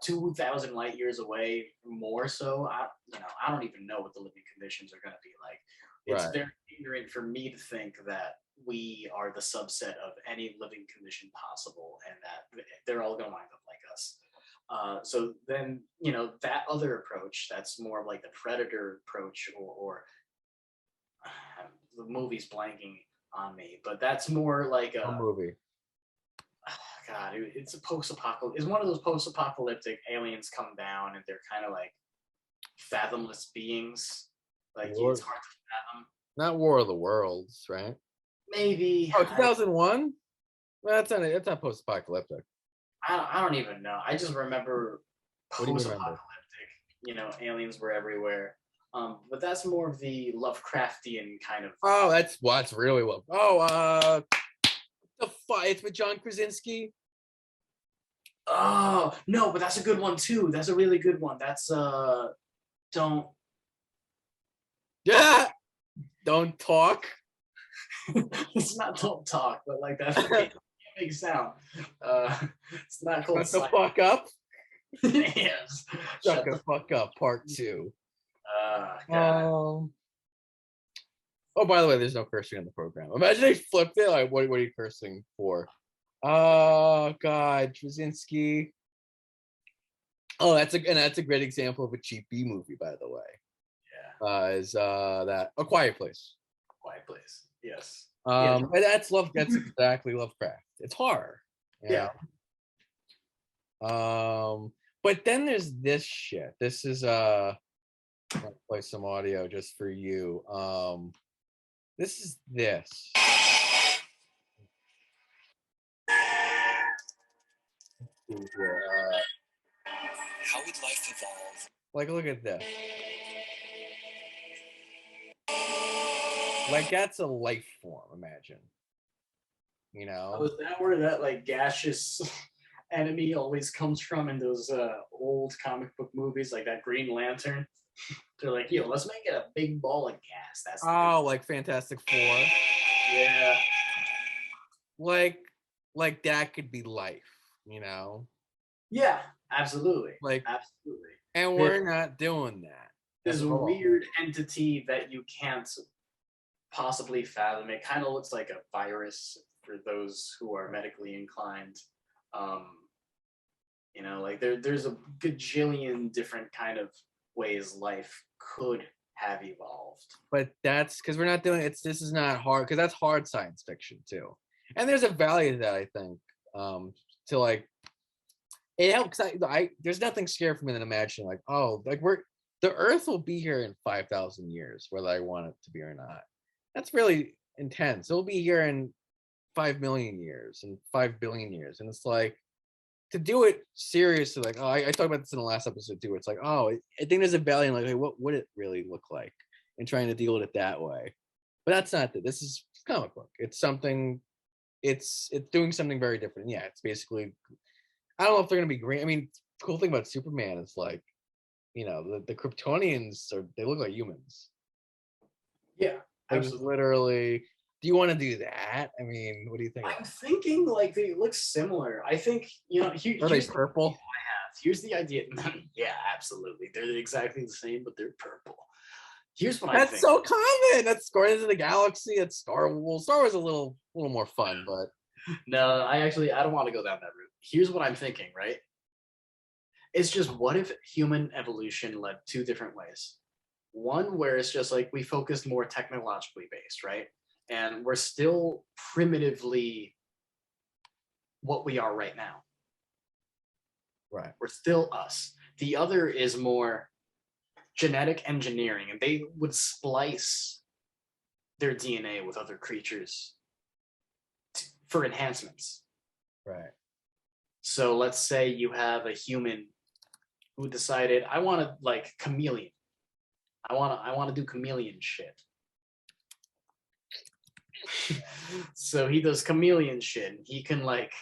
2,000 light years away, more so. I don't even know what the living conditions are going to be like. It's very ignorant for me to think that we are the subset of any living condition possible, and that they're all going to wind up like us. So then, that other approach, that's more of like the predator approach, or the movie's blanking on me, but that's more like a movie. God, it's a post-apocalyptic. It's one of those post-apocalyptic aliens come down, and they're kind of like fathomless beings. Like it's hard to fathom. Not War of the Worlds, right? Maybe. Oh, 2001. Well, that's not post-apocalyptic. I don't even know. I just remember post-apocalyptic. Aliens were everywhere. But that's more of the Lovecraftian kind of. Oh, that's really love. Oh, the fight. It's with John Krasinski. Oh no, but that's a good one too. That's a really good one. That's don't. Yeah. Don't talk. It's not don't talk, but like that big sound. It's not called. Shut the fuck up. Yes. Shut the fuck up. Part 2. God. Oh, by the way, there's no cursing on the program. Imagine they flipped it. Like, what are you cursing for? Oh God, Krasinski. Oh, that's a great example of a cheap B movie, by the way. Yeah. Is that A Quiet Place? Quiet Place. Yes. And that's exactly Lovecraft. It's horror. Yeah. But then there's this shit. This is I'll play some audio just for you. This is this. How would life evolve? Like, look at this. Like, that's a life form, imagine. Oh, is that where that like gaseous enemy always comes from in those old comic book movies, like that Green Lantern. They're like, yo, let's make it a big ball of gas. That's the Oh, like Fantastic Four. yeah. Like that could be life, you know? Yeah, absolutely. Like, Absolutely. and we're not doing that. This at all. weird entity that you can't possibly fathom. It kind of looks like a virus for those who are medically inclined. You know, like there's a gajillion different kind of ways life could have evolved. But that's because we're not doing it's. This is not hard because that's hard science fiction too. And there's a value to that, I think. To like, it helps. I there's nothing scary for me than imagining like, oh, like the Earth will be here in 5,000 years, whether I want it to be or not. That's really intense. It'll be here in 5 million years and 5 billion years, and it's like to do it seriously. Like, oh, I talked about this in the last episode too. It's like, oh, I think there's a value in like, hey, what would it really look like, and trying to deal with it that way. But that's not that. This is comic book. It's something. It's doing something very different. Yeah, it's basically. I don't know if they're gonna be green. I mean, the cool thing about Superman is like, you know, the Kryptonians they look like humans. Yeah, Like absolutely. literally. Do you want to do that? I mean, what do you think? I'm thinking like they look similar. I think Are they purple? Here's the idea. Yeah, absolutely. They're exactly the same, but they're purple. Here's what I That's think. so common. That's Guardians of the Galaxy. It's Star Wars. Star Wars is a little more fun, but No, I don't want to go down that route. Here's what I'm thinking, right? It's just what if human evolution led two different ways? One where it's just like we focused more technologically based, right? And we're still primitively what we are right now. right. We're still us. The other is more genetic engineering, and they would splice their DNA with other creatures for enhancements. Right. So let's say you have a human who decided, I want to like chameleon. I want to do chameleon shit. So he does chameleon shit. He can like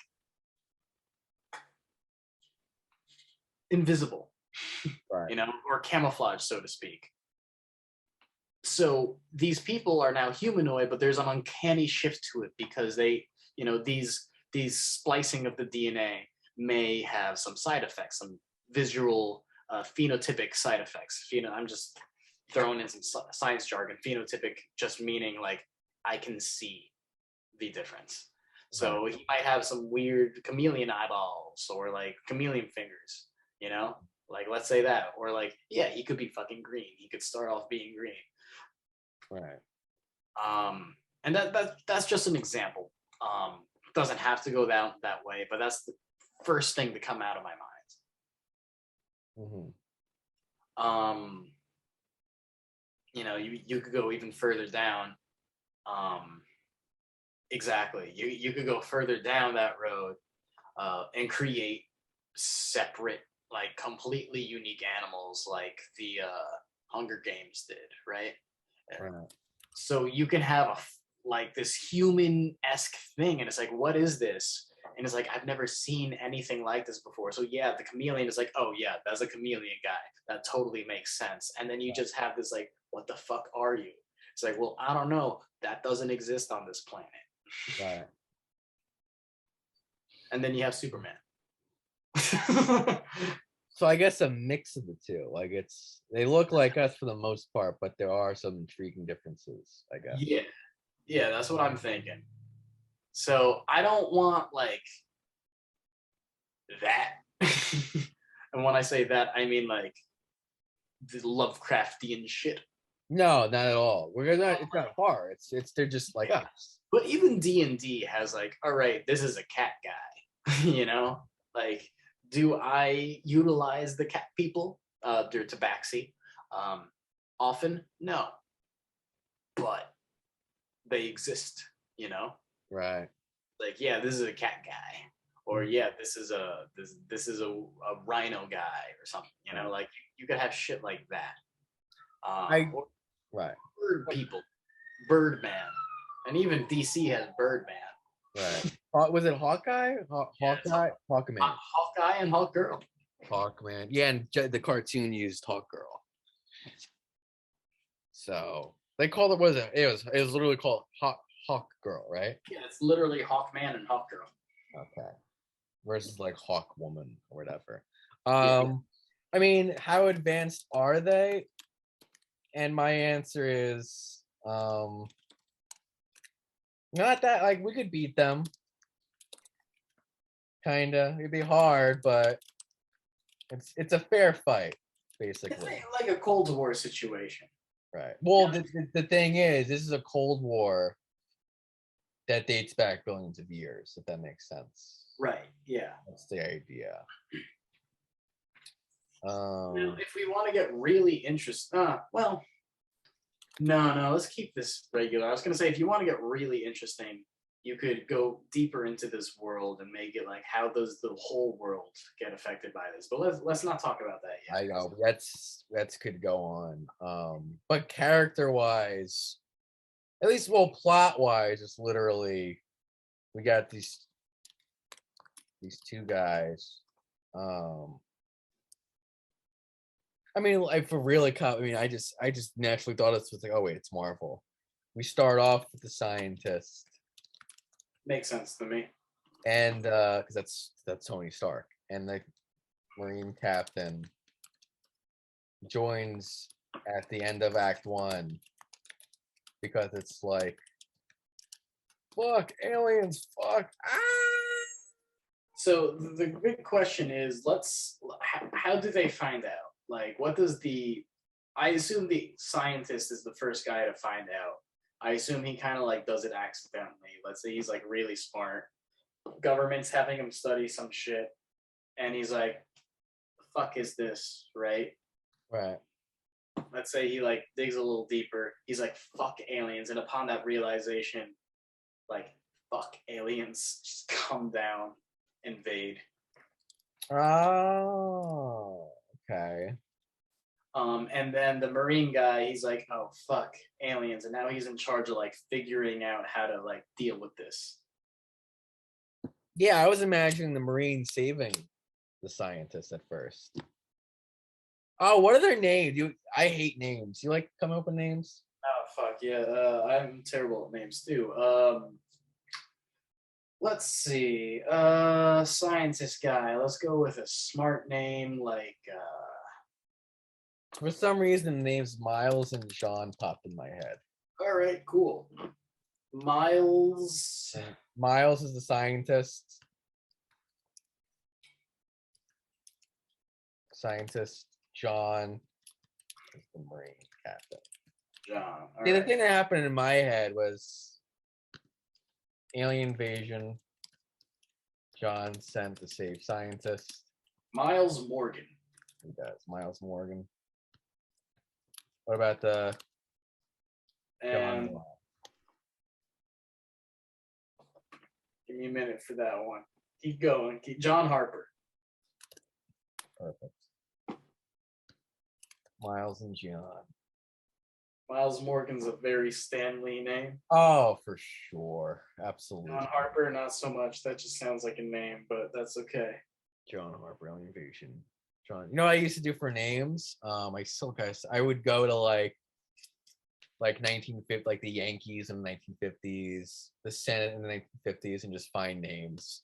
invisible, Right. you know, or camouflage, so to speak. So these people are now humanoid, but there's an uncanny shift to it because they, you know, these splicing of the DNA may have some side effects, some visual phenotypic side effects. I'm just throwing in some science jargon. Phenotypic just meaning like I can see the difference. So he might have some weird chameleon eyeballs or like chameleon fingers, you know? Like let's say that. Or like, yeah, he could be fucking green. He could start off being green. Right. And that's just an example. Doesn't have to go down that way, but that's the first thing to come out of my mind. Mm-hmm. You know, you could go even further down. Exactly. You could go further down that road and create separate, like completely unique animals like the Hunger Games did, right? Right. So you can have like this human-esque thing, and it's like, what is this? And it's like, I've never seen anything like this before. So yeah, the chameleon is like, oh yeah, that's a chameleon guy. That totally makes sense. And then you just have this like, what the fuck are you? It's like, well, I don't know. That doesn't exist on this planet. Right. And then you have Superman. So I guess a mix of the two. Like they look like us for the most part, but there are some intriguing differences, I guess. Yeah, that's what I'm thinking. So I don't want like that. And when I say that, I mean like the Lovecraftian shit. No, not at all. It's not far. It's they're just like us. But even D&D has like, all right, this is a cat guy. You know, like, do I utilize the cat people? They're tabaxi. Often, no. But they exist, you know? Right. Like, yeah, this is a cat guy. Or yeah, this is a rhino guy or something, you know, like you could have shit like that. Right. Bird people, Birdman. And even DC has Birdman. Right. Was it Hawkeye? Yeah, it's Hawkeye? Hawkman. Hawkeye and Hawkgirl. Hawkman. Yeah, and the cartoon used Hawkgirl. So they called it. What is it? It was literally called Hawkgirl, right? Yeah, it's literally Hawkman and Hawkgirl. Okay. Versus like Hawkwoman or whatever. Yeah. I mean, how advanced are they? And my answer is not that like we could beat them. Kinda. It'd be hard, but it's a fair fight, It's basically. like a Cold War situation. Right. Well, Yeah. the thing is, this is a Cold War that dates back billions of years, if that makes sense. Right. Yeah. That's the idea. Now, if we want to get really interesting, well, no, let's keep this regular. I was gonna say, if you want to get really interesting, you could go deeper into this world and make it like, how does the whole world get affected by this? But let's not talk about that yet. I know that's could go on. But character wise, at least plot wise, it's literally we got these two guys. I mean, like for really, I mean, I just naturally thought it was like, oh wait, it's Marvel. We start off with the scientist, Makes sense to me. and because that's Tony Stark, and the Marine captain joins at the end of Act 1 because it's like, fuck aliens, fuck. So the big question is, how do they find out? Like, what does I assume the scientist is the first guy to find out. I assume he kind of like does it accidentally. Let's say he's like really smart. Government's having him study some shit, and he's like, "The fuck is this?" Right? Right. Let's say he like digs a little deeper. He's like, "Fuck aliens," and upon that realization, like, "Fuck aliens," just come down, invade. Oh, okay. And then the Marine guy, he's like, "Oh fuck, aliens," and now he's in charge of like figuring out how to like deal with this. Yeah, I was imagining the Marine saving the scientist at first. Oh, what are their names? I hate names. You like coming up with names? Oh fuck yeah, I'm terrible at names too. Let's see, scientist guy. Let's go with a smart name like. For some reason, the names Miles and John popped in my head. All right, cool. Miles. And Miles is the scientist. John is the Marine captain. John. See, the thing that happened in my head was alien invasion. John sent to save scientist. Miles Morgan. He does. Miles Morgan. What about the And John? give me a minute for that one. Keep going. John Harper. Perfect. Miles and John. Miles Morgan's a very Stanley name. Oh, for sure. Absolutely. John Harper, not so much. That just sounds like a name, but that's okay. John Harper, Alien Invasion. John. You know what I used to do for names? I would go to like 1950, like the Yankees in the 1950s, the Senate in the 1950s, and just find names.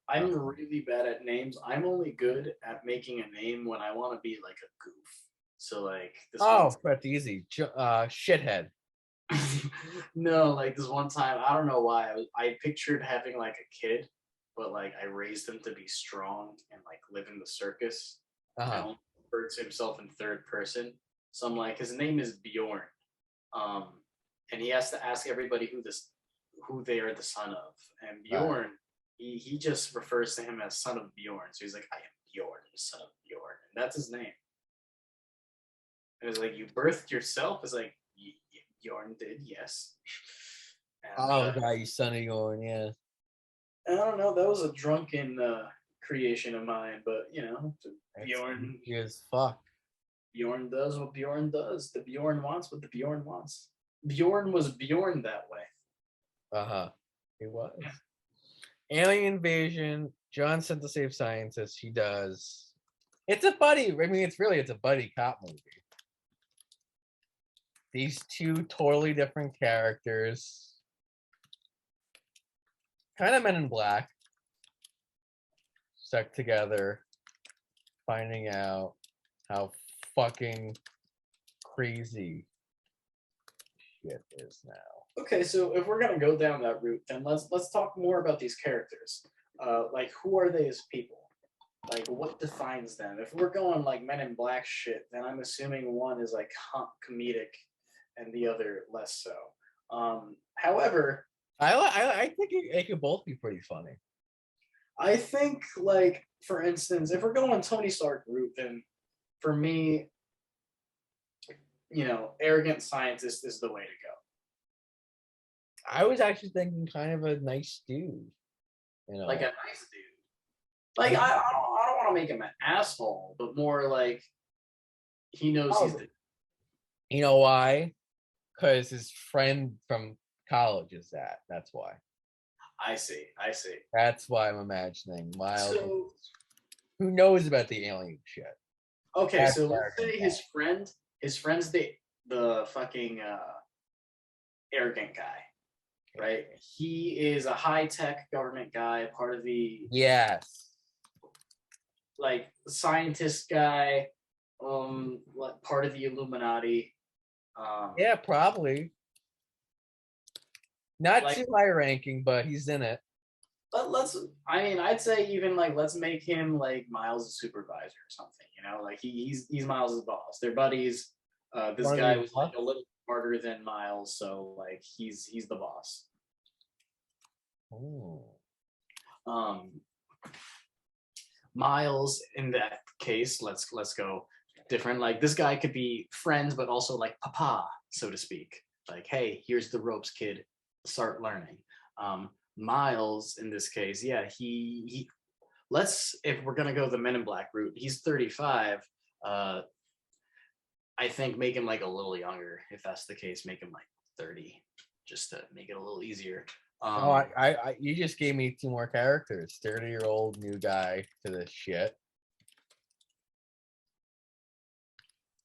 I'm really bad at names. I'm only good at making a name when I want to be like a goof. So like this. That's easy. Shithead. No, like this one time, I don't know why. I pictured having like a kid, but like I raised him to be strong and like live in the circus. Uh-huh. And refers to himself in third person. So I'm like, his name is Bjorn. And he has to ask everybody who they are the son of. And Bjorn, he just refers to him as son of Bjorn. So he's like, I am Bjorn, the son of Bjorn. And that's his name. And it's like, you birthed yourself? It's like, Bjorn did, yes. And, You son of Bjorn, yeah. I don't know, that was a drunken creation of mine, but you know, Bjorn. He is fuck. Bjorn does what Bjorn does. The Bjorn wants what the Bjorn wants. Bjorn was Bjorn that way. Uh-huh. He was. Alien invasion. John sent to save scientists. He does. It's a buddy. I mean, it's a buddy cop movie. These two totally different characters. Kind of Men in Black. Stuck together. Finding out how fucking crazy shit is now. Okay, so if we're gonna go down that route, then let's talk more about these characters. Like, who are they as people? Like, what defines them? If we're going like Men in Black shit, then I'm assuming one is like comedic, and the other less so. However, I think it could both be pretty funny. I think, like, for instance, if we're going Tony Stark route, then for me, arrogant scientist is the way to go. I was actually thinking kind of a nice dude. Like a nice dude. Like, I don't want to make him an asshole, but more like he knows he's the. You know why? Because his friend from college is that. That's why. I see. That's why I'm imagining Miles. So, who knows about the alien shit? okay, That's so let's say his friend's the fucking arrogant guy, right? He is a high-tech government guy, part of the like scientist guy, part of the Illuminati. Yeah, probably. Not like, too high ranking, but he's in it. I'd say even like let's make him like Miles' supervisor or something. Like he's Miles' boss. They're buddies. This guy was like a little smarter than Miles, so like he's the boss. Ooh. Miles, in that case, let's go different. Like, this guy could be friends, but also like papa, so to speak. Like, hey, here's the ropes, kid. Start learning. Miles, in this case, yeah, he if we're gonna go the Men in Black route, he's 35. I think make him like a little younger. If that's the case, make him like 30, just to make it a little easier. You just gave me two more characters. 30-year-old new guy to this shit.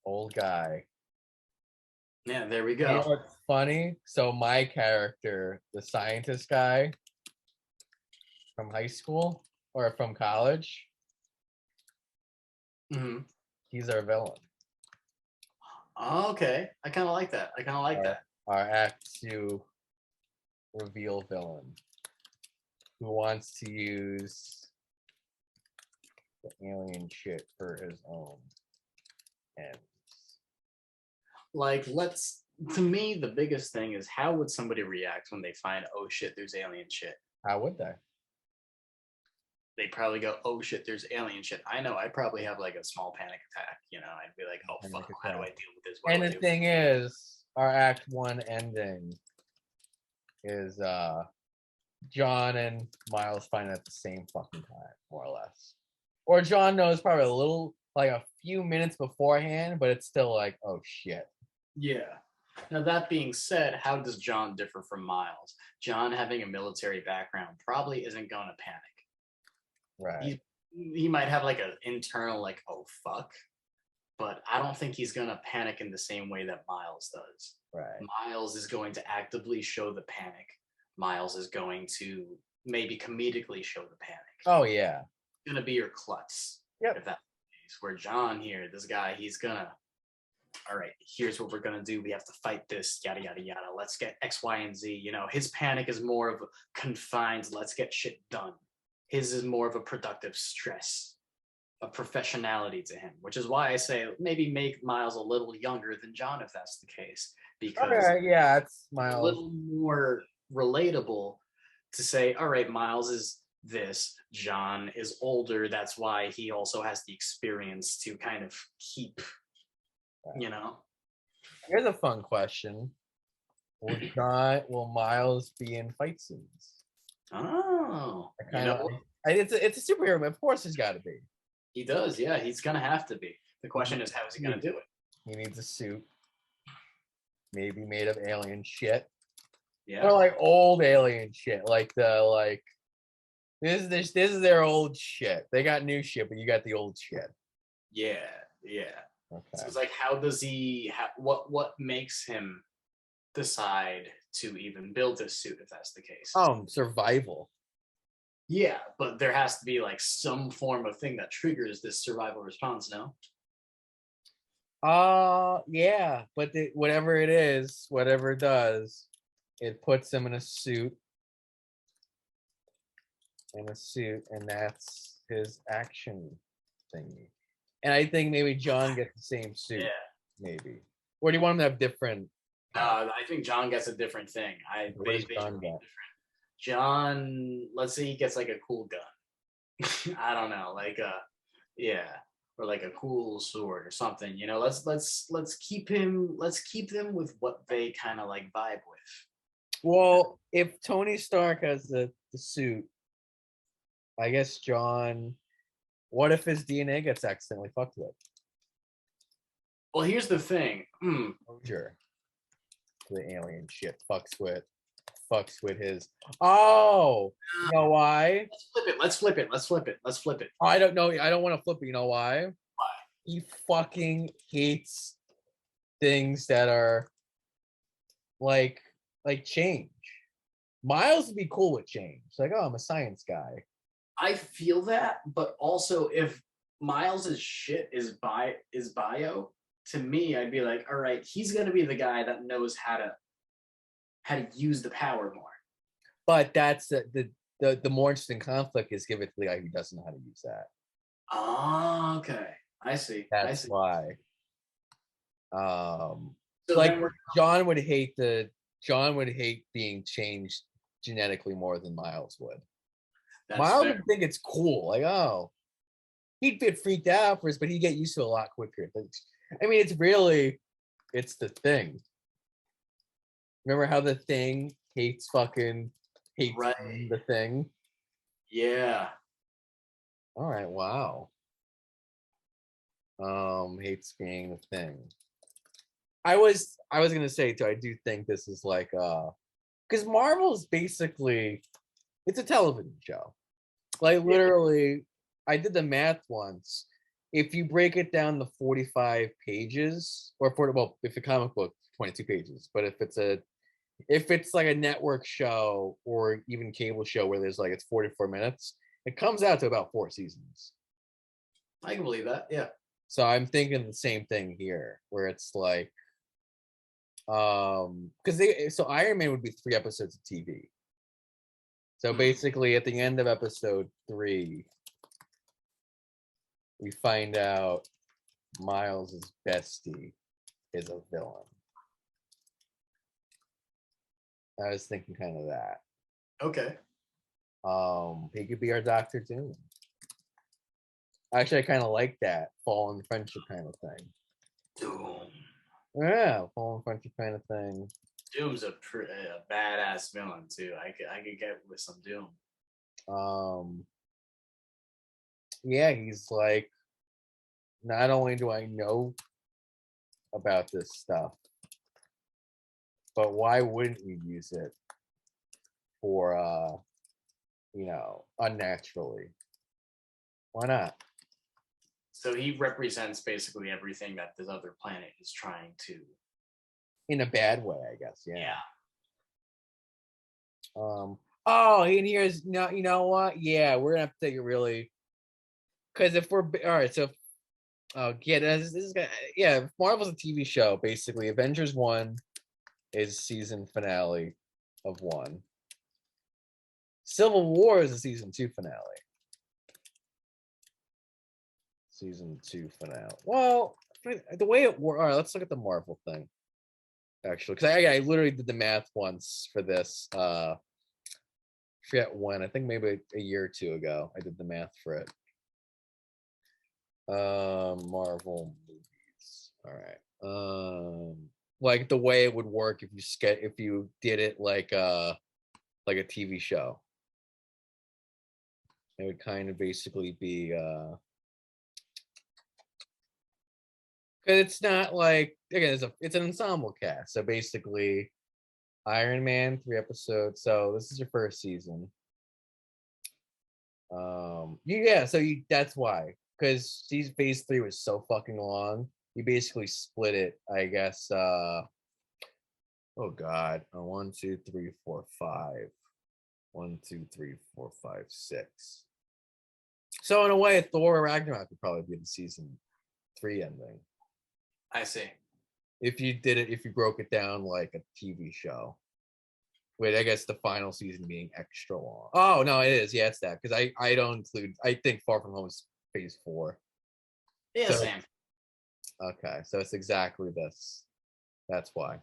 Old guy. Yeah, there we go. You know what's funny? So my character, the scientist guy from high school or from college, he's our villain. Okay, I kind of like that. Our Act 2 reveal villain who wants to use the alien shit for his own ends. Like, to me, the biggest thing is, how would somebody react when they find, oh shit, there's alien shit? How would they? They probably go, oh shit, there's alien shit. I know, I'd probably have like a small panic attack. I'd be like, oh fuck, how do I deal with this? And the thing is, our Act 1 ending is John and Miles find it at the same fucking time, more or less. Or John knows probably a little, like a few minutes beforehand, but it's still like, oh shit. Yeah. Now, that being said, how does John differ from Miles? John, having a military background, probably isn't going to panic. Right. He might have like an internal, like, oh fuck, but I don't think he's going to panic in the same way that Miles does. Right. Miles is going to actively show the panic. Miles is going to maybe comedically show the panic. Oh, yeah. It's going to be your klutz. Yep. If that's the case. Where John here, this guy, he's going to, all right, here's what we're going to do. We have to fight this, yada, yada, yada. Let's get X, Y, and Z. His panic is more of a confined, let's get shit done. His is more of a productive stress, a professionality to him, which is why I say maybe make Miles a little younger than John if that's the case, because yeah, it's Miles. a little more relatable to say, all right, Miles is this, John is older, that's why he also has the experience to kind of keep, Here's a fun question. Will Miles be in fight scenes? Oh, it's a superhero, but of course he's got to be. He does, yeah. He's gonna have to be. The question is, how is he gonna do it? He needs a suit, maybe made of alien shit. Yeah. Or like old alien shit, like this is their old shit. They got new shit, but you got the old shit. Yeah. Yeah. So Okay. it's like, how does he? What makes him decide to even build this suit if that's the case? Survival. Yeah, but there has to be like some form of thing that triggers this survival response. No. Yeah, but whatever it is, whatever it does, it puts him in a suit, and that's his action thingy. And I think maybe John gets the same suit, Yeah. maybe. Or do you want him to have different? I think John gets a different thing. What does John get? John, let's say he gets like a cool gun. I don't know, like yeah, or like a cool sword or something. You know, let's keep them with what they kind of like vibe with. Well, if Tony Stark has the suit, I guess John. What if his DNA gets accidentally fucked with? Well, here's the thing. Sure. The alien shit fucks with his. Oh, you know why? Let's flip it. I don't know. I don't want to flip it. You know why? Why? He fucking hates things that are like change. Miles would be cool with change. Like, oh, I'm a science guy. I feel that, but also if Miles's shit is bio, to me, I'd be like, all right, he's gonna be the guy that knows how to use the power more. But that's the more interesting conflict is give it to the guy who doesn't know how to use that. Oh, okay. I see. That's why. So Like then John would hate being changed genetically more than Miles would. that's Miles fair. would think it's cool. Like, oh, he'd get freaked out for us, but he'd get used to it a lot quicker. I mean, it's the thing. Remember how the thing hates Right. the thing? Yeah. All right, wow. Hates being the thing. I was gonna say too, I do think this is like because Marvel's basically it's a television show. Like literally, I did the math once. If you break it down to 45 pages, or if the comic book 22 pages, but if it's like a network show or even cable show where there's like it's 44 minutes, it comes out to about 4 seasons. I can believe that. Yeah. So I'm thinking the same thing here, where it's like, because Iron Man would be 3 episodes of TV. So basically, at the end of episode 3, we find out Miles's bestie is a villain. I was thinking kind of that. Okay. He could be our Doctor Doom. Actually, I kind of like that fallen friendship kind of thing. Doom. Yeah, fallen friendship kind of thing. Doom's a badass villain too. I could get with some Doom. Yeah, he's like, not only do I know about this stuff, but why wouldn't we use it for unnaturally? Why not? So he represents basically everything that this other planet is trying to. In a bad way, I guess. Yeah. Oh, and here's no. You know what? Yeah, we're gonna have to take it really. Because if we're all right, so this is gonna Marvel's a TV show basically. Avengers 1 is season finale of 1. Civil War is a season 2 finale. Season 2 finale. Well, the way it works. All right, let's look at the Marvel thing. Actually, because I literally did the math once for this. Forget when. I think maybe a year or 2 ago. I did the math for it. Marvel movies. All right. Like the way it would work if you did it like a TV show. It would kind of basically be because it's not like again it's an ensemble cast. So basically, Iron Man, 3 episodes. So this is your first season. That's why. Because phase 3 was so fucking long. You basically split it, I guess. Oh god. 1, 2, 3, 4, 5. 1, 2, 3, 4, 5, 6. So in a way, Thor Ragnarok would probably be the season 3 ending. I see. If you broke it down like a TV show. Wait, I guess the final season being extra long. Oh no, it is. Yeah, it's that because I don't include. I think Far From Home is phase 4. Yeah, So, same. okay, so it's exactly this. That's why.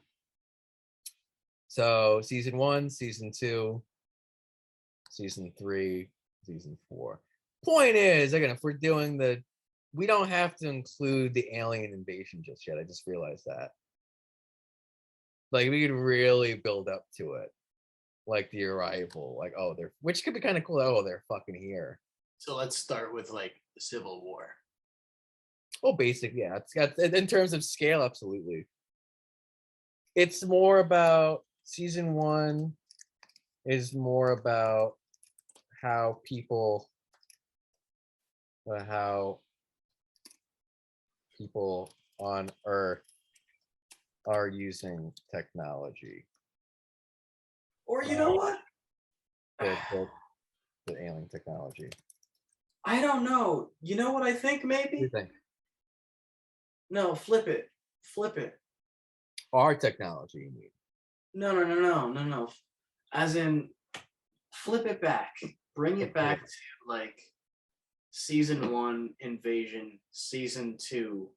So season 1, season 2, season 3, season 4. Point is, again, if we're doing we don't have to include the alien invasion just yet. I just realized that. Like we could really build up to it, like the arrival, like which could be kind of cool. Oh, they're fucking here. So let's start with like the Civil War. Oh, basic, yeah. It's got in terms of scale, absolutely. It's more about season 1 is more about how people on Earth are using technology. Or you know what? The alien technology. I don't know. You know what I think What do you maybe? think? No, flip it. Flip it. Our technology, you mean? No. As in, flip it back. Bring it back to like season 1 invasion, season 2.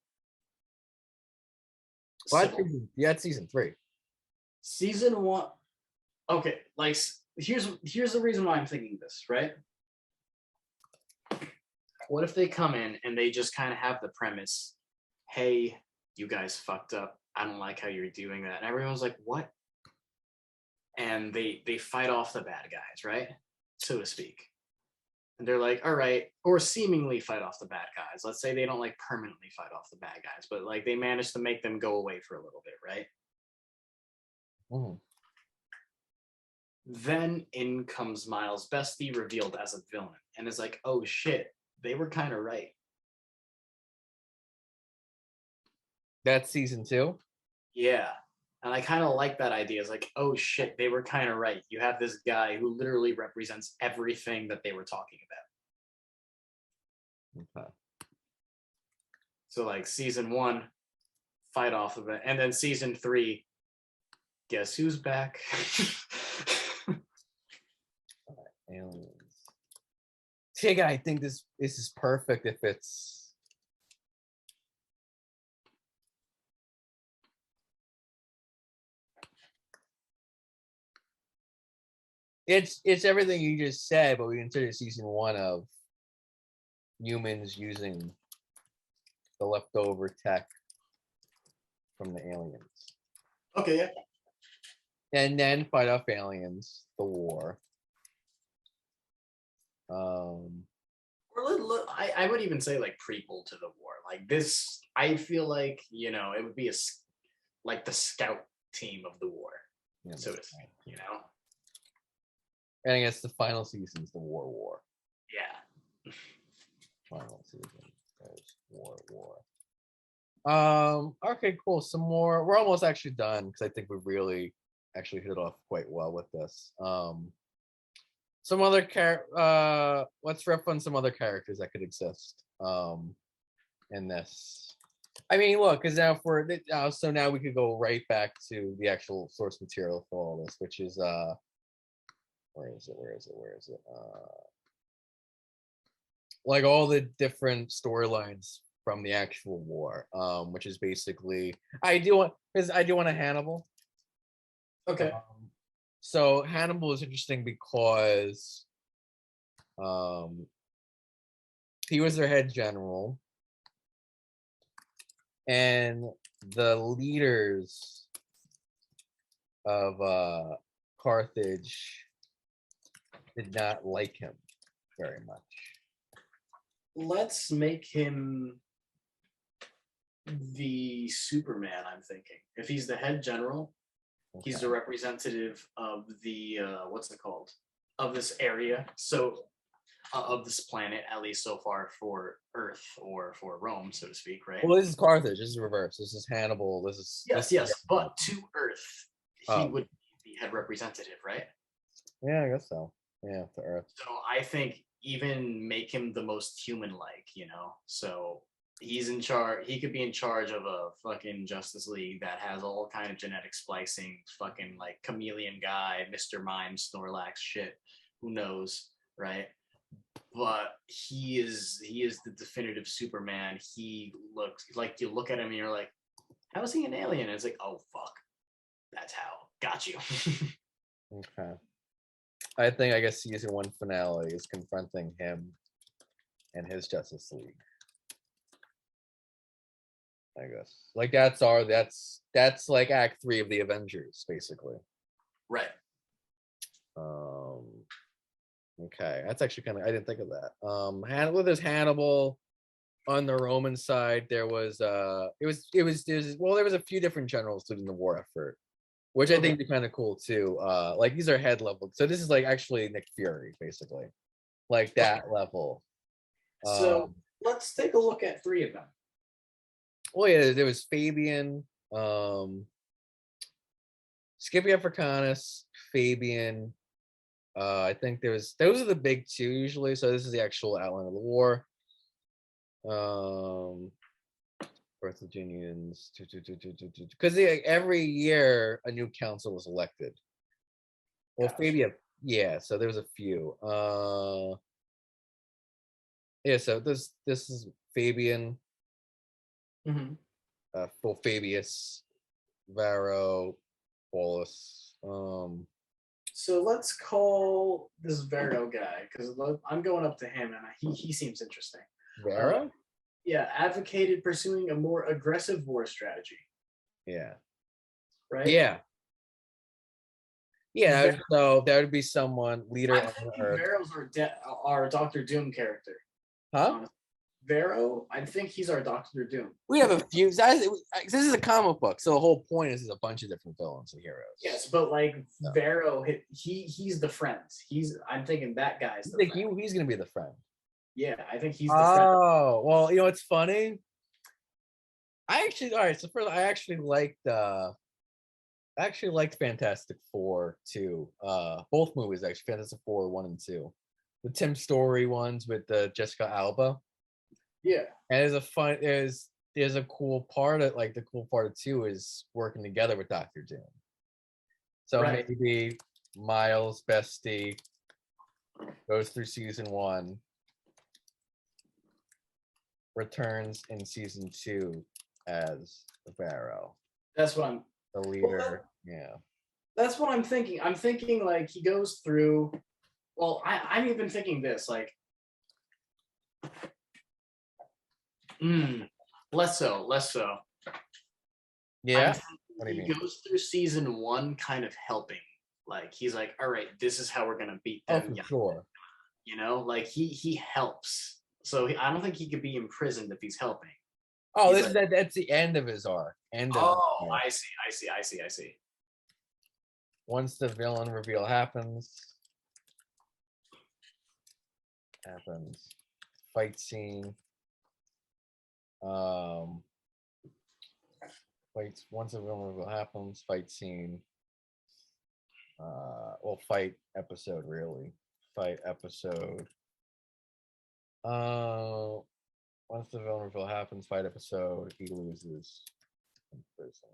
It's season 3. Season 1. Okay, like here's the reason why I'm thinking this, right? What if they come in and they just kind of have the premise, hey, you guys fucked up. I don't like how you're doing that. And everyone's like, what? And they fight off the bad guys, right? So to speak. And they're like, all right, or seemingly fight off the bad guys. Let's say they don't like permanently fight off the bad guys, but like they manage to make them go away for a little bit, right? Mm-hmm. Then in comes Miles' bestie, revealed as a villain, and is like, oh shit, they were kind of right. That's season 2. Yeah. And I kind of like that idea. It's like, oh shit, they were kind of right. You have this guy who literally represents everything that they were talking about. Okay. So like season 1, fight off of it. And then season 3, guess who's back? Aliens. Chiga, I think this is perfect if it's everything you just said, but we consider season 1 of humans using the leftover tech from the aliens. Okay, yeah. And then fight off aliens, the war. I would even say like prequel to the war. Like this, I feel like, it would be like the scout team of the war, so to speak, And I guess the final season is the war. Yeah. Final season is war. Okay, cool. Some more. We're almost actually done because I think we really actually hit it off quite well with this. Some other let's riff on some other characters that could exist in this. I mean, look, because now so now we could go right back to the actual source material for all this, which is where is it? Like all the different storylines from the actual war, which is basically I do want a Hannibal. Okay. So Hannibal is interesting because he was their head general, and the leaders of Carthage did not like him very much. Let's make him the Superman, I'm thinking. If he's the head general, He's the representative of the what's it called? Of this area. So of this planet, at least so far for Earth or for Rome, so to speak, right? Well, this is Carthage. This is reverse. This is Hannibal. This is Yes. But to Earth, he Oh. would be the head representative, right? Yeah, I guess so. Yeah, to Earth. So I think even make him the most human-like, So he's in charge. He could be in charge of a fucking Justice League that has all kind of genetic splicing, fucking like chameleon guy, Mr. Mime, Snorlax shit. Who knows, right? But he is the definitive Superman. He looks like, you look at him and you're like, how is he an alien? And it's like, oh fuck, that's how. Got you. Okay. I think, I guess, season 1 finale is confronting him and his Justice League. I guess. Like that's like Act 3 of the Avengers, basically. Right. Okay, that's actually kind of, I didn't think of that. Hannibal, there's Hannibal. On the Roman side, there was there was a few different generals leading the war effort, which I think is kind of cool too. Like these are head level, so this is like actually Nick Fury, basically, like that level. So let's take a look at 3 of them. Well, yeah, there was Fabian, Scipio Africanus, Fabian. I think those are the big 2 usually. So this is the actual outline of the war. Carthaginians, because every year a new council was elected. Well, Gotcha. Fabian, yeah. So there was a few. Yeah. So this is Fabian. Mm-hmm. Fabius, Varro, Paulus. So let's call this Vero guy, because I'm going up to him and he seems interesting. Varro? Yeah, advocated pursuing a more aggressive war strategy. Yeah. Right? Yeah. Yeah, so that would be someone, leader I'm on thinking Earth. Vero's our Doctor Doom character. Huh? Vero, I think he's our Doctor Doom. We have a few. This is a comic book, so the whole point is a bunch of different villains and heroes. Yes, but like Vero, he's the friend. I'm thinking that guy's the friend. He's gonna be the friend. Yeah, I think he's the friend. Oh, well, it's funny. I actually liked Fantastic Four too. Both movies actually, Fantastic Four 1 and 2, the Tim Story ones with Jessica Alba. Yeah, and there's a cool part of the cool part of 2 is working together with Doctor Doom. So maybe Miles bestie goes through season 1, returns in season 2 as Varro. That's what I'm. The leader. Yeah. That's what I'm thinking. I'm thinking like he goes through. Well, I'm even thinking this like. Less so. Yeah. What do you mean? He goes through season 1 kind of helping. Like he's like, all right, this is how we're gonna beat them. Oh, for sure. Like he helps. So I don't think he could be imprisoned if he's helping. Oh, that's the end of his arc. I see. Once the villain reveal happens, fight scene. Once the villain reveal happens, fight scene. Fight episode really. Fight episode. Once the villain reveal happens, fight episode, he loses in prison.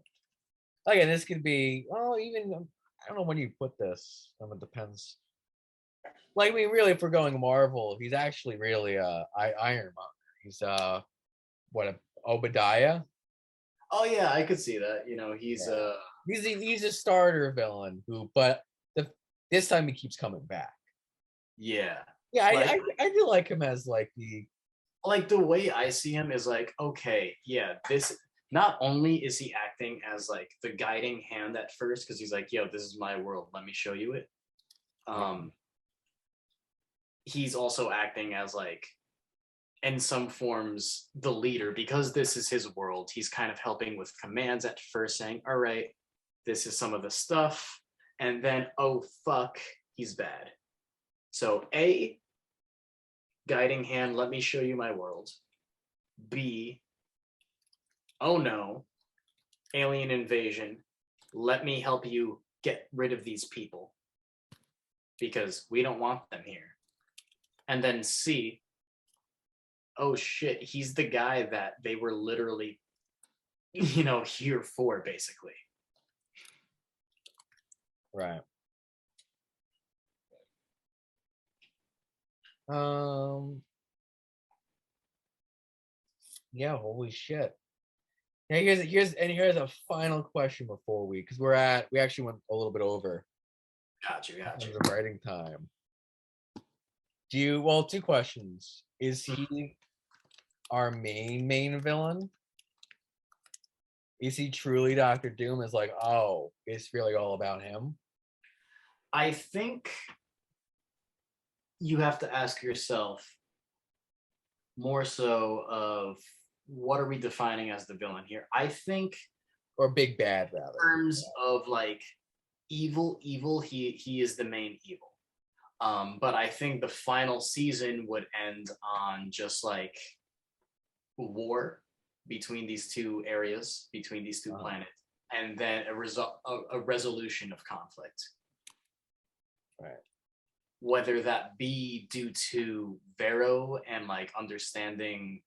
Again, this could be even I don't know when you put this. It depends. Like really, if we're going Marvel, he's actually really Ironmonger. He's Obadiah. Oh yeah, I could see that. He's a starter villain but this time he keeps coming back. Yeah. Yeah, I do like him as the way I see him is like, okay, yeah, this not only is he acting as like the guiding hand at first, because he's like, yo, this is my world, let me show you it. He's also acting as like in some forms the leader, because this is his world. He's kind of helping with commands at first, saying, all right, this is some of the stuff, and then, oh fuck, he's bad. So A, guiding hand, let me show you my world. B, oh no, alien invasion, let me help you get rid of these people because we don't want them here. And then C, oh shit, he's the guy that they were literally, here for, basically. Right. Yeah, holy shit. Yeah, here's a final question before because we actually went a little bit over Gotcha. in terms of writing time. Two questions. Is he our main villain? Is he truly Doctor Doom? Is like, oh, it's really all about him? I think you have to ask yourself more so of what are we defining as the villain here? I think, or big bad rather. In terms of like evil, he is the main evil. But I think the final season would end on just like war between these two areas, between these two planets, and then a resolution of conflict. Right. Whether that be due to Vero and like understanding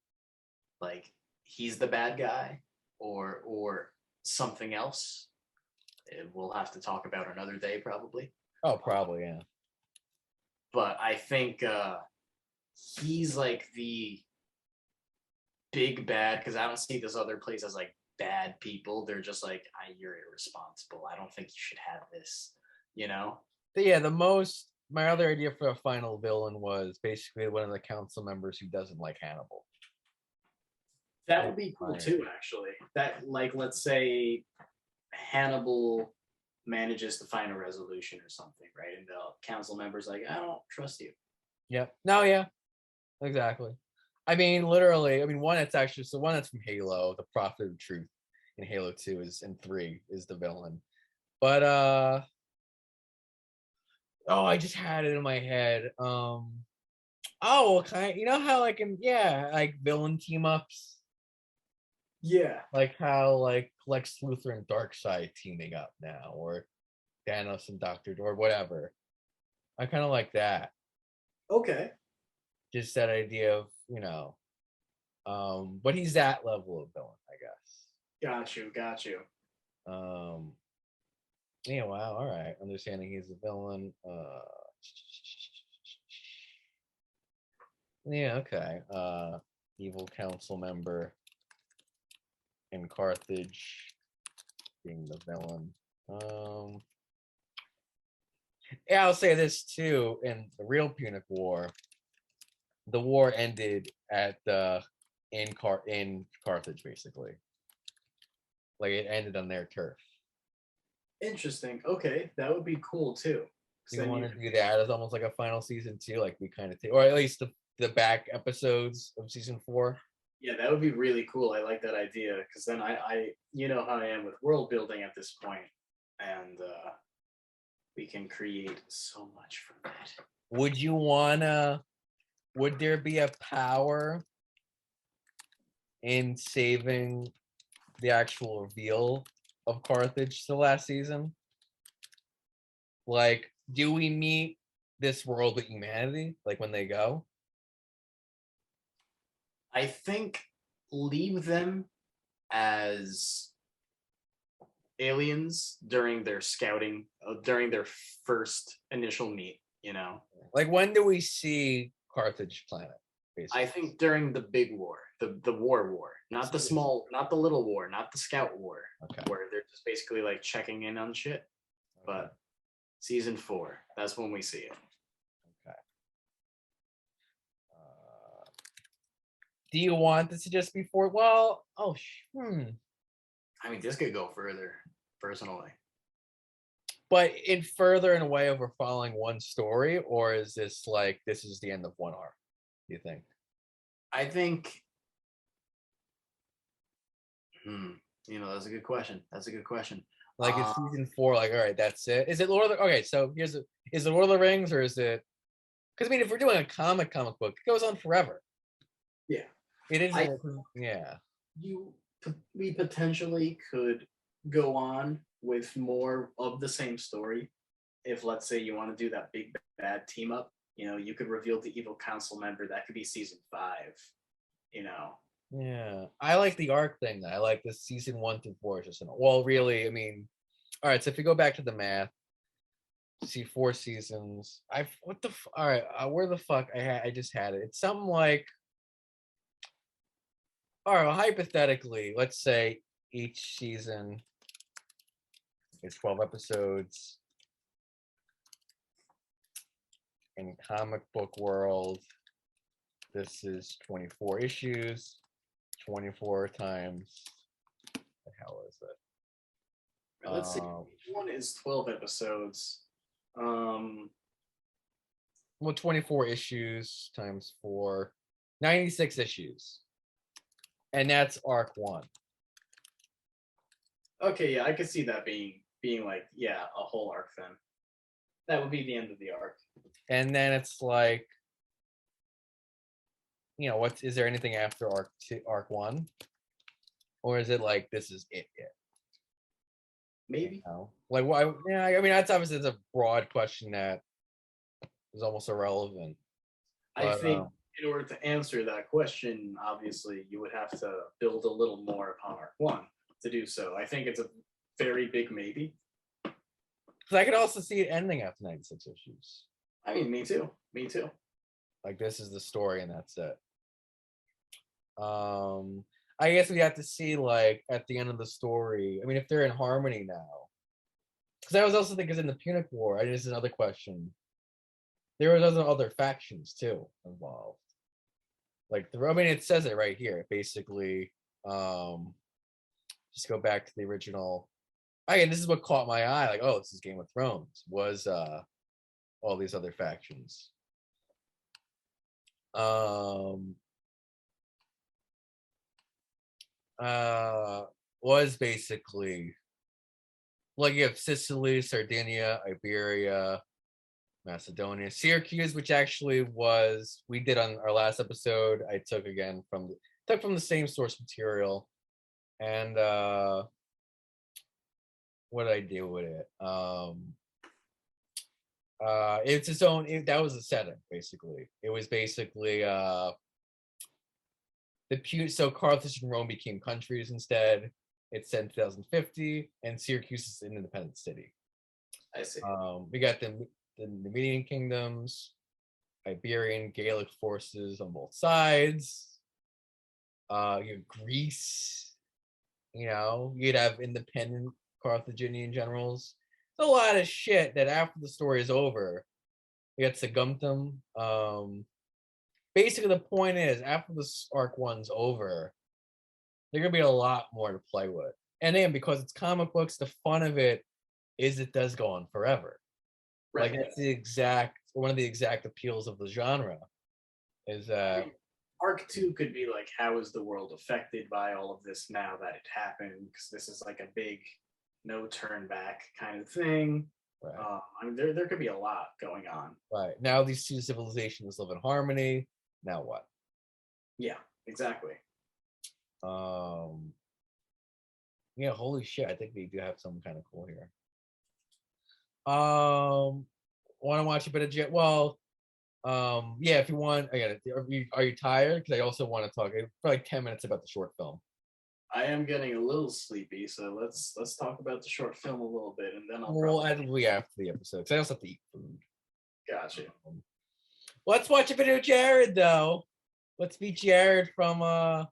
like he's the bad guy or something else, we'll have to talk about another day probably. Oh, probably, yeah. But I think he's like the big bad, because I don't see this other place as like bad people. They're just like, you're irresponsible. I don't think you should have this, My other idea for a final villain was basically one of the council members who doesn't like Hannibal. That would be cool too, actually. That, like, let's say Hannibal manages to find a resolution or something, right? And the council member's like, I don't trust you. Yep. No, yeah. Exactly. I mean, literally, one that's from Halo, the Prophet of Truth in Halo 2 and 3 is the villain. But I just had it in my head. You know how like villain team ups? Yeah. Like how like Lex Luthor and Darkseid teaming up now, or Thanos and Doctor or whatever. I kind of like that. Okay. Just that idea of, but he's that level of villain, I guess. Got you. Yeah, wow, all right. Understanding he's a villain. Yeah, okay. Evil council member in Carthage being the villain. Yeah, I'll say this too. In the real Punic War, the war ended at in Carthage, basically. Like it ended on their turf. Interesting. Okay, that would be cool too. You want to do that as almost like a final season too, like we kind of or at least the back episodes of season 4. Yeah, that would be really cool. I like that idea because then I you know how I am with world building at this point, and we can create so much from that. Would there be a power in saving the actual reveal of Carthage the last season? Like, do we meet this world with humanity, like when they go? I think leave them as aliens during their scouting, during their first initial meet, Like, when do we see Carthage planet, basically? I think during the big war, the war, not the small, not the little war, not the scout war, where they're just basically like checking in on shit. But season 4, that's when we see it. Okay. Do you want this to just be for? Well, I mean, this could go further, personally. But further in a way of we're following one story, or is this like this is the end of one arc? Do you think? I think. That's a good question. Like it's season 4. Like, all right, that's it. Is it Lord of the? Okay, so is it Lord of the Rings or is it? Because I mean, if we're doing a comic book, it goes on forever. Yeah. It is. I- Yeah. We potentially could go on with more of the same story. If let's say you want to do that big bad team up, you could reveal the evil council member. That could be season 5. Yeah, I like the arc thing. I like the season 1 through 4. Just well, really, I mean, all right. So if you go back to the math, see 4 seasons. All right, where the fuck I just had it. It's something like, all right, well, hypothetically, let's say each season is 12 episodes. In comic book world, this is 24 issues. 24 times. What the hell is it? Let's see. Each one is 12 episodes. Well, 24 issues times 4, 96 issues. And that's arc 1. Okay, yeah, I could see that being like, yeah, a whole arc then. That would be the end of the arc. And then it's like, is there anything after arc 1? Or is it like this is it? Maybe. Like, why? Yeah, I mean, that's obviously a broad question that is almost irrelevant. I think in order to answer that question, obviously, you would have to build a little more upon arc 1 to do so. I think it's a very big maybe. Because I could also see it ending after 96 issues. I mean, me too. Me too. Like, this is the story and that's it. I guess we have to see, like, at the end of the story. I mean, if they're in harmony now. Because I was also thinking in the Punic War, this is another question. There was other factions too involved. Like, I mean, it says it right here. Basically, just go back to the original. Again, this is what caught my eye. Like, oh, this is Game of Thrones. Was all these other factions. Was basically like you have Sicily, Sardinia, Iberia, Macedonia, Syracuse, which actually we did on our last episode. I took again from the same source material, and what did I do with it? It's its own. That was the setting basically. It was basically so Carthage and Rome became countries instead. It's set in 2050, and Syracuse is an independent city. I see. We got the Numidian kingdoms, Iberian Gaelic forces on both sides. You have Greece. You'd have independent Carthaginian generals. It's a lot of shit that after the story is over, we got Saguntum. Basically, the point is, after this arc 1's over, there's gonna be a lot more to play with. And then because it's comic books, the fun of it is it does go on forever. Right. Like that's one of the exact appeals of the genre. Is that arc 2 could be like, how is the world affected by all of this now that it happened? Because this is like a big no turn back kind of thing. right? I mean, there could be a lot going on. Right now, these two civilizations live in harmony. Now what? Yeah, exactly. Yeah, holy shit! I think we do have something kind of cool here. Want to watch a bit of Jet? Well, yeah, if you want, again, are you tired? Because I also want to talk for like 10 minutes about the short film. I am getting a little sleepy, so let's talk about the short film a little bit, and then Well, probably after the episode, because I also have to eat food. Gotcha. Let's watch a video of Jared though. Let's meet Jared from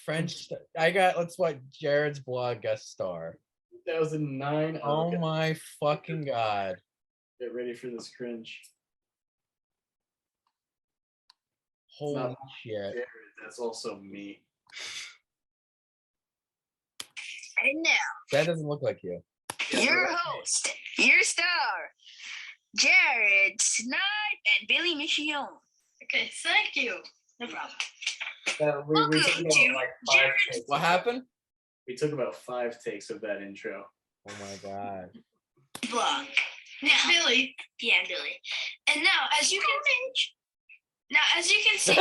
French. Let's watch Jared's blog guest star. 2009. Oh my fucking god. Get ready for this cringe. Holy shit. Jared, that's also me. And now, That doesn't look like you. your host, your star, Jared Snipe and Billy Michion. Okay, thank you. No problem. Welcome to Jared. What happened? We took about 5 takes of that intro. Oh my god. Block. Now, Billy. Yeah, Billy. And now, as you can see,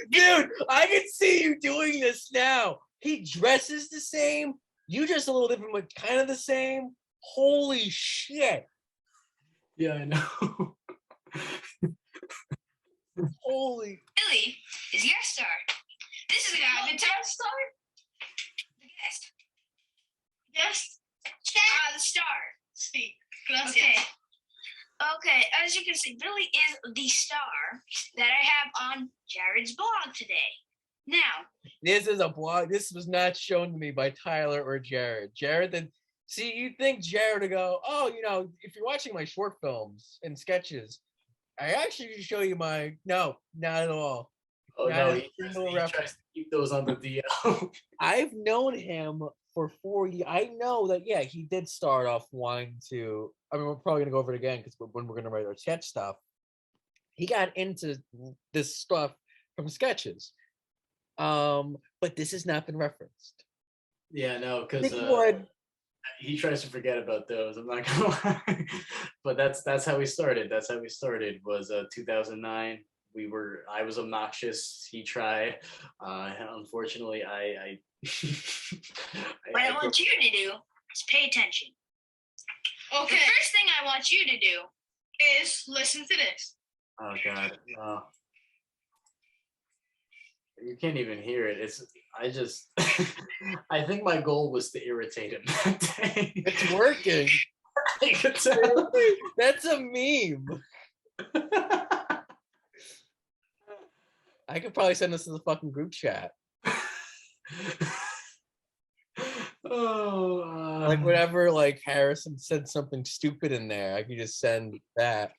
Dude, I can see you doing this now. He dresses the same. You dress a little different, but kind of the same. Holy shit. Yeah, I know. Holy. Billy is your star. This is the guy I've been telling star. The guest. Guest. The star. Speak. Okay. Okay, as you can see, Billy is the star that I have on Jared's blog today. Now, This is a blog. This was not shown to me by Tyler or Jared. Jared, then see, you think Jared to go, oh, you know, if you're watching my short films and sketches, I actually should show you my. No, not at all. Oh Not no, a he single tries reference. to keep those on the DL. I've known him for 4 years. I know that, yeah, he did start off wanting to. I mean, we're probably gonna go over it again because when we're gonna write our sketch stuff, he got into this stuff from sketches. But this has not been referenced. Yeah, no, I because think what he tries to forget about those. I'm not gonna lie, but that's how we started. That's how we started. Was 2009. I was obnoxious. He tried. Unfortunately, I what I want you to do is pay attention. Okay. The first thing I want you to do is listen to this. Oh God. You can't even hear it. I just I think my goal was to irritate him that day. it's working. I could tell. That's a meme. I could probably send this to the fucking group chat. Oh, Like whenever like Harrison said something stupid in there, I could just send that.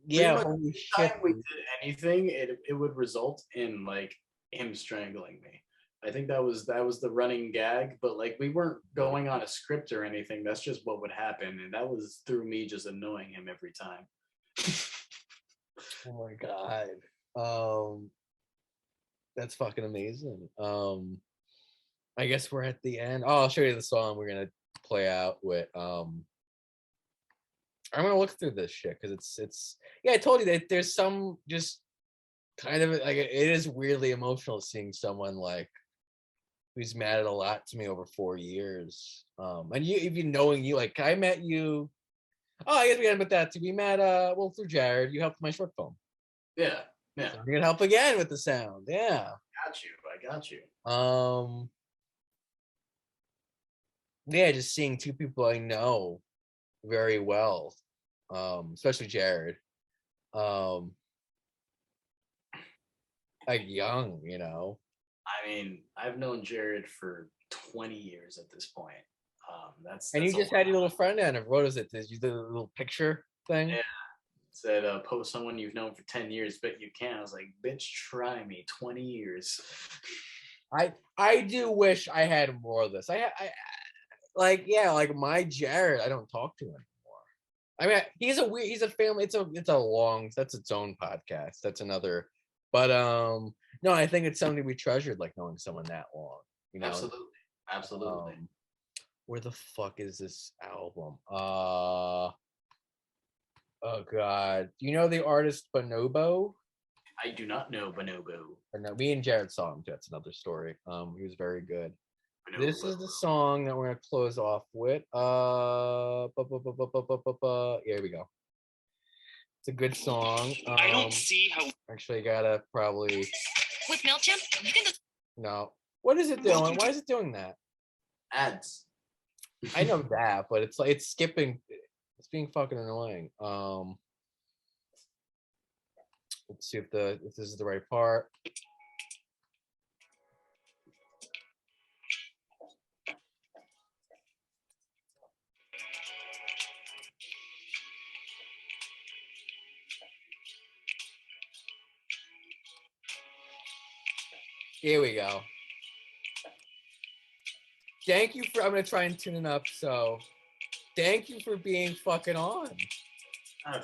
Yeah, much holy every shit. time we did anything, it would result in like him strangling me. I think that was the running gag, but like we weren't going on a script or anything. That's just what would happen, and that was through me just annoying him every time. Oh my god. That's fucking amazing. I guess we're at the end. Oh, I'll show you the song we're gonna play out with. I'm gonna look through this shit because it's yeah, I told you that there's some just kind of like it is weirdly emotional seeing someone like who's mattered a lot to me over 4 years. And you even knowing you, like I met you. Oh, I guess we got to admit that too. We met well through Jared. You helped my short film. Yeah, yeah. So you're gonna help again with the sound. Yeah. I got you. Yeah, just seeing two people I know very well. Especially Jared. Like young, you know. I mean, I've known Jared for 20 years at this point. And you just had your little friend on it. What is it? Did you do the little picture thing? Yeah. Said post someone you've known for 10 years, but you can't. I was like, bitch, try me. 20 years. I do wish I had more of this. I like, yeah, like my Jared, I don't talk to him anymore. I mean, he's a family. It's a long. That's its own podcast. That's another. But no, I think it's something we treasured, like knowing someone that long. You know, Absolutely. Where the fuck is this album? Oh god, do you know the artist Bonobo? I do not know Bonobo. Or no, me and Jared saw him. That's another story. He was very good. Bonobo. This is the song that we're gonna close off with. Here we go. It's a good song. I don't see how. Actually, I gotta probably. With MailChimp, you can No. What is it doing? Why is it doing that? Ads. I know that, but it's like it's skipping. It's being fucking annoying. Let's see if this is the right part. Here we go. Thank you for. I'm gonna try and tune it up so thank you for being fucking on.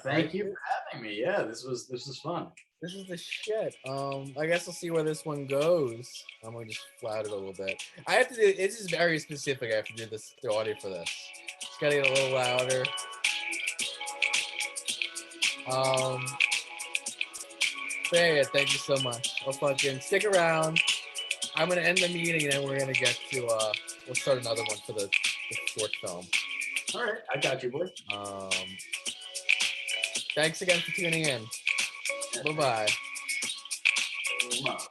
Thank you for having me. Yeah, this was fun. This is the shit. I guess we'll see where this one goes. I'm gonna just flat it a little bit. I have to do. This is very specific. I have to do this, the audio for this. It's gotta get a little louder. But yeah, thank you so much. I'll fucking stick around. I'm gonna end the meeting and then we're gonna get to we'll start another one for the short film. All right, I got you, boy. Thanks again for tuning in. Bye bye. Mwah.